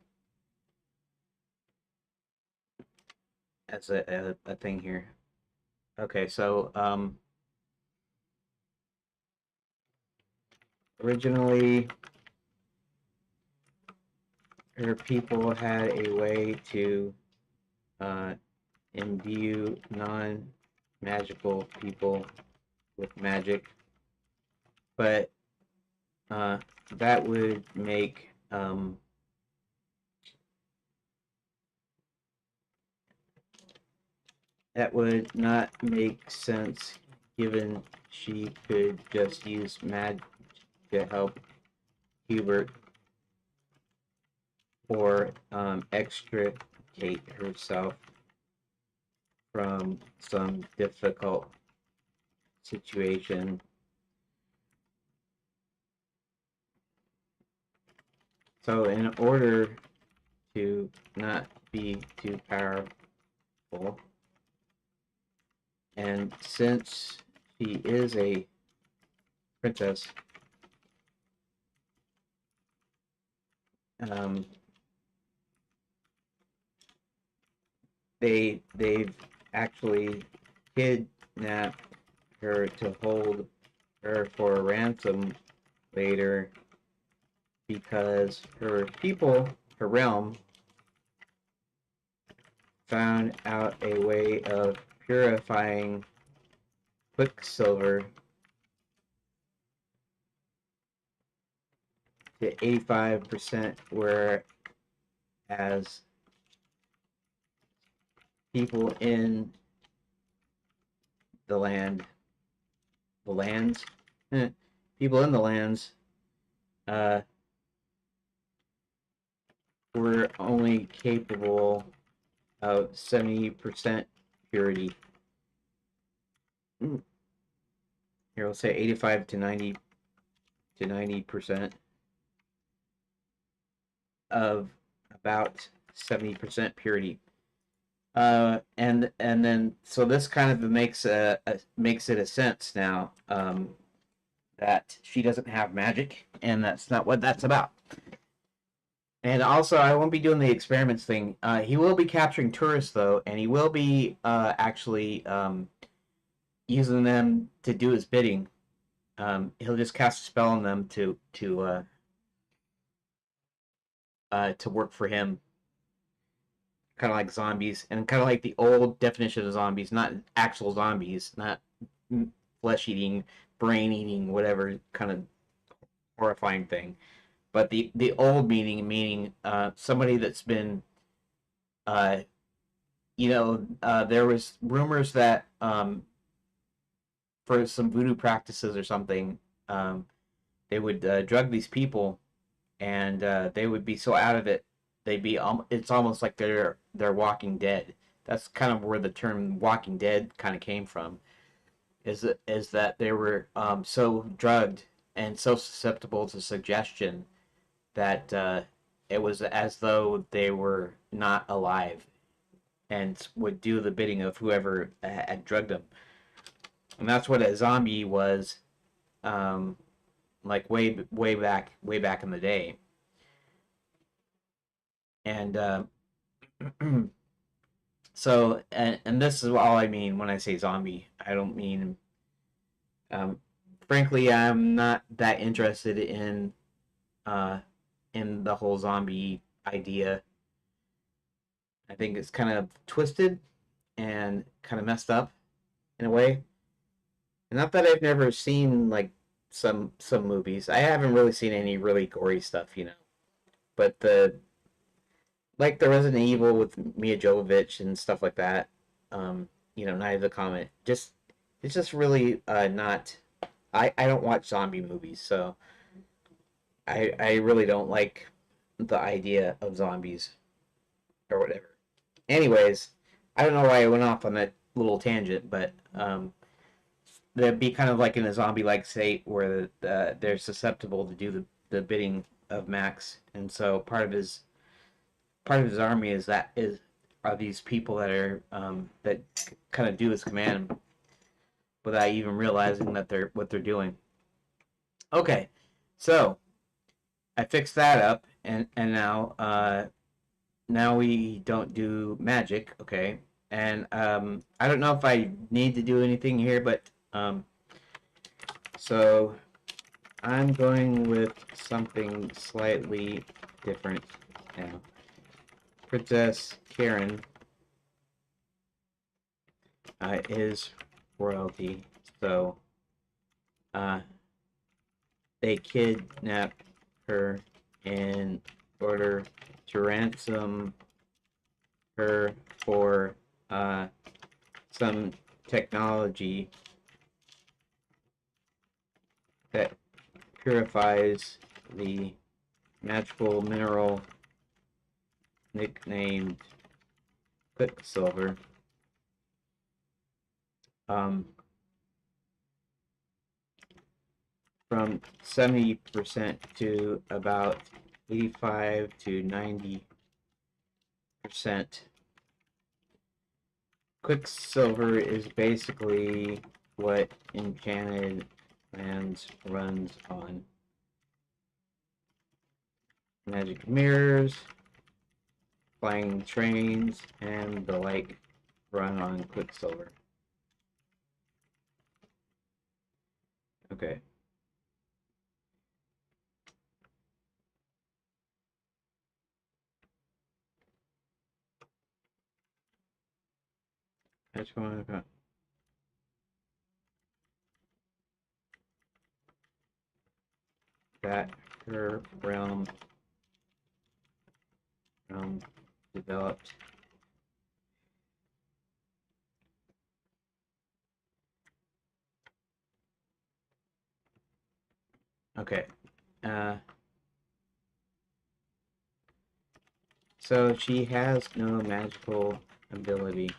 thing here. Okay, so originally her people had a way to imbue non-magical people with magic, but that would make that would not make sense, given she could just use magic to help Hubert or extricate herself from some difficult situation. So in order to not be too powerful, and since she is a princess, they've actually kidnapped her to hold her for ransom later, because her people, her realm, found out a way of purifying Quicksilver to 85%, whereas people in the lands, people in the lands were only capable of 70% purity. Here we'll say 85 to 90% of about 70% purity. And then so this kind of makes it a sense now that she doesn't have magic, and that's not what that's about. And also, I won't be doing the experiments thing. He will be capturing tourists, though, and he will be actually using them to do his bidding. He'll just cast a spell on them to work for him, kind of like zombies, and kind of like the old definition of zombies, not actual zombies, not flesh-eating, brain-eating, whatever kind of horrifying thing. But the old meaning somebody that's been, there was rumors that for some voodoo practices or something, they would drug these people, and they would be so out of it, they'd be it's almost like they're Walking Dead. That's kind of where the term Walking Dead kind of came from. Is that they were so drugged and so susceptible to suggestion that it was as though they were not alive and would do the bidding of whoever had drugged them. And that's what a zombie was, like way back in the day. And so, and this is all I mean when I say zombie. I don't mean, frankly, I'm not that interested in the whole zombie idea. I think it's kind of twisted and kind of messed up in a way. And not that I've never seen like some movies. I haven't really seen any really gory stuff, But the Resident Evil with Mia Jovovich and stuff like that, Night of the Comet. It's just really not. I don't watch zombie movies, so I really don't like the idea of zombies or whatever. Anyways, I don't know why I went off on that little tangent, but that'd be kind of like in a zombie-like state where they're susceptible to do the bidding of Max, and so part of his army are these people that are that kind of do his command without even realizing that they're what they're doing. Okay, so I fixed that up, and now we don't do magic, okay? And I don't know if I need to do anything here, but so I'm going with something slightly different. now. Princess Karen is royalty, so they kidnap her in order to ransom her for some technology that purifies the magical mineral nicknamed Quicksilver. From 70% to about 85 to 90%. Quicksilver is basically what Enchanted Lands runs on. Magic mirrors, flying trains, and the like run on Quicksilver. Okay. That's going to that her realm developed okay. So she has no magical ability,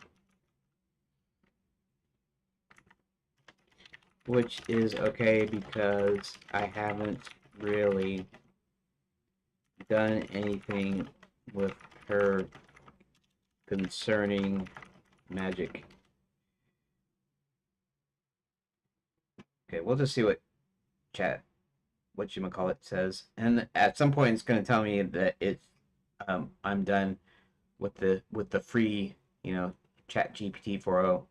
which is okay because I haven't really done anything with her concerning magic. Okay, we'll just see what chat, whatchamacallit says. And at some point it's going to tell me that it's I'm done with the free, chat GPT 4.0.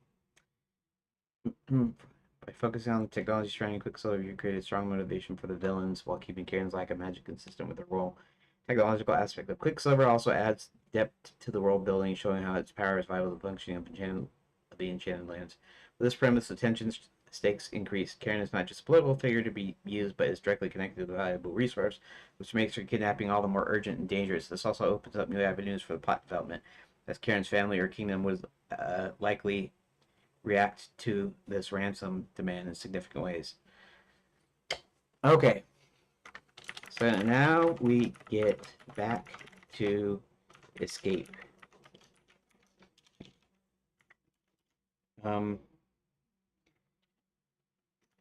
By focusing on the technology surrounding Quicksilver, you create a strong motivation for the villains while keeping Karen's lack of magic consistent with the role. Technological aspect of Quicksilver also adds depth to the world building, showing how its power is vital to the functioning of the Enchanted Lands. With this premise, the tension stakes increase. Karen is not just a political figure to be used, but is directly connected to the valuable resource, which makes her kidnapping all the more urgent and dangerous. This also opens up new avenues for the plot development, as Karen's family or kingdom would likely react to this ransom demand in significant ways. Okay, so now we get back to escape.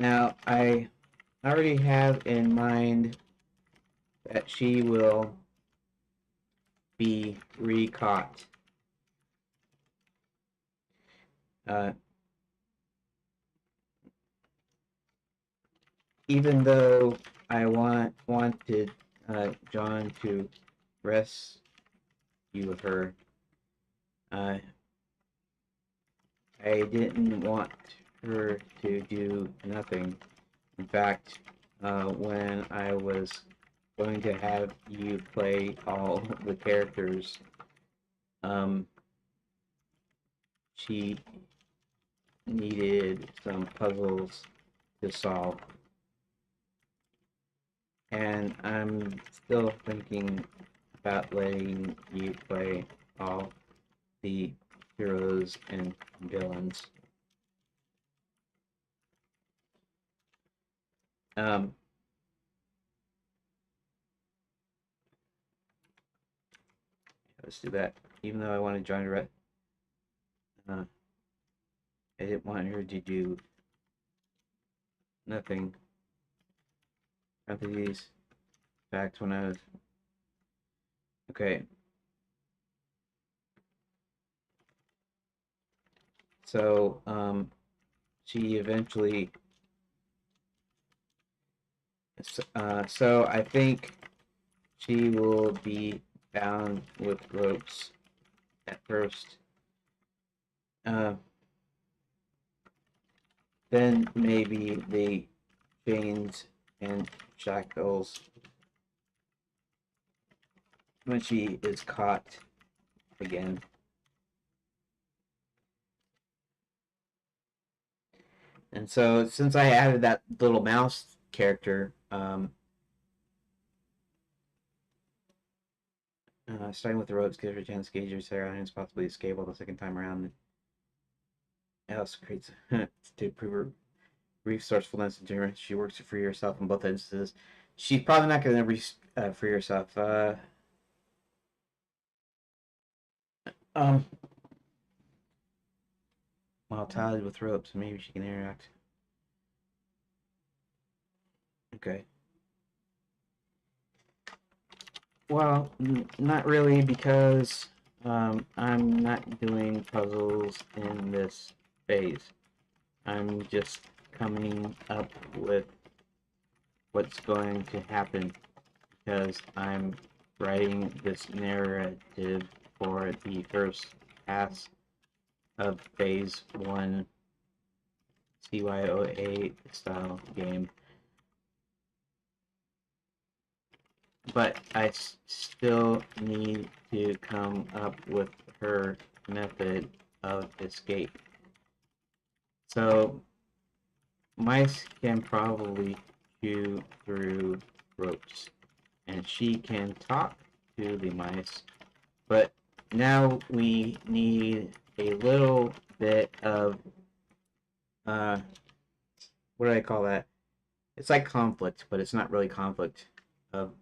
Now I already have in mind that she will be recaught. Even though I wanted John to rescue her, I didn't want her to do nothing. In fact, when I was going to have you play all the characters, she needed some puzzles to solve. And I'm still thinking about letting you play all the heroes and villains. Let's do that. Even though I want to join Red, I didn't want her to do nothing. After these facts when I was okay. So she eventually. So I think she will be bound with ropes at first. Then maybe the chains and shackles when she is caught again. And so since I added that little mouse character, starting with the ropes gives her a chance to gauge your surroundings, possibly escape the second time around. It also creates to prove her resourcefulness and generous. She works to free herself in both instances. She's probably not going to free herself. Um, while tied with ropes, maybe she can interact. Okay. Well, not really, because I'm not doing puzzles in this phase. I'm just coming up with what's going to happen because I'm writing this narrative for the first pass of phase 1 CYOA style game. But I still need to come up with her method of escape. So mice can probably chew through ropes, and she can talk to the mice, but now we need a little bit of what do I call that? It's like conflict, but it's not really conflict. Of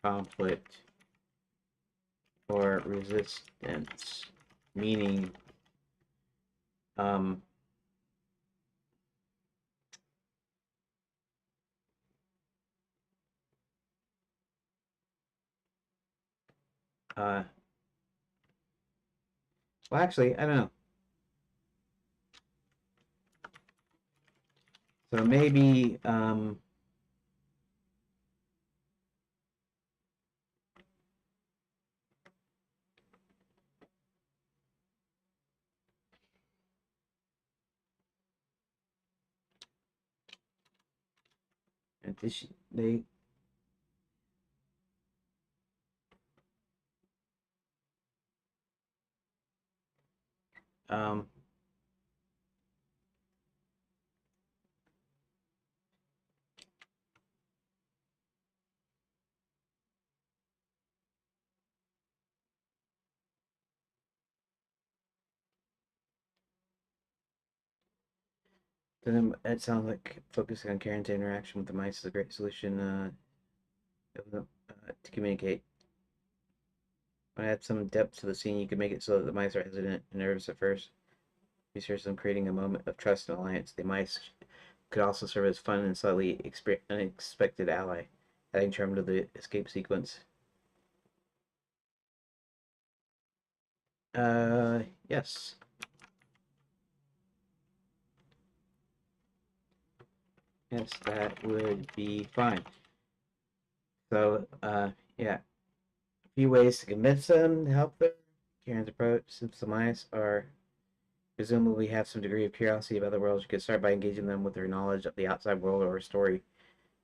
conflict or resistance, meaning um, well, actually, I don't know. So maybe they um, then it sounds like focusing on character interaction with the mice is a great solution to communicate. When I add some depth to the scene, you can make it so that the mice are hesitant and nervous at first. Research them creating a moment of trust and alliance. The mice could also serve as fun and slightly unexpected ally, adding charm to the escape sequence. Yes. Yes, that would be fine. So, yeah. A few ways to convince them to help them. Karen's approach, since the mice are presumably have some degree of curiosity about the world, you could start by engaging them with their knowledge of the outside world or a story.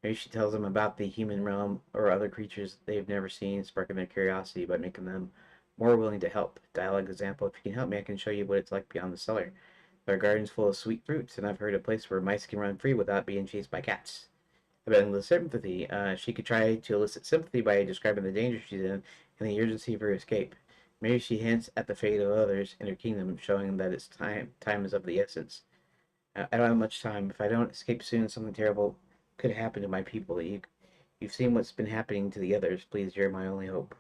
Maybe she tells them about the human realm or other creatures they've never seen, sparking their curiosity by making them more willing to help. Dialogue example: if you can help me, I can show you what it's like beyond the cellar. Our garden's full of sweet fruits, and I've heard a place where mice can run free without being chased by cats. About the sympathy, she could try to elicit sympathy by describing the danger she's in and the urgency of her escape. Maybe she hints at the fate of others in her kingdom, showing that its time is of the essence. I don't have much time. If I don't escape soon, something terrible could happen to my people. You've seen what's been happening to the others. Please, you're my only hope.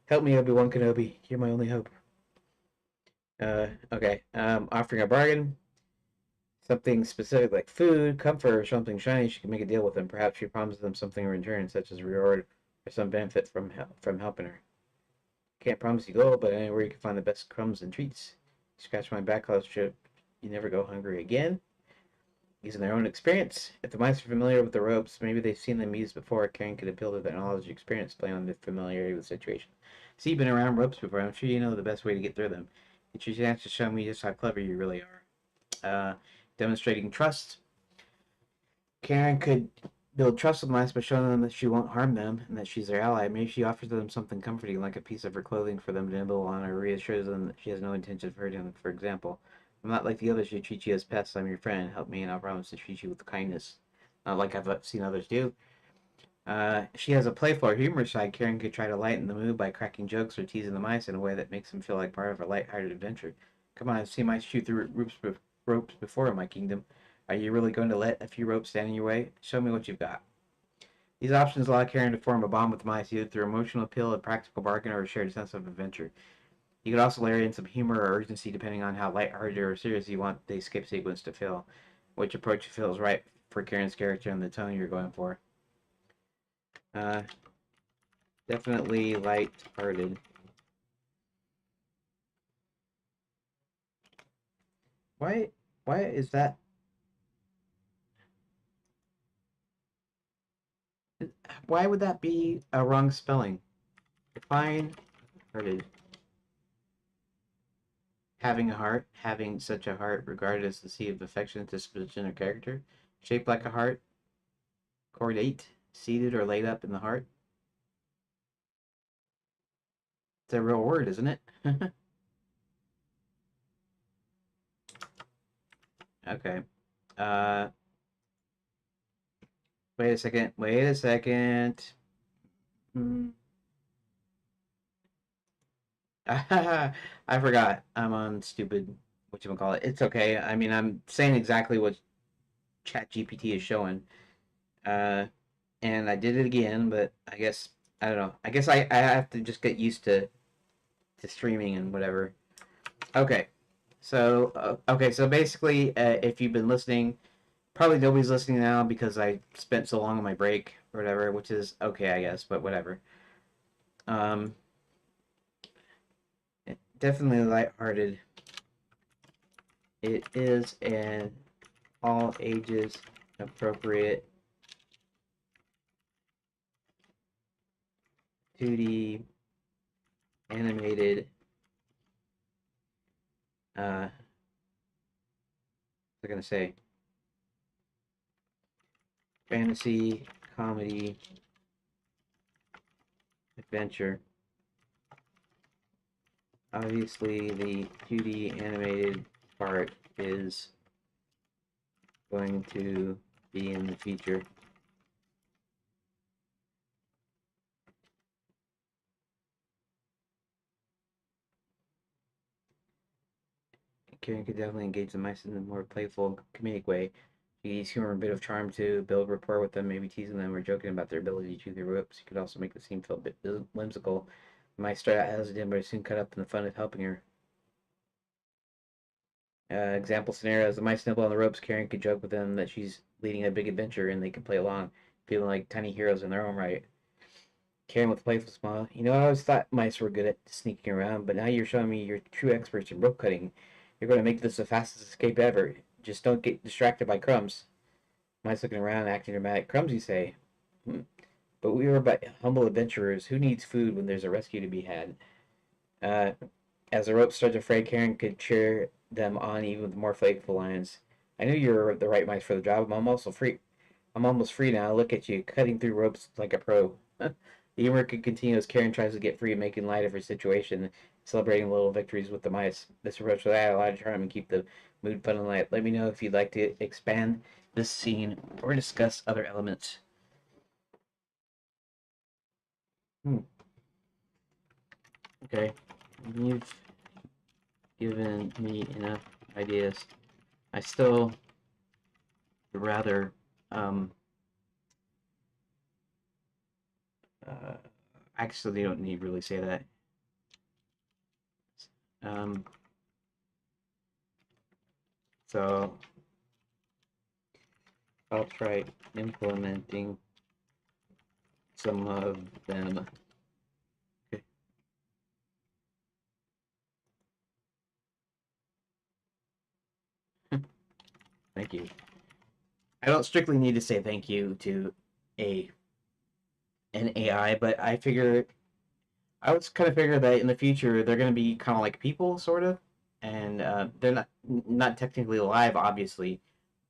Help me, Obi-Wan Kenobi. You're my only hope. Okay. Offering a bargain. Something specific like food, comfort, or something shiny, she can make a deal with them. Perhaps she promises them something in return, such as a reward or some benefit from helping her. Can't promise you gold, but anywhere you can find the best crumbs and treats. Scratch my back, trip. You never go hungry again. Using their own experience. If the mice are familiar with the ropes, maybe they've seen them used before. Karen could appeal to their knowledge and experience, playing on the familiarity with the situation. See, you've been around ropes before. I'm sure you know the best way to get through them. It's your chance to show me just how clever you really are. Demonstrating trust. Karen could build trust with mice by showing them that she won't harm them and that she's their ally. Maybe she offers them something comforting, like a piece of her clothing for them to nibble on, or reassures them that she has no intention of hurting them. For example, I'm not like the others who treat you as pests. I'm your friend. Help me, and I'll promise to treat you with kindness, not like I've seen others do. She has a playful or humorous side. Karen could try to lighten the mood by cracking jokes or teasing the mice in a way that makes them feel like part of a light-hearted adventure. Come on, I've seen mice shoot through ropes before in my kingdom. Are you really going to let a few ropes stand in your way? Show me what you've got. These options allow Karen to form a bond with mice either through emotional appeal, a practical bargain, or a shared sense of adventure. You could also layer in some humor or urgency depending on how lighthearted or serious you want the escape sequence to feel, which approach feels right for Karen's character and the tone you're going for. Uh, Definitely light-hearted. Why? Why is that? Why would that be a wrong spelling? Define hearted. Having a heart, having such a heart, regarded as the seat of affection, disposition, or character. Shaped like a heart, chordate, seated or laid up in the heart. It's a real word, isn't it? Okay. Uh, Wait a second. Wait a second. Hmm. I forgot. I'm on stupid. Whatchamacallit. It's okay. I mean, I'm saying exactly what ChatGPT is showing. Uh, and I did it again, but I guess I don't know. I guess I have to just get used to streaming and whatever. Okay. So basically, if you've been listening, probably nobody's listening now because I spent so long on my break or whatever, which is okay, I guess, but whatever. Um, Definitely lighthearted. It is an all ages appropriate 2D animated. What am I gonna say? Fantasy comedy adventure. Obviously, the 2D animated part is going to be in the future. Karen could definitely engage the mice in a more playful, comedic way. She could use humor and a bit of charm to build rapport with them, maybe teasing them or joking about their ability to chew their ropes. She could also make the scene feel a bit whimsical. The mice start out hesitant, but are soon caught up in the fun of helping her. Example scenarios: the mice nibble on the ropes. Karen could joke with them that she's leading a big adventure, and they can play along, feeling like tiny heroes in their own right. Karen with a playful smile. You know, I always thought mice were good at sneaking around, but now you're showing me you're true experts in rope cutting. You're going to make this the fastest escape ever. Just don't get distracted by crumbs. Mice looking around, acting dramatic. Crumbs, you say? Hmm. But we are but humble adventurers. Who needs food when there's a rescue to be had? Uh, as the ropes start to fray, Karen could cheer them on even with more playful lines. I knew you were the right mice for the job. I'm also free. I'm almost free now. Look at you, cutting through ropes like a pro. The humor could continue as Karen tries to get free, making light of her situation, celebrating little victories with the mice. This approach will add a lot of charm and keep the mood fun and light. Let me know if you'd like to expand this scene or discuss other elements. Hmm. Okay. You've given me enough ideas. I still rather uh, actually don't need to really say that. Um, so I'll try implementing some of them. Okay. Thank you. I don't strictly need to say thank you to a an AI, but I was kind of figure that in the future they're going to be kind of like people, sort of, and they're not technically alive, obviously,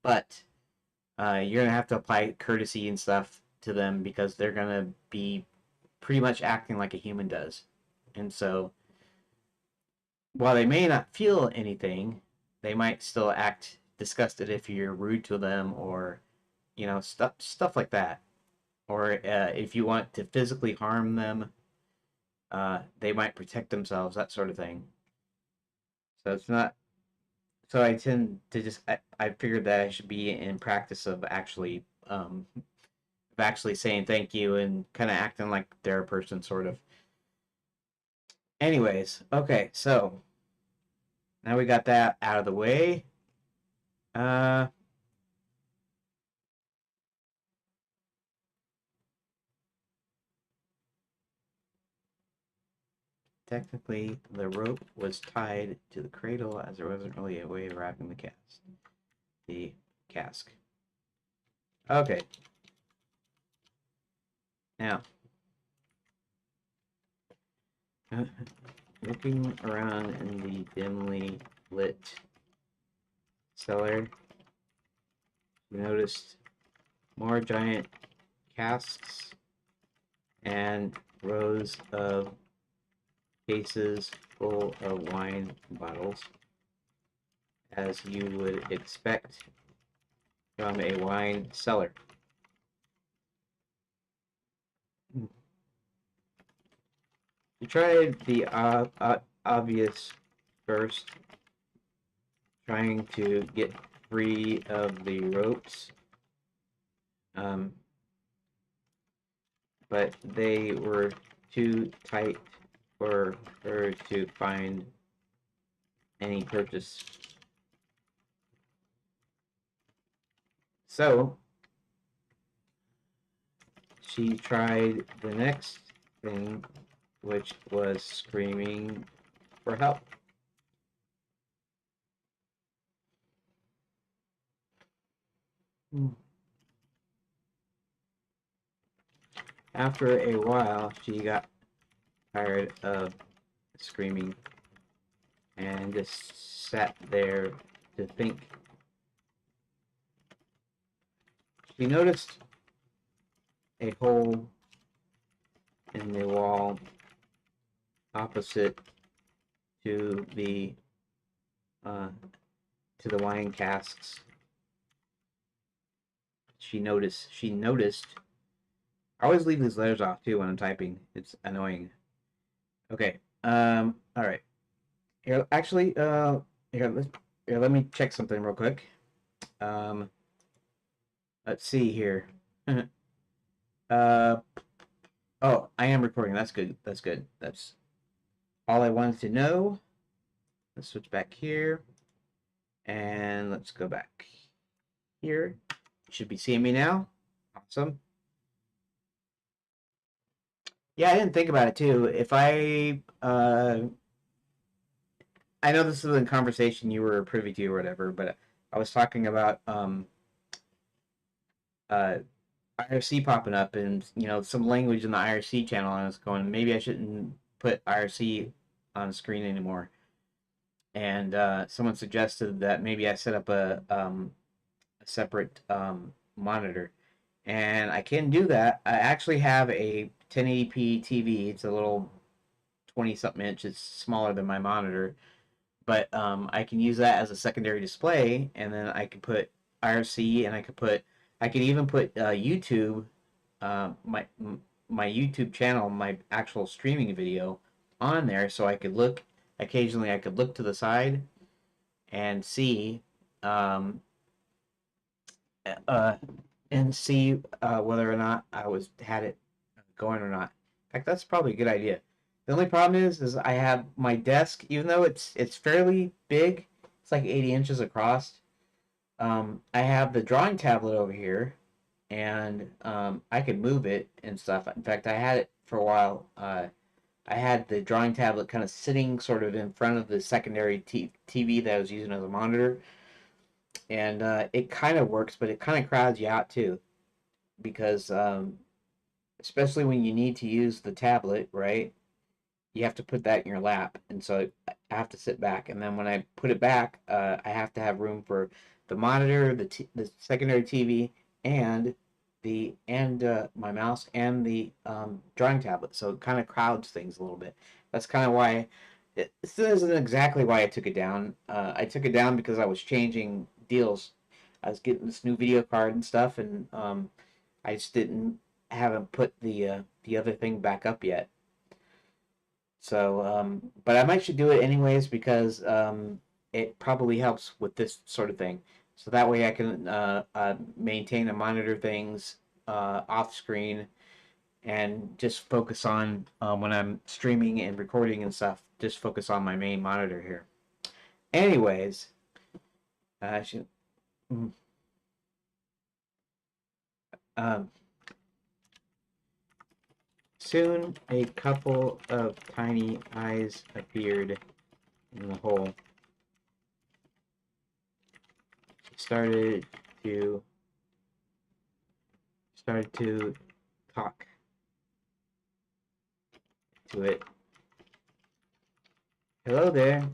but you're gonna have to apply courtesy and stuff to them because they're gonna be pretty much acting like a human does. And so while they may not feel anything, they might still act disgusted if you're rude to them, or stuff like that. Or if you want to physically harm them, they might protect themselves, that sort of thing. So it's not. So I tend to just I figured that I should be in practice of actually saying thank you and kind of acting like they're a person, sort of. Anyways, okay, so now we got that out of the way. Uh, Technically, the rope was tied to the cradle as there wasn't really a way of wrapping the cask. Okay, now looking around in the dimly lit cellar, you noticed more giant casks and rows of cases full of wine bottles, as you would expect from a wine cellar. You tried the obvious first, trying to get free of the ropes, but they were too tight for her to find any purchase. So she tried the next thing, which was screaming for help. After a while, she got tired of screaming and just sat there to think. She noticed a hole in the wall opposite to the uh, wine casks. She noticed. I always leave these letters off too when I'm typing. It's annoying. Okay. All right. Here, actually, here. Let me check something real quick. Um. Let's see here. uh. Oh, I am recording. That's good. That's good. That's all I wanted to know. Let's switch back here. And let's go back here. You should be seeing me now. Awesome. Yeah, I didn't think about it too. If I know this is a conversation you were privy to or whatever, but I was talking about uh, IRC popping up and some language in the IRC channel, and I was going, maybe I shouldn't put IRC on the screen anymore. And someone suggested that maybe I set up a separate monitor, and I can do that. I actually have a 1080p TV. It's a little 20 something inch. It's smaller than my monitor, but I can use that as a secondary display, and then I could put IRC, and I could even put YouTube, my YouTube channel, my actual streaming video on there, so I could look occasionally. I could look to the side and see um, uh, whether or not I had it going or not. In fact, that's probably a good idea. The only problem is I have my desk, even though it's fairly big, it's like 80 inches across. I have the drawing tablet over here, and I could move it and stuff. In fact, I had it for a while. I had the drawing tablet kind of sitting sort of in front of the secondary TV that I was using as a monitor, and it kind of works, but it kind of crowds you out too, because especially when you need to use the tablet, right? You have to put that in your lap, and so I have to sit back. And then when I put it back, I have to have room for the monitor, the secondary TV, and my mouse and the drawing tablet. So it kind of crowds things a little bit. That's kind of why. This isn't exactly why I took it down. I took it down because I was changing deals. I was getting this new video card and stuff, and I just haven't put the other thing back up yet. So, but I might should do it anyways because it probably helps with this sort of thing. So that way I can maintain and monitor things off screen and just focus on when I'm streaming and recording and stuff. Just focus on my main monitor here. Anyways, I should. mm, Um, soon a couple of tiny eyes appeared in the hole. Started to talk to it. Hello there.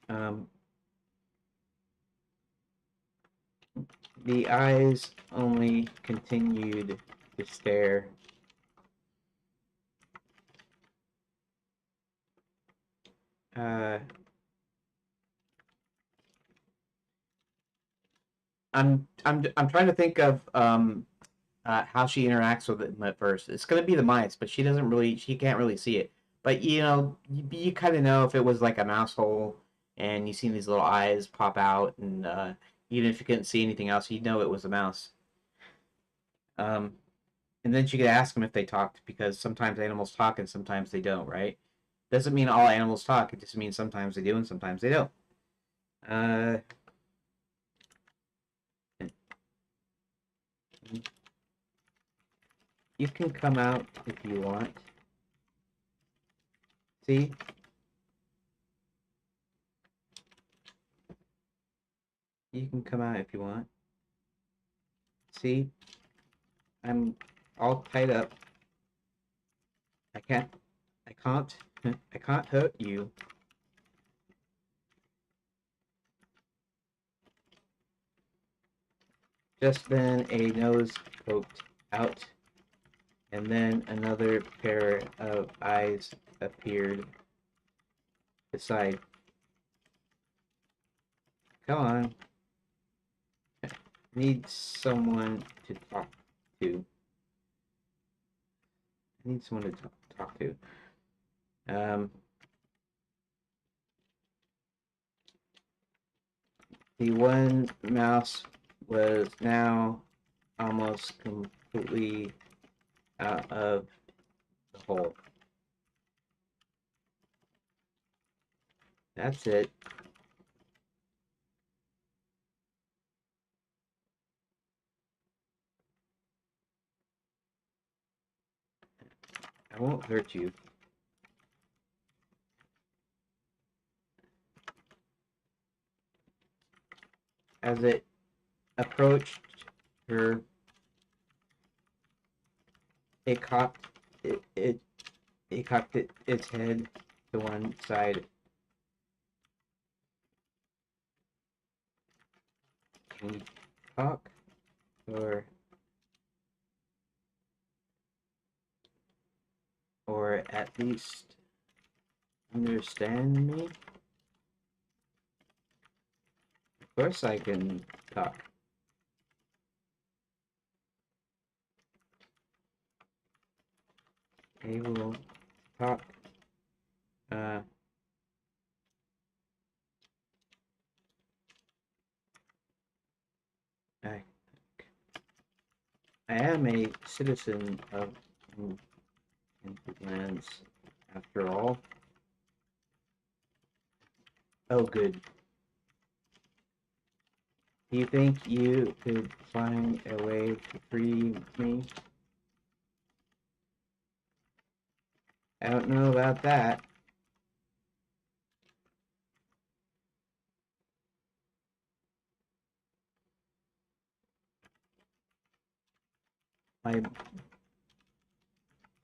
Um, the eyes only continued to stare. Uh, I'm trying to think of how she interacts with it at first. It's gonna be the mice, but she can't really see it. But you kind of know if it was like a mouse hole and you seen these little eyes pop out, and even if you couldn't see anything else, you'd know it was a mouse. Um, and then she could ask them if they talked because sometimes animals talk and sometimes they don't, right? Doesn't mean all animals talk. It just means sometimes they do and sometimes they don't. Uh, you can come out if you want. See? You can come out if you want. See? I'm all tied up. I can't, I can't, I can't hurt you. Just then a nose poked out, and then another pair of eyes appeared beside. Come on. Need someone to talk to. I need someone to talk to. The one mouse was now almost completely out of the hole. That's it. I won't hurt you. As it approached her, it cocked its head to one side. Can you talk or at least understand me? Of course I can talk. I will talk. I I am a citizen of lands after all. Oh, good. Do you think you could find a way to free me? I don't know about that. My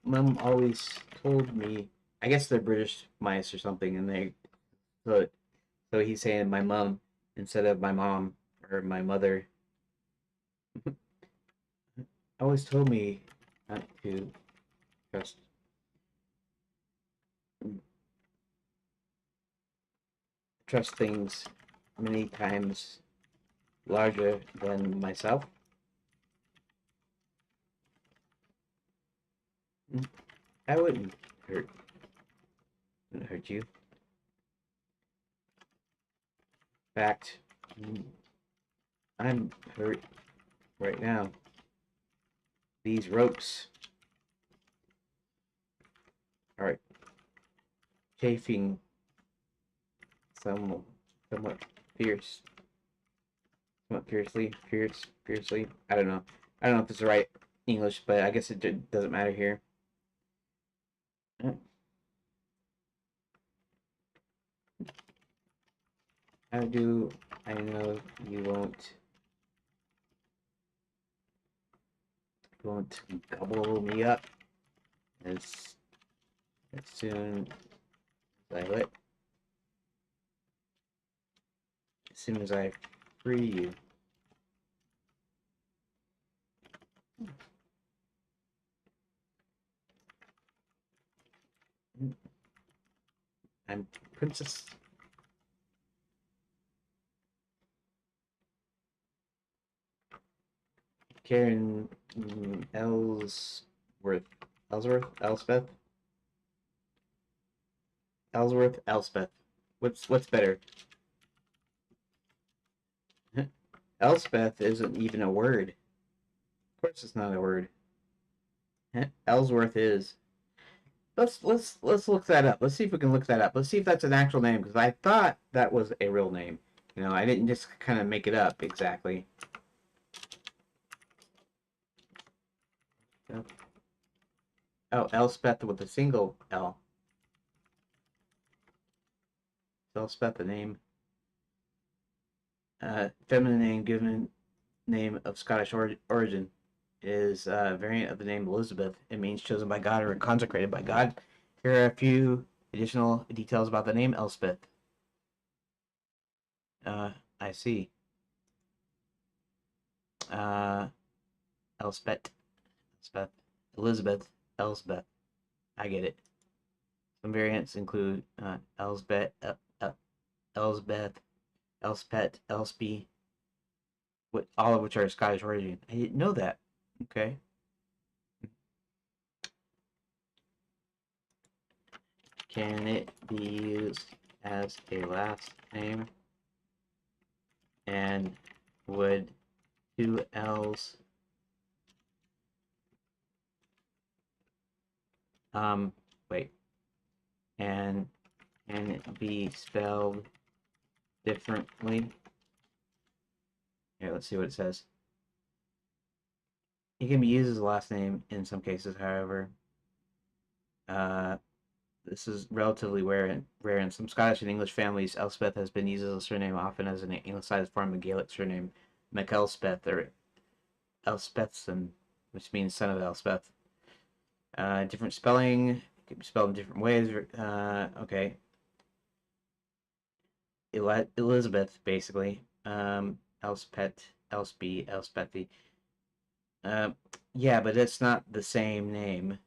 mom always told me. I guess they're British mice or something, and so so he's saying my mom instead of my mom or my mother. Always told me not to trust trust things many times larger than myself. I hurt wouldn't hurt you. In fact, I'm hurt right now. These ropes are chafing some somewhat fierce. Somewhat fiercely. I don't know. I don't know if it's the right English, but I guess it doesn't matter here. How do I know you won't gobble me up as soon as I free you? I'm Princess. Karen Elspeth. What's better? Elspeth isn't even a word. Of course, it's not a word. Ellsworth is. Let's look that up. Let's see if we can look that up. Let's see if that's an actual name because I thought that was a real name. You know, I didn't just kind of make it up exactly. Oh, Elspeth with a single L. Elspeth, a name, feminine name given name of Scottish origin, is a variant of the name Elizabeth. It means chosen by God or consecrated by God. Here are a few additional details about the name Elspeth. I see. Elspeth, Elizabeth, Elsbeth. I get it. Some variants include Elsbeth, Elsbeth, Elspeth, Elspie, all of which are Scottish origin. I didn't know that. Okay. Can it be used as a last name? And would two L's wait. And can it be spelled differently? Here, let's see what it says. It can be used as a last name in some cases, however. This is relatively rare in some Scottish and English families. Elspeth has been used as a surname, often as an anglicized form of Gaelic surname, MacElspeth or Elspethson, which means son of Elspeth. Different spelling, it can be spelled in different ways. Okay. Elizabeth, basically. Elspeth, Elspie, Elspethy. Yeah, but it's not the same name.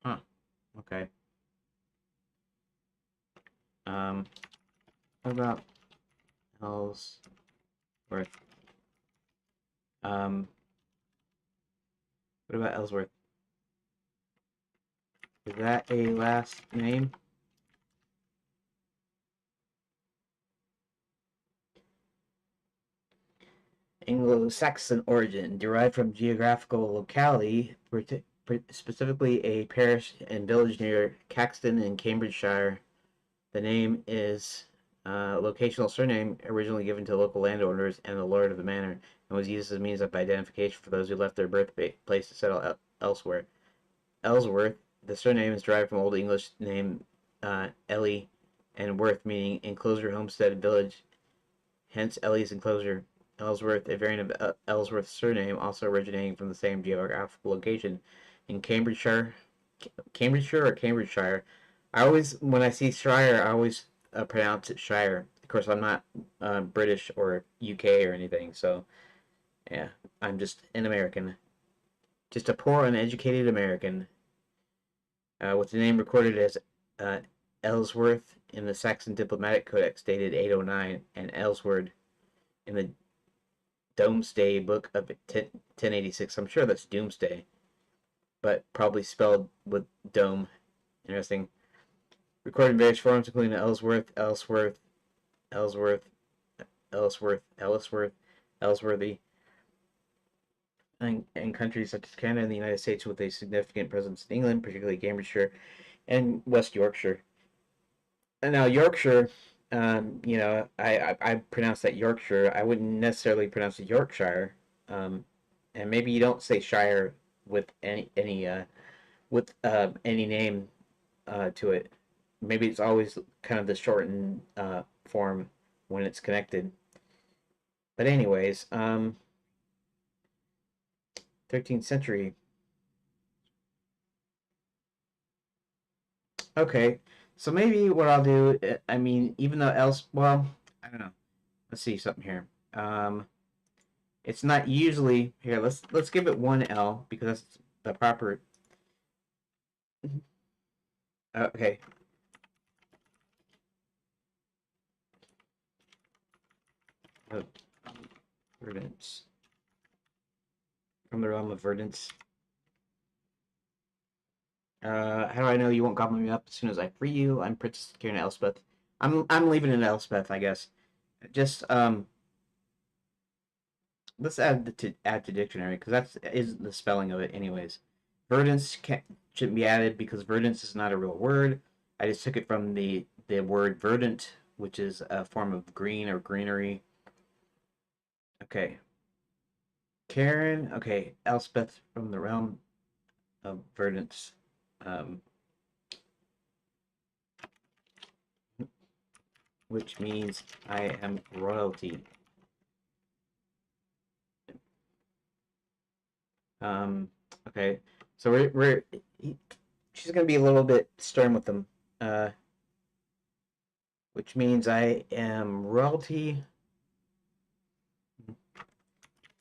Huh. Okay. What about Ellsworth? What about Ellsworth? Is that a last name? Anglo-Saxon origin, derived from geographical locality, specifically a parish and village near Caxton in Cambridgeshire. The name is a locational surname originally given to local landowners and the lord of the manor, and was used as a means of identification for those who left their birthplace to settle elsewhere. Ellsworth, the surname is derived from Old English name Ellie and Worth, meaning enclosure, homestead, village, hence Ellie's enclosure. Ellsworth, a variant of Ellsworth's surname, also originating from the same geographical location in Cambridgeshire or Cambridgeshire. I always, when I see Shire, I always pronounce it Shire. Of course, I'm not British or UK or anything, so yeah, I'm just an American, just a poor, uneducated American, with the name recorded as uh, Ellsworth in the Saxon Diplomatic Codex dated 809, and Ellsworth in the Domesday Book of 1086. I'm sure that's Doomsday, but probably spelled with dome. Interesting. Recorded in various forms, including Ellsworth, Ellsworth, Ellsworthy, and countries such as Canada and the United States with a significant presence in England, particularly Cambridgeshire and West Yorkshire. And now Yorkshire, I pronounce that Yorkshire. I wouldn't necessarily pronounce it Yorkshire. Um, and maybe you don't say Shire with any name to it. Maybe it's always kind of the shortened form when it's connected. But anyways, 13th century. Okay, so maybe what I'll do, I mean, even though else, well, I don't know. Let's see something here. It's not usually here. Let's give it one L because that's the proper. Okay, verdance from the realm of verdance. How do I know you won't gobble me up as soon as I free you? I'm Princess Kieran Elspeth. I'm leaving it Elspeth, I guess. Just let's add to dictionary because that's is the spelling of it anyways. Verdance shouldn't be added because verdance is not a real word. I just took it from the word verdant, which is a form of green or greenery. Okay, Karen. Okay, Elspeth from the realm of verdance. Um, which means I am royalty. Um, okay, so she's gonna be a little bit stern with them, which means I am royalty,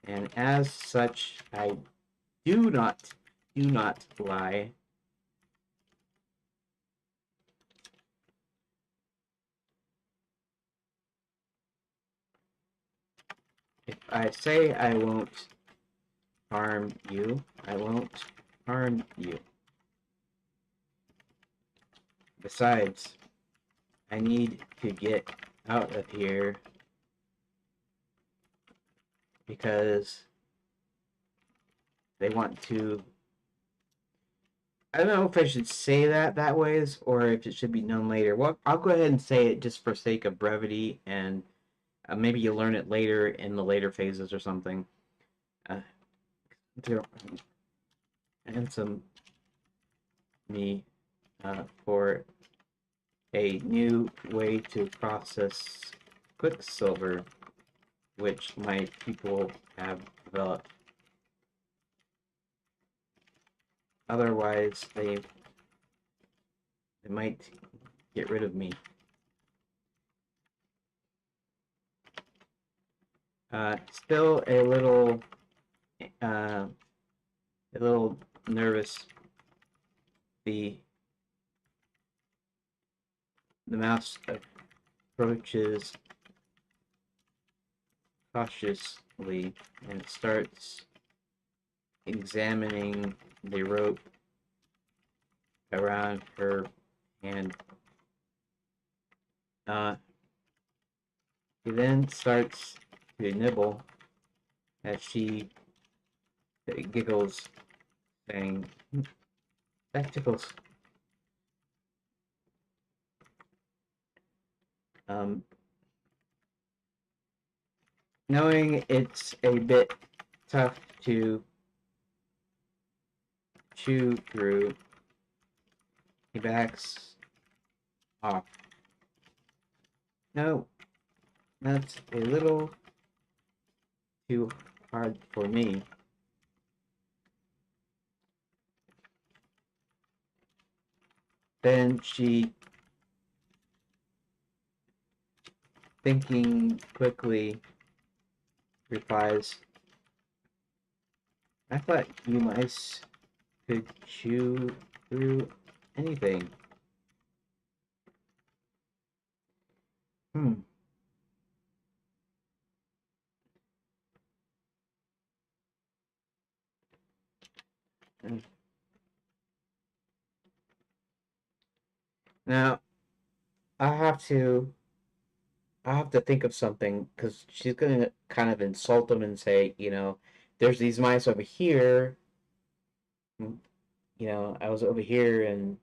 and as such, I do not lie. If I say I won't harm you, I won't harm you. Besides, I need to get out of here because they want to. I don't know if I should say that ways or if it should be known later. Well, I'll go ahead and say it just for sake of brevity, and maybe you learn it later in the later phases or something. Uh, to ransom me for a new way to process Quicksilver, which my people have developed. Otherwise, they might get rid of me. Still a little nervous. The mouse approaches cautiously and starts examining the rope around her hand. He then starts to nibble as she giggles, saying, "That tickles." Um, Knowing it's a bit tough to chew through, he backs off. No, that's a little too hard for me. Then she, thinking quickly, replies, I thought you mice could chew through anything. Hmm. Now, I have to think of something because she's gonna kind of insult them and say, there's these mice over here. I was over here and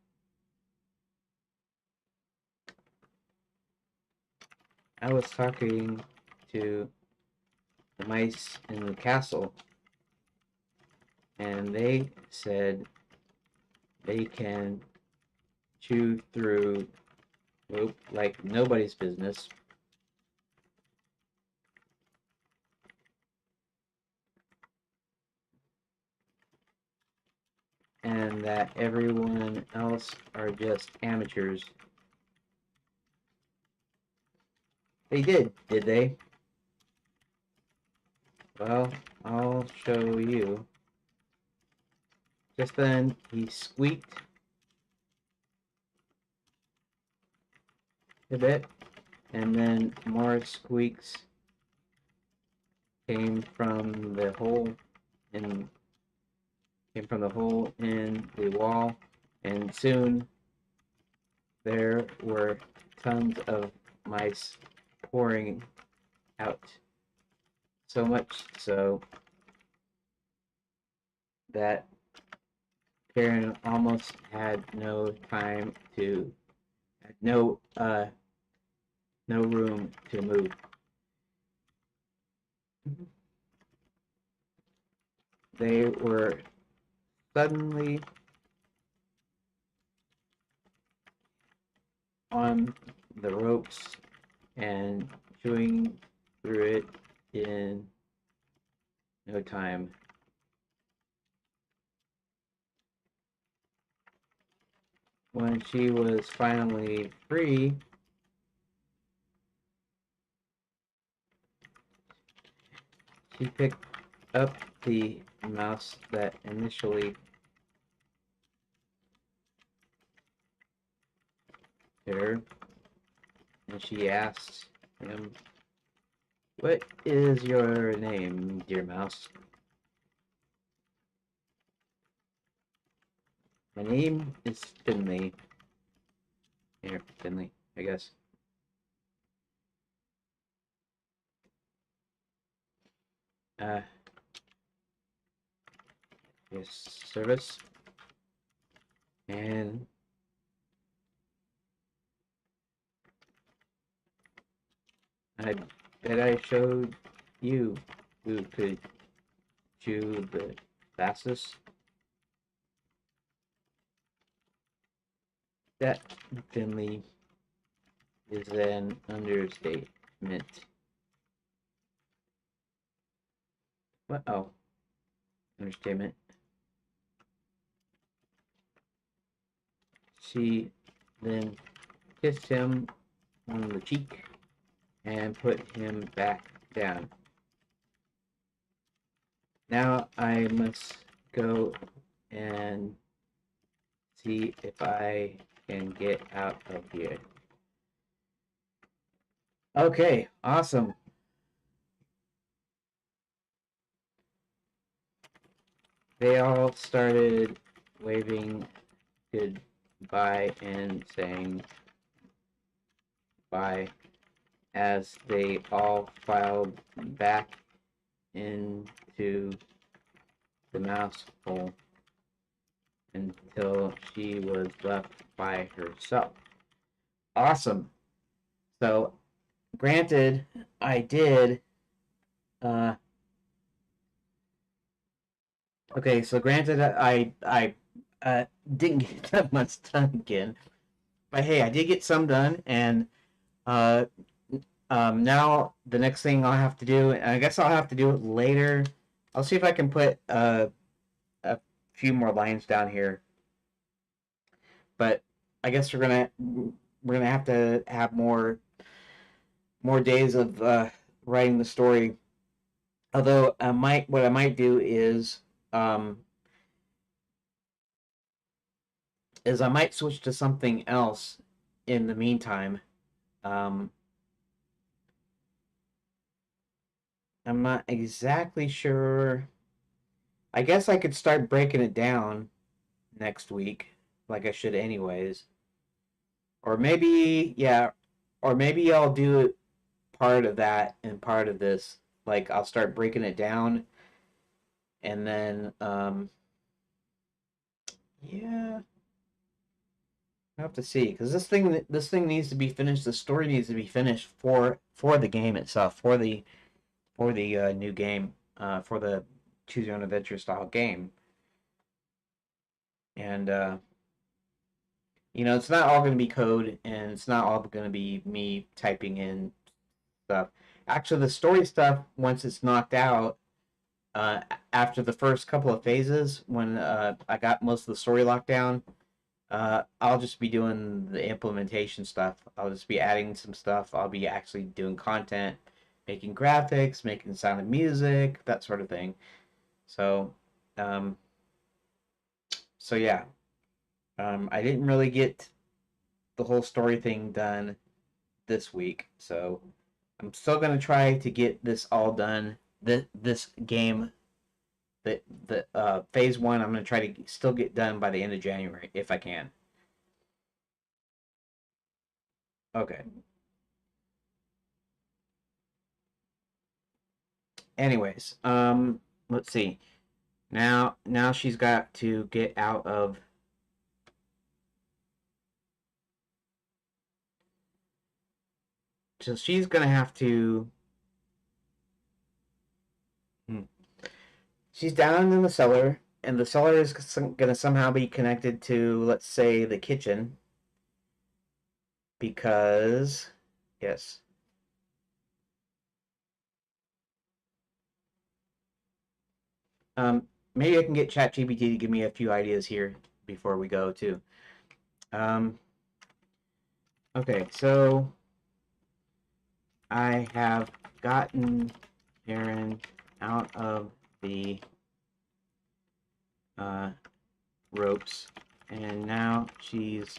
I was talking to the mice in the castle, and they said they can chew through rope like nobody's business. And that everyone else are just amateurs. They did they? Well, I'll show you. Just then, he squeaked a bit, and then more squeaks came from the hole in the wall, and soon there were tons of mice pouring out. So much so that Karen almost had no room to move. They were suddenly on the ropes and chewing through it in no time. When she was finally free, she picked up the mouse that initially hit her, and she asked him, "What is your name, dear mouse?" "My name is Finley." Here, Finley, I guess. Yes, service. And I bet I showed you who could chew the fastest. That, Finley, is an understatement. What? Oh, understatement. She then kissed him on the cheek and put him back down. Now I must go and see if I can get out of here. Okay, awesome. They all started waving goodbye and saying bye as they all filed back into the mouse hole until she was left by herself. Awesome. So, granted, I did. Okay, so granted, I didn't get that much done again, but hey, I did get some done, and uh, Now the next thing I'll have to do, and I guess I'll have to do it later. I'll see if I can put a few more lines down here, but I guess we're gonna have to have more days of writing the story. Although what I might do um, is I might switch to something else in the meantime. Um, I'm not exactly sure. I guess I could start breaking it down next week, like I should anyways. Or maybe, yeah, or maybe I'll do it part of that and part of this. Like I'll start breaking it down and then yeah, I have to see because this thing needs to be finished. The story needs to be finished for the game itself, for the new game, for the choose your own adventure style game. And it's not all going to be code, and it's not all going to be me typing in stuff. Actually, the story stuff, once it's knocked out, uh, after the first couple of phases, when I got most of the story locked down, I'll just be doing the implementation stuff. I'll just be adding some stuff. I'll be actually doing content, making graphics, making sound and music, that sort of thing. So, um, so yeah, I didn't really get the whole story thing done this week. So I'm still gonna try to get this all done. This game, the phase one, I'm gonna try to still get done by the end of January if I can. Okay. Anyways, let's see. Now she's got to get out of. So she's gonna have to. Hmm. She's down in the cellar, and the cellar is gonna somehow be connected to, let's say, the kitchen, because, yes. Maybe I can get ChatGPT to give me a few ideas here before we go too. Um, okay, so I have gotten Erin out of the uh, ropes, and now she's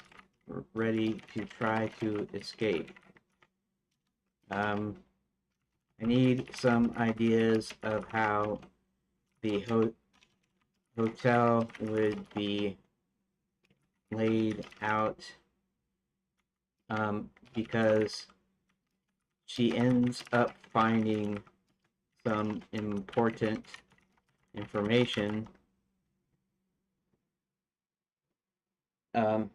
ready to try to escape. Um, I need some ideas of how the hotel would be laid out, because she ends up finding some important information. Um,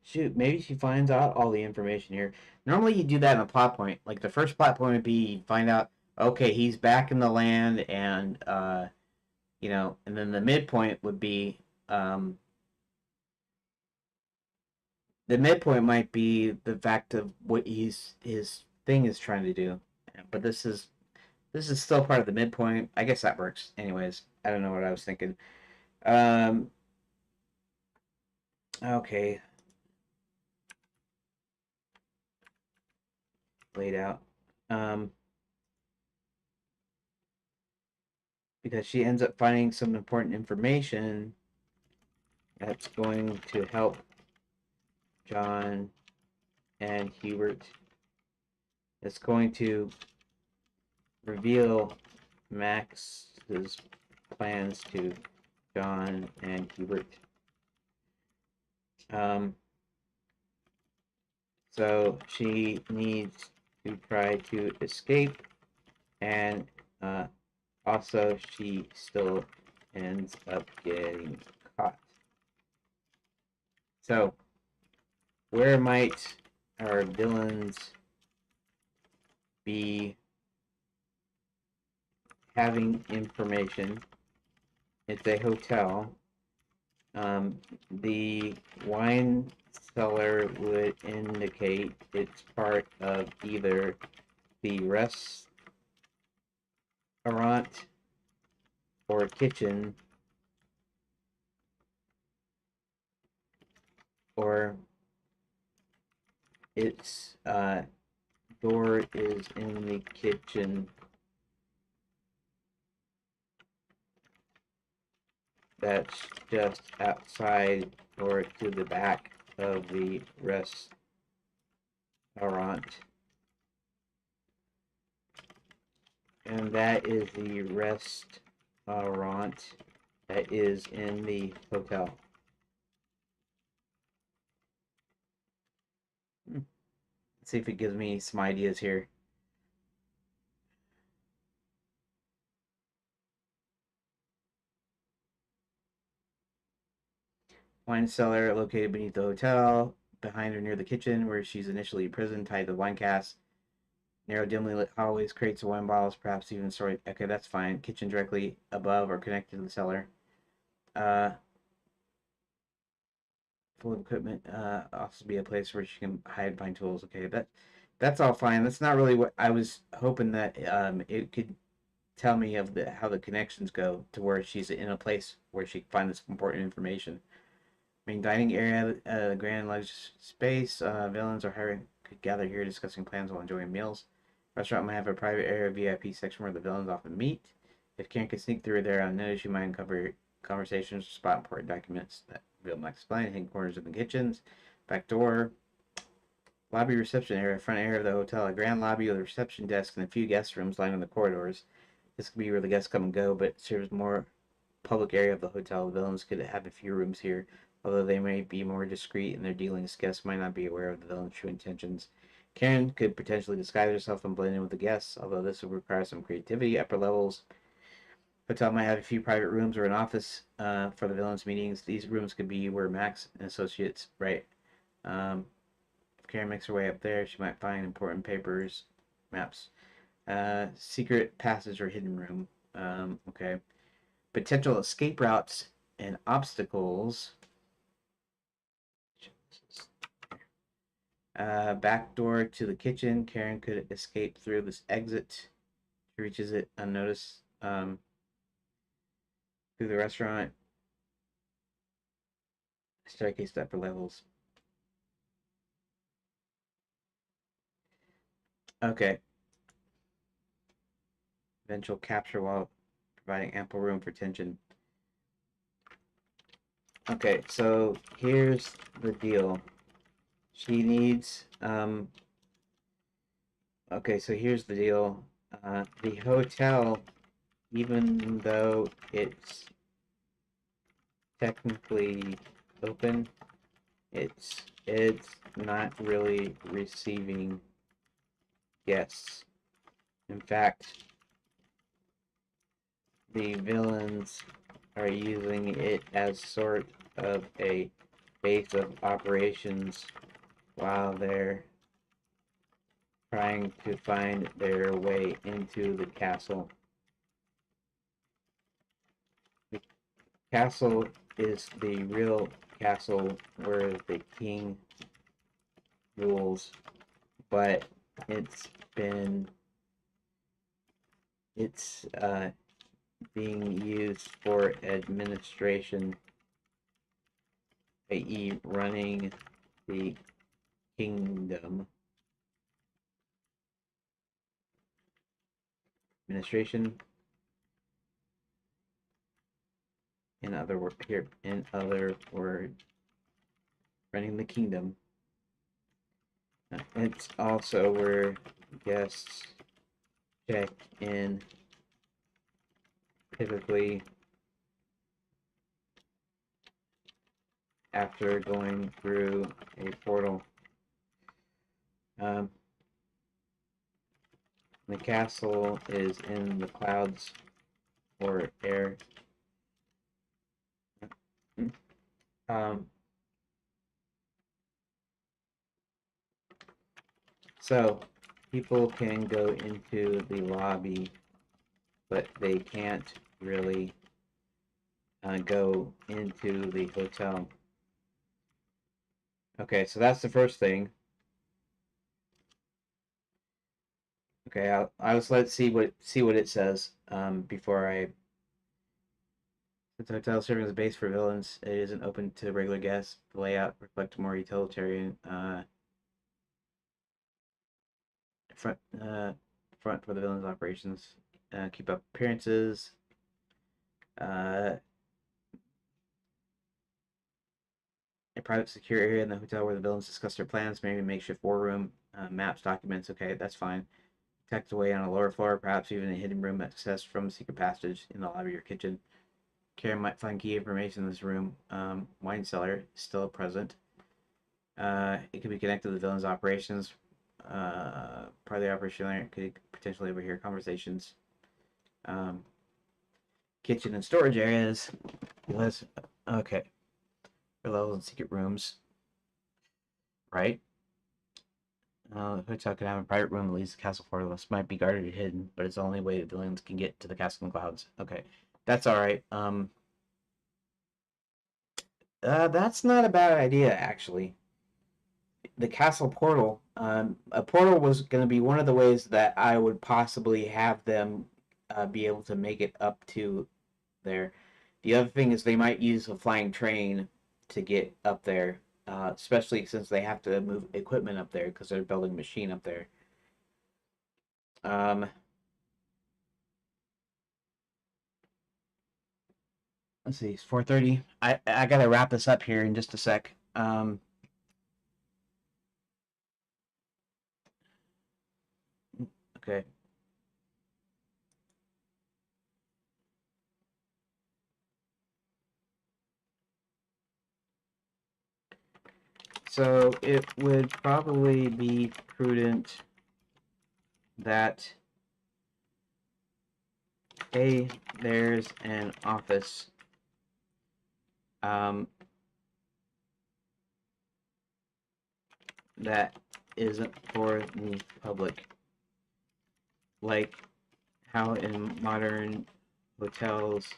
Shoot, maybe she finds out all the information here. Normally, you do that in a plot point. Like the first plot point would be you find out, okay, he's back in the land, and and then the midpoint would be, the midpoint might be the fact of what his thing is trying to do. But this is still part of the midpoint. I guess that works. Anyways, I don't know what I was thinking. Um, okay, laid out. Um, because she ends up finding some important information that's going to help John and Hubert. It's going to reveal Max's plans to John and Hubert. Um, so she needs to try to escape, and also she still ends up getting caught. So, where might our villains be having information? It's a hotel. The wine cellar would indicate it's part of either the restaurant or kitchen, or its door is in the kitchen that's just outside or to the back of the restaurant. And that is the restaurant that is in the hotel. Let's see if it gives me some ideas here. Wine cellar located beneath the hotel, behind or near the kitchen, where she's initially imprisoned, tied to the wine cask. Narrow, dimly lit hallways, crates of wine bottles, perhaps even stored. Okay, that's fine. Kitchen directly above or connected to the cellar. Uh, Full of equipment. Also be a place where she can hide behind tools. Okay, that's all fine. That's not really what I was hoping that it could tell me of how the connections go to where she's in a place where she can find this important information. Main dining area, grand large space. Villains are hiring could gather here discussing plans while enjoying meals. Restaurant might have a private area, VIP section where the villains often meet. If Karen can sneak through there unnoticed, she might uncover conversations or spot important documents that reveal might explain. Hidden corners of the kitchens, back door, lobby reception area, front area of the hotel, a grand lobby with a reception desk and a few guest rooms lining the corridors. This could be where the guests come and go, but serves more public area of the hotel. The villains could have a few rooms here, although they may be more discreet in their dealings. Guests might not be aware of the villain's true intentions. Karen could potentially disguise herself and blend in with the guests, although this would require some creativity. Upper levels hotel might have a few private rooms or an office for the villains' meetings. These rooms could be where Max and associates write. If Karen makes her way up there, she might find important papers, maps, secret passage or hidden room. Okay. Potential escape routes and obstacles. Back door to the kitchen. Karen could escape through this exit. She reaches it unnoticed. Through the restaurant. Staircase to upper levels. Okay. Eventual capture while providing ample room for tension. Okay, so here's the deal. She needs, okay, so here's the deal. The hotel, even though it's technically open, it's not really receiving guests. In fact, the villains are using it as sort of a base of operations while they're trying to find their way into the castle. The castle is the real castle where the king rules, but it's being used for administration, i.e. running the kingdom. Administration, in other words, running the kingdom. It's also where guests check in, typically after going through a portal. The castle is in the clouds or air. So people can go into the lobby, but they can't really go into the hotel. Okay, so that's the first thing. Okay, let's see what it says before I. The hotel serving as a base for villains. It isn't open to regular guests. The layout reflects more utilitarian front front for the villains' operations. Keep up appearances. Uh, a private secure area in the hotel where the villains discuss their plans. Maybe a makeshift war room. Maps, documents. Okay, that's fine. Tucked away on a lower floor, perhaps even a hidden room accessed from a secret passage in the lobby or kitchen. Karen might find key information in this room. Wine cellar still present. It could be connected to the villain's operations. Part of the operation could potentially overhear conversations. Kitchen and storage areas. Okay. For levels and secret rooms. Right. The hotel could have a private room that leads to the castle portal. This might be guarded or hidden, but it's the only way the villains can get to the castle in the clouds. Okay. That's alright. That's not a bad idea, actually. The castle portal. A portal was going to be one of the ways that I would possibly have them be able to make it up to there. The other thing is they might use a flying train to get up there, especially since they have to move equipment up there because they're building a machine up there. Let's see, it's 4:30. I gotta wrap this up here in just a sec. Okay. So it would probably be prudent that there's an office that isn't for the public, like how in modern hotels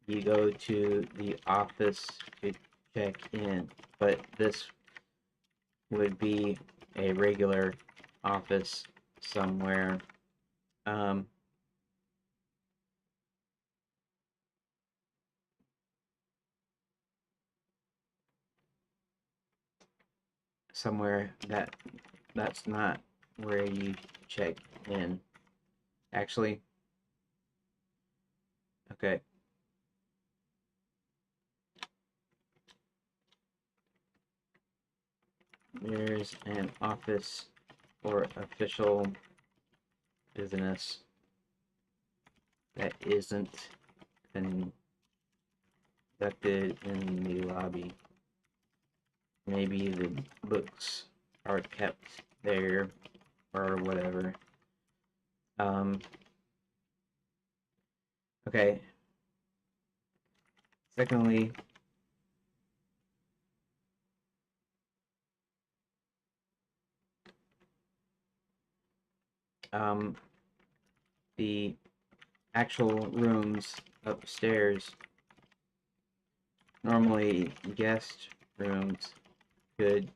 you go to the office to check in, but this would be a regular office somewhere. Somewhere that's not where you check in. Actually, okay. There's an office for official business that isn't conducted in the lobby. Maybe the books are kept there or whatever. Okay. Secondly, the actual rooms upstairs, normally guest rooms, could,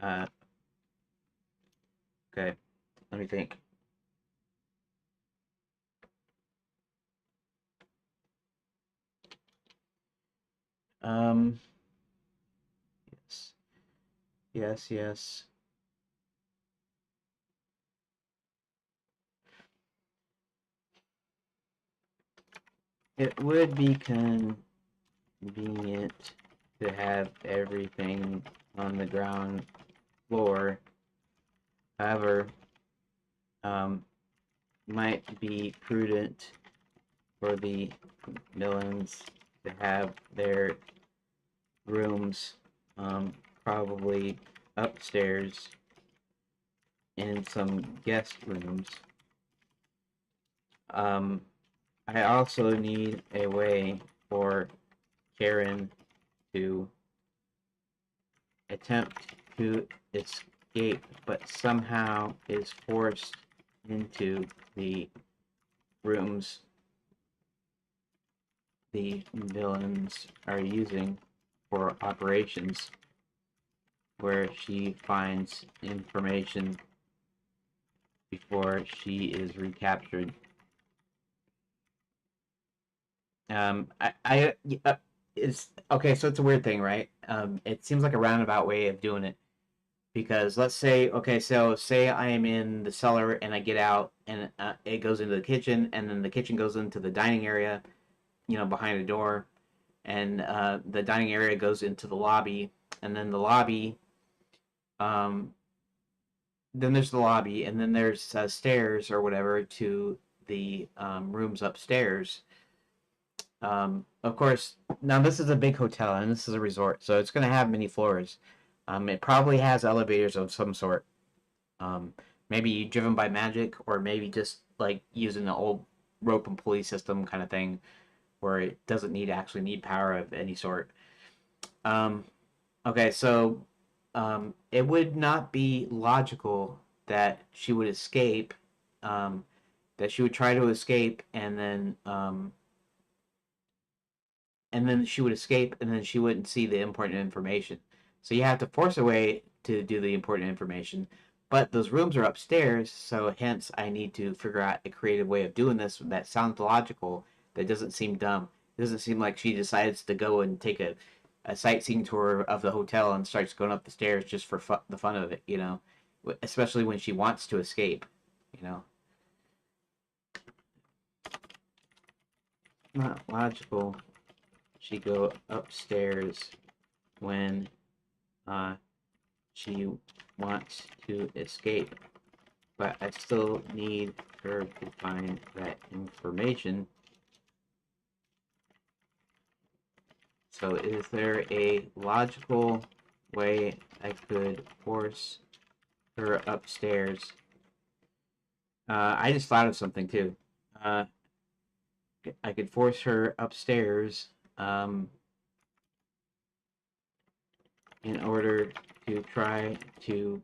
okay, let me think. Yes. Yes, yes. It would be convenient to have everything on the ground floor. However, might be prudent for the villains to have their rooms probably upstairs in some guest rooms. I also need a way for Karen to attempt to escape, but somehow is forced into the rooms the villains are using for operations, where she finds information before she is recaptured. It's okay. So it's a weird thing, right? It seems like a roundabout way of doing it because let's say, okay, so say I am in the cellar and I get out and it goes into the kitchen, and then the kitchen goes into the dining area, behind a door, and the dining area goes into the lobby, and then the lobby, um, then there's the lobby, and then there's stairs or whatever to the rooms upstairs. Of course, now this is a big hotel and this is a resort, so it's going to have many floors. It probably has elevators of some sort. Um, Maybe driven by magic, or maybe just like using the old rope and pulley system kind of thing, where it doesn't actually need power of any sort. Um, okay, so it would not be logical that she would escape, um, that she would try to escape, and then she would escape, and then she wouldn't see the important information. So you have to force a way to do the important information. But those rooms are upstairs, so hence I need to figure out a creative way of doing this that sounds logical, that doesn't seem dumb. It doesn't seem like she decides to go and take a sightseeing tour of the hotel and starts going up the stairs just for the fun of it, especially when she wants to escape, you know. Not logical. She go upstairs when uh, she wants to escape, but I still need her to find that information. So is there a logical way I could force her upstairs? I just thought of something too. Uh, I could force her upstairs in order to try to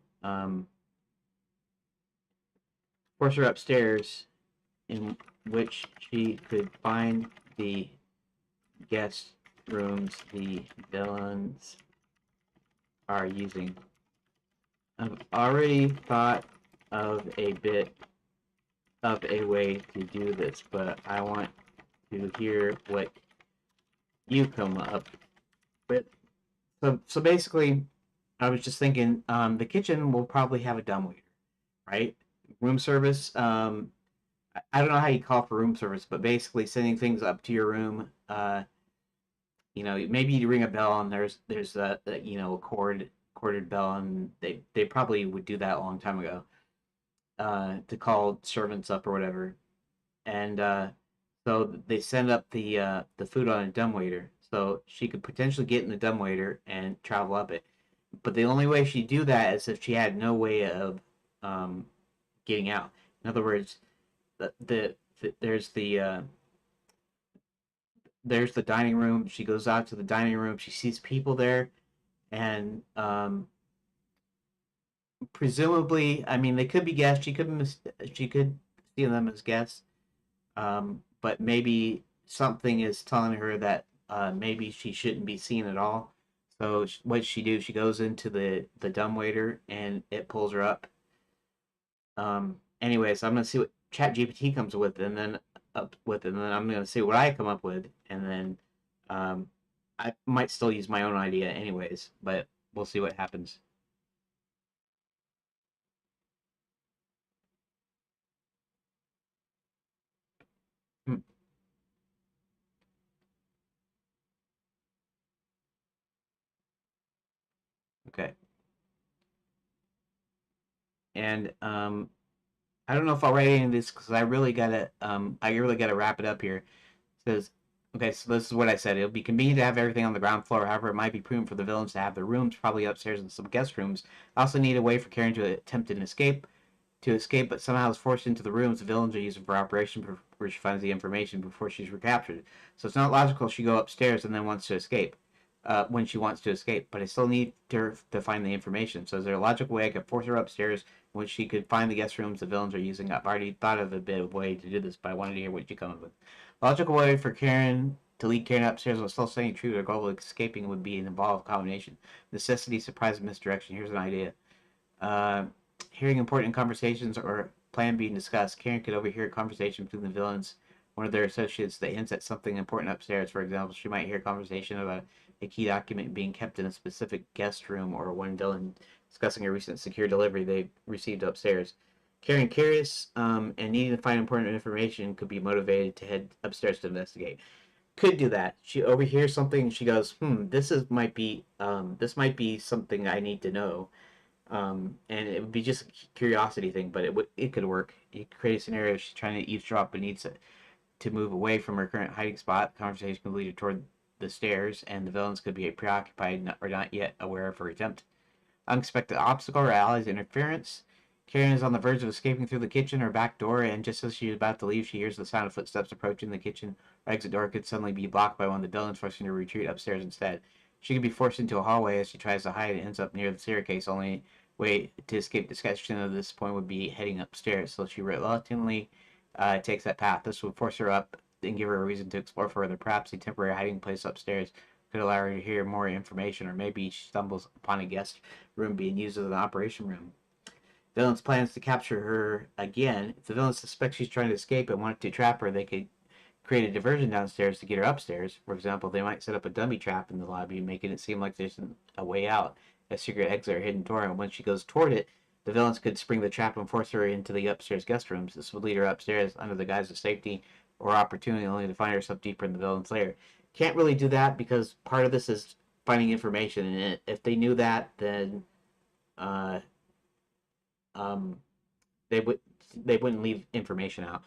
force her upstairs in which she could find the guest rooms the villains are using. I've already thought of a bit of a way to do this, but I want to hear what you come up with. So basically, I was just thinking, the kitchen will probably have a dumbwaiter, right? Room service. I don't know how you call for room service, but basically sending things up to your room. Maybe you ring a bell and there's a corded bell, and they probably would do that a long time ago, to call servants up or whatever, and so they send up the food on a dumbwaiter, so she could potentially get in the dumbwaiter and travel up it. But the only way she'd do that is if she had no way of um, getting out. In other words, the there's the dining room. She goes out to the dining room. She sees people there, and presumably, I mean, they could be guests. She could see them as guests, but maybe something is telling her that maybe she shouldn't be seen at all. So what she do? She goes into the dumbwaiter and it pulls her up. Anyways, I'm gonna see what ChatGPT comes with, and then I'm gonna see what I come up with, and then um, I might still use my own idea, anyways. But we'll see what happens. Hmm, okay, and I don't know if I'll write any of this because I really gotta wrap it up here. It says, okay, so this is what I said. It'll be convenient to have everything on the ground floor. However, it might be prudent for the villains to have their rooms, probably upstairs and some guest rooms. I also need a way for Karen to attempt an escape. To escape, but somehow is forced into the rooms the villains are using for operation, where she finds the information before she's recaptured. So it's not logical she go upstairs and then wants to escape. When she wants to escape, but I still need her to find the information. So is there a logical way I could force her upstairs when she could find the guest rooms the villains are using? I've already thought of a bit of a way to do this, but I wanted to hear what you come up with. Logical way for Karen to lead Karen upstairs while still staying true to her goal of escaping would be an involved combination. Necessity, surprise, and misdirection. Here's an idea. Uh, Hearing important conversations or plan being discussed, Karen could overhear a conversation between the villains, one of their associates that hints at something important upstairs. For example, she might hear a conversation about a key document being kept in a specific guest room, or one villain discussing a recent secure delivery they received upstairs. Karen, curious and needing to find important information, could be motivated to head upstairs to investigate. Could do that. She overhears something and she goes, this might be something I need to know." And it would be just a curiosity thing, but it could work. You could create a scenario. She's trying to eavesdrop but needs to move away from her current hiding spot. The conversation could lead her toward the stairs, and the villains could be preoccupied or not yet aware of her attempt. Unexpected obstacle or allies interference. Karen is on the verge of escaping through the kitchen or back door, and just as she is about to leave, she hears the sound of footsteps approaching. The kitchen or exit door could suddenly be blocked by one of the villains, forcing her to retreat upstairs instead. She could be forced into a hallway as she tries to hide and ends up near the staircase. Only way to escape discussion at this point would be heading upstairs, so she reluctantly takes that path. This would force her up and give her a reason to explore further. Perhaps a temporary hiding place upstairs could allow her to hear more information, or maybe she stumbles upon a guest room being used as an operation room. Villains plans to capture her again. If the villains suspect she's trying to escape and want to trap her, they could create a diversion downstairs to get her upstairs. For example, they might set up a dummy trap in the lobby, making it seem like there's a way out, a secret exit or hidden door, and when she goes toward it, the villains could spring the trap and force her into the upstairs guest rooms. This would lead her upstairs under the guise of safety or opportunity, only to find herself deeper in the villain's lair. Can't really do that because part of this is finding information, and if they knew that, then uh, um, they wouldn't leave information out.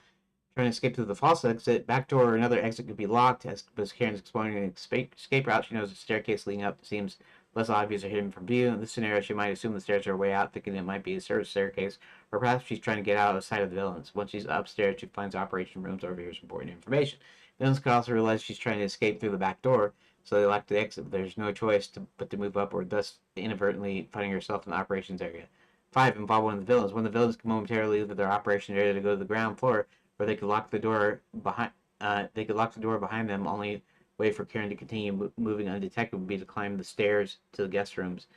Trying to escape through the false exit, back door or another exit could be locked. As Karen's exploring an escape route, she knows the staircase leading up seems less obvious or hidden from view. In this scenario, she might assume the stairs are a way out, thinking it might be a service staircase, or perhaps she's trying to get out of the sight of the villains. Once she's upstairs, she finds operation rooms, overhears important information. Villains could also realize she's trying to escape through the back door, so they lock the exit. There's no choice but to move upward, thus inadvertently finding herself in the operations area. 5. Involve one of the villains. One of the villains can momentarily leave their operation area to go to the ground floor, or they could lock the door behind. Them. Only way for Karen to continue moving undetected would be to climb the stairs to the guest rooms.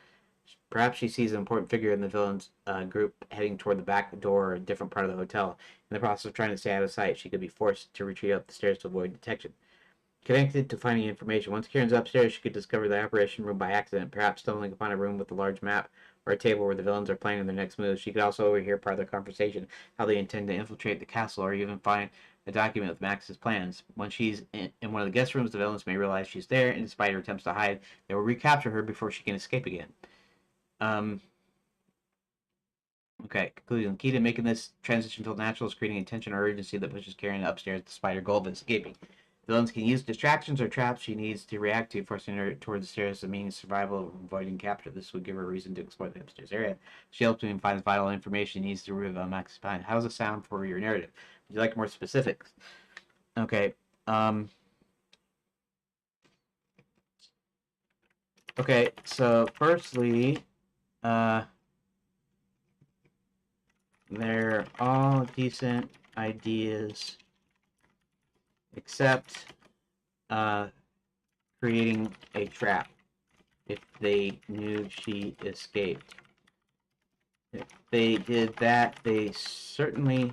Perhaps she sees an important figure in the villains group heading toward the back door or a different part of the hotel. In the process of trying to stay out of sight, she could be forced to retreat up the stairs to avoid detection. Connected to finding information. Once Karen's upstairs, she could discover the operation room by accident, perhaps stumbling upon a room with a large map or a table where the villains are planning their next move. She could also overhear part of their conversation, how they intend to infiltrate the castle, or even find a document with Max's plans. When she's in one of the guest rooms, the villains may realize she's there, and despite her attempts to hide, they will recapture her before she can escape again. Okay, conclusion. Key to making this transition feel natural is creating a tension or urgency that pushes Karen upstairs despite her goal of escaping. Villains can use distractions or traps she needs to react to, forcing her toward the stairs as a means of survival, avoiding capture. This would give her a reason to explore the upstairs area. She helps him find vital information he needs to reveal Max's plan. How does it sound for your narrative? Would you like more specifics? Okay. Okay, so firstly, they're all decent ideas, except creating a trap if they knew she escaped. If they did that, they certainly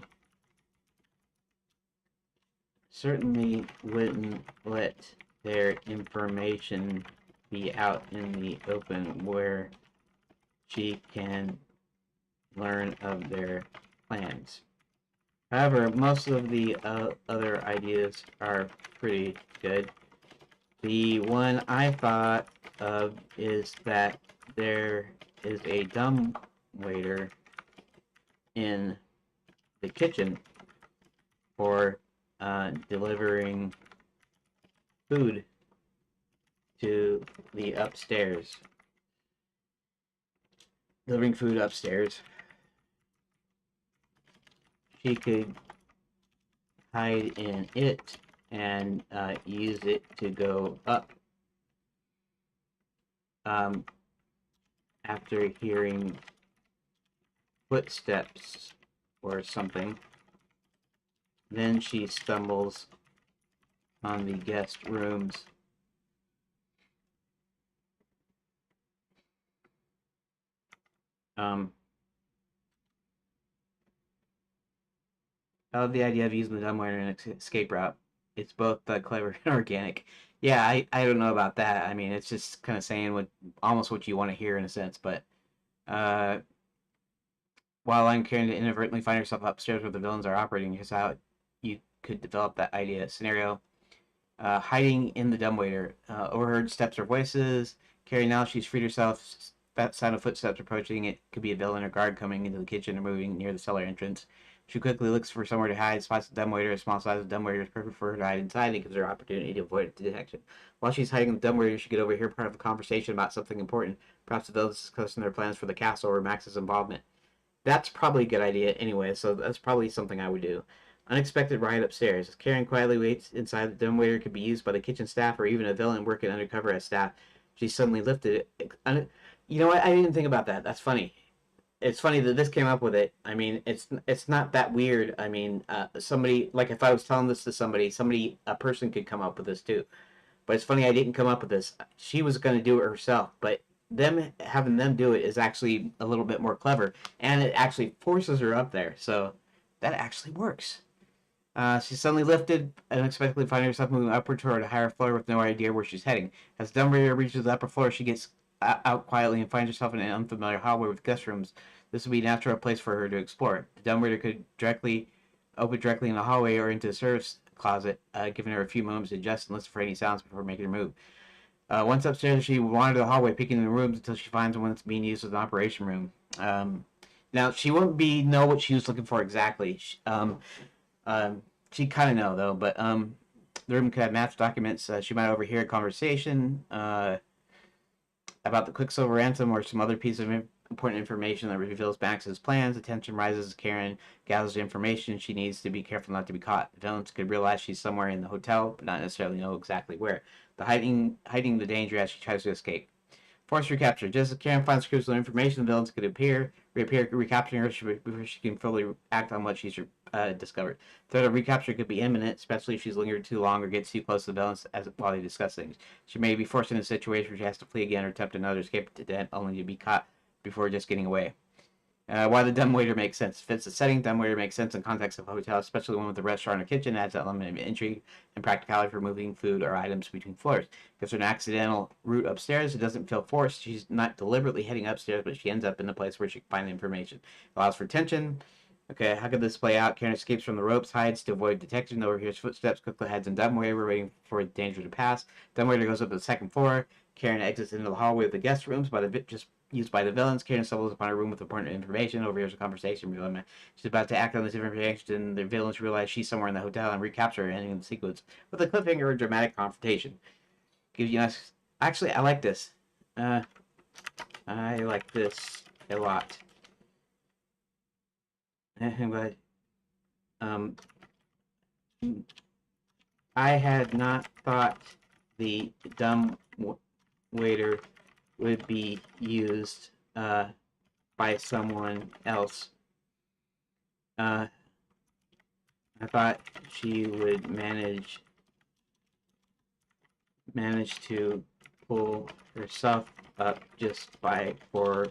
wouldn't let their information be out in the open where she can learn of their plans. However, most of the other ideas are pretty good. The one I thought of is that there is a dumb waiter in the kitchen for delivering food to the upstairs. Delivering food upstairs. She could hide in it and use it to go up. After hearing footsteps or something, then she stumbles on the guest rooms. I love the idea of using the dumbwaiter in an escape route. It's both clever and organic. Yeah, I don't know about that. I mean, it's just kind of saying what almost what you want to hear in a sense. But uh, while I'm carrying to inadvertently find yourself upstairs where the villains are operating, here's how you could develop that idea scenario. Hiding in the dumbwaiter. Overheard steps or voices. Carrie, now she's freed herself. That sound of footsteps approaching. It could be a villain or guard coming into the kitchen or moving near the cellar entrance. She quickly looks for somewhere to hide. Spots the dumbwaiter. A small size of dumbwaiter is perfect for her to hide inside. It gives her opportunity to avoid detection. While she's hiding in the dumbwaiter, she could overhear part of a conversation about something important. Perhaps the villains discussing their plans for the castle or Max's involvement. That's probably a good idea anyway, so that's probably something I would do. Unexpected riot upstairs. Karen quietly waits inside. The dumbwaiter could be used by the kitchen staff or even a villain working undercover as staff. She's suddenly lifted it. You know what? I didn't think about that. That's funny. It's funny that this came up with it. I mean, it's not that weird. I mean, somebody like if I was telling this to somebody, a person could come up with this too. But it's funny I didn't come up with this. She was going to do it herself, but them having them do it is actually a little bit more clever, and it actually forces her up there. So that actually works. She's suddenly lifted, unexpectedly finding herself moving upward toward a higher floor with no idea where she's heading. As Dumbledore reaches the upper floor, she gets out quietly and finds herself in an unfamiliar hallway with guest rooms. This would be a natural place for her to explore. The Dumbledore could open directly in the hallway or into the service closet, giving her a few moments to adjust and listen for any sounds before making her move. Once upstairs, she wandered the hallway, peeking in the rooms until she finds one that's being used as an operation room. Now, she won't know what she was looking for exactly. She kind of know though, but the room could have matched documents. She might overhear a conversation about the Quicksilver ransom or some other piece of important information that reveals Max's plans. Attention rises as Karen gathers the information. She needs to be careful not to be caught. The villains could realize she's somewhere in the hotel, but not necessarily know exactly where. Hiding the danger as she tries to escape. Force recapture. Just as Karen finds crucial information, the villains could reappear, recapturing her before she can fully act on what she's discovered. Threat of recapture could be imminent, especially if she's lingered too long or gets too close to the villains while they discuss things. She may be forced into a situation where she has to flee again or attempt another escape attempt only to be caught before just getting away. Why the dumbwaiter makes sense. Fits the setting. Dumbwaiter makes sense in context of a hotel, especially one with a restaurant or kitchen. Adds that element of intrigue and practicality for moving food or items between floors. Gives her an accidental route upstairs. It doesn't feel forced. She's not deliberately heading upstairs, but she ends up in a place where she can find the information. Allows for tension. Okay, how could this play out? Karen escapes from the ropes, hides to avoid detection, overhears footsteps, quickly hides in dumbwaiter, waiting for danger to pass. Dumbwaiter goes up to the second floor. Karen exits into the hallway of the guest rooms, just used by the villains. Karen stumbles upon a room with important information, overhears a conversation. She's about to act on this information. The villains realize she's somewhere in the hotel and recapture her, ending the sequence with a cliffhanger or dramatic confrontation. Gives you nice. Actually, I like this. I like this a lot. But I had not thought the dumb waiter would be used by someone else. I thought she would manage to pull herself up just for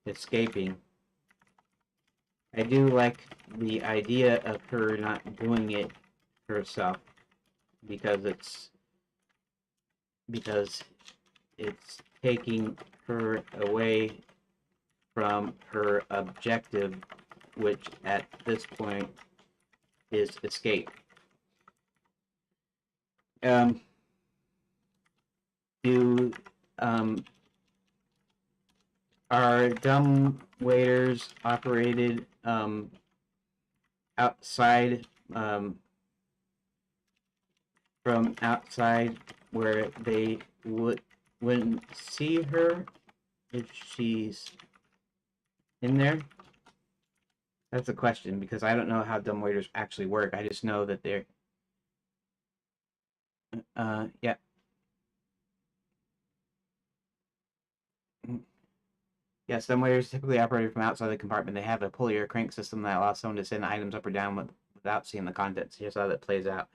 escaping. I do like the idea of her not doing it herself because it's taking her away from her objective, which at this point is escape. Are dumb waiters operated outside from outside where they wouldn't see her if she's in there? That's a question because I don't know how dumb waiters actually work. I just know that they're yeah. Yes, dumb waiters typically operate from outside the compartment. They have a pulley or crank system that allows someone to send items up or down without seeing the contents. Here's how that plays out.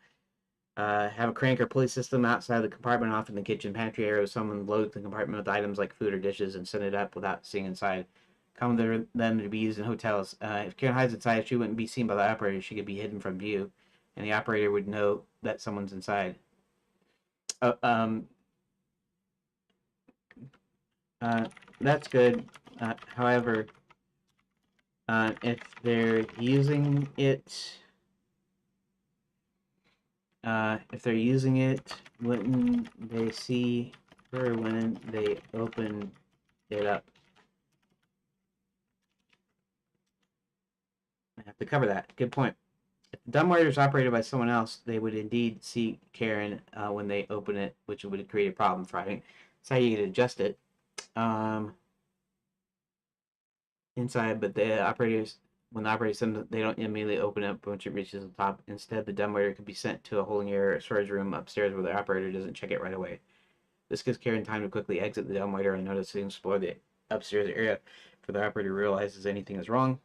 Have a crank or pulley system outside the compartment, off in the kitchen pantry area. Someone loads the compartment with items like food or dishes and send it up without seeing inside. Common for them to be used in hotels. If Karen hides inside, she wouldn't be seen by the operator. She could be hidden from view, and the operator would know that someone's inside. Uh, um, that's good. However, if they're using it, wouldn't they see her when they open it up? I have to cover that. Good point. If the dumbwaiter is operated by someone else, they would indeed see Karen when they open it, which would create a problem for having. That's how you can adjust it. Inside, but the operators, when the operators send, they don't immediately open it once it reaches the top. Instead, the dumbwaiter could be sent to a holding area or storage room upstairs where the operator doesn't check it right away. This gives Karen time to quickly exit the dumbwaiter and notice and explore the upstairs area before the operator realizes anything is wrong.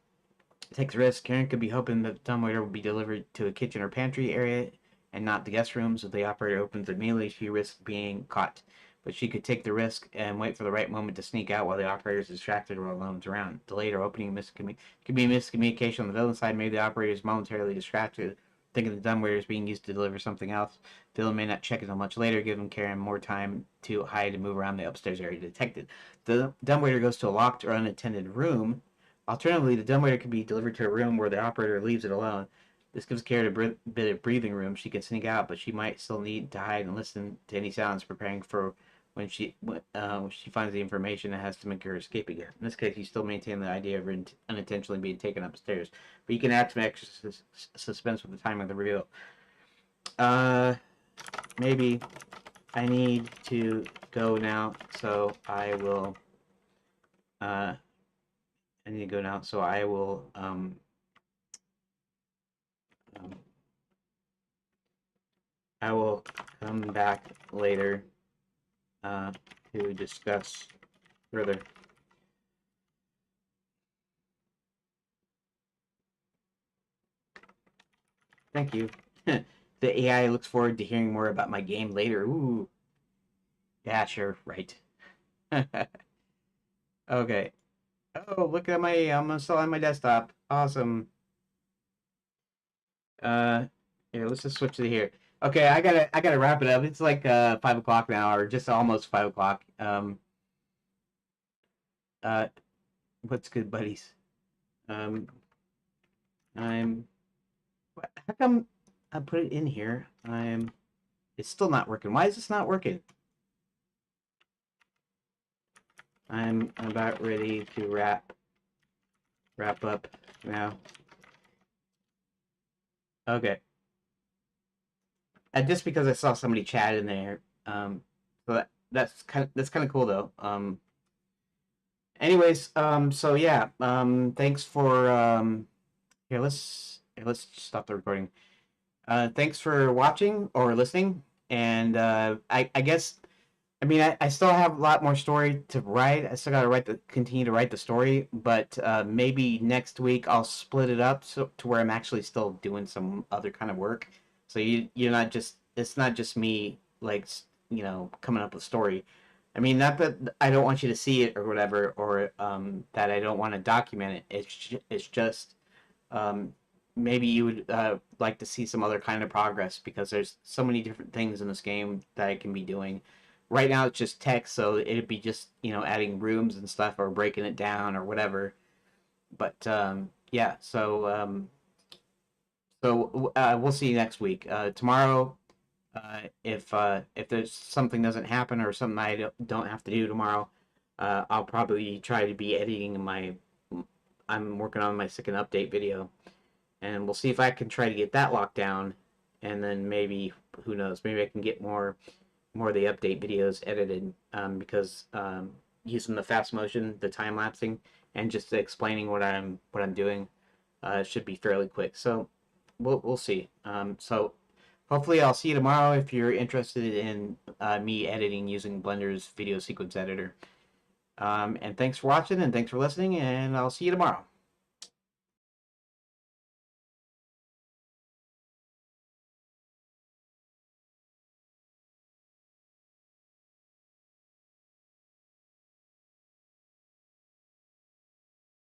It takes a risk. Karen could be hoping that the dumbwaiter will be delivered to a kitchen or pantry area and not the guest rooms. If the operator opens it immediately, she risks being caught. But she could take the risk and wait for the right moment to sneak out while the operator is distracted or alone around. Delayed or opening could be a miscommunication on the villain side. Maybe the operator is momentarily distracted, thinking the dumbwaiter is being used to deliver something else. The villain may not check until much later, giving Karen more time to hide and move around the upstairs area detected. The dumbwaiter goes to a locked or unattended room. Alternatively, the dumbwaiter can be delivered to a room where the operator leaves it alone. This gives Karen a bit of breathing room. She can sneak out, but she might still need to hide and listen to any sounds, preparing for when she finds the information that has to make her escape again. In this case, you still maintain the idea of unintentionally being taken upstairs, but you can add some extra suspense with the timing of the reveal. Maybe I need to go now, so I will. I need to go now, so I will. I will come back later to discuss further. Thank you. The AI looks forward to hearing more about my game later. Ooh. Yeah, sure, right. Okay. Oh, look at I'm still on my desktop. Awesome. Here, let's just switch to here. Okay, I gotta wrap it up. It's like 5 o'clock now, or just almost 5 o'clock. Uh, what's good, buddies? Um, I'm. How come I put it in here? It's still not working. Why is this not working? I'm about ready to wrap up now. Okay. Just because I saw somebody chat in there. So that's kind of cool though. Anyways, so yeah. Thanks for let's stop the recording. Thanks for watching or listening, and I guess I still have a lot more story to write. I still got to continue to write the story, but maybe next week I'll split it up to where I'm actually still doing some other kind of work. So you're not just it's not just me like coming up with story. Not that I don't want you to see it or whatever, or that I don't want to document it. It's just um, maybe you would like to see some other kind of progress because there's so many different things in this game that I can be doing. Right now it's just text, so it'd be just adding rooms and stuff or breaking it down or whatever. But yeah, so we'll see you next week. Tomorrow, if there's something doesn't happen or something I don't have to do tomorrow, I'll probably try to be editing I'm working on my second update video, and we'll see if I can try to get that locked down, and then maybe who knows, maybe I can get more of the update videos edited because using the fast motion, the time lapsing, and just explaining what I'm doing should be fairly quick. So we'll see. So hopefully I'll see you tomorrow if you're interested in me editing using Blender's video sequence editor. And thanks for watching and thanks for listening, and I'll see you tomorrow.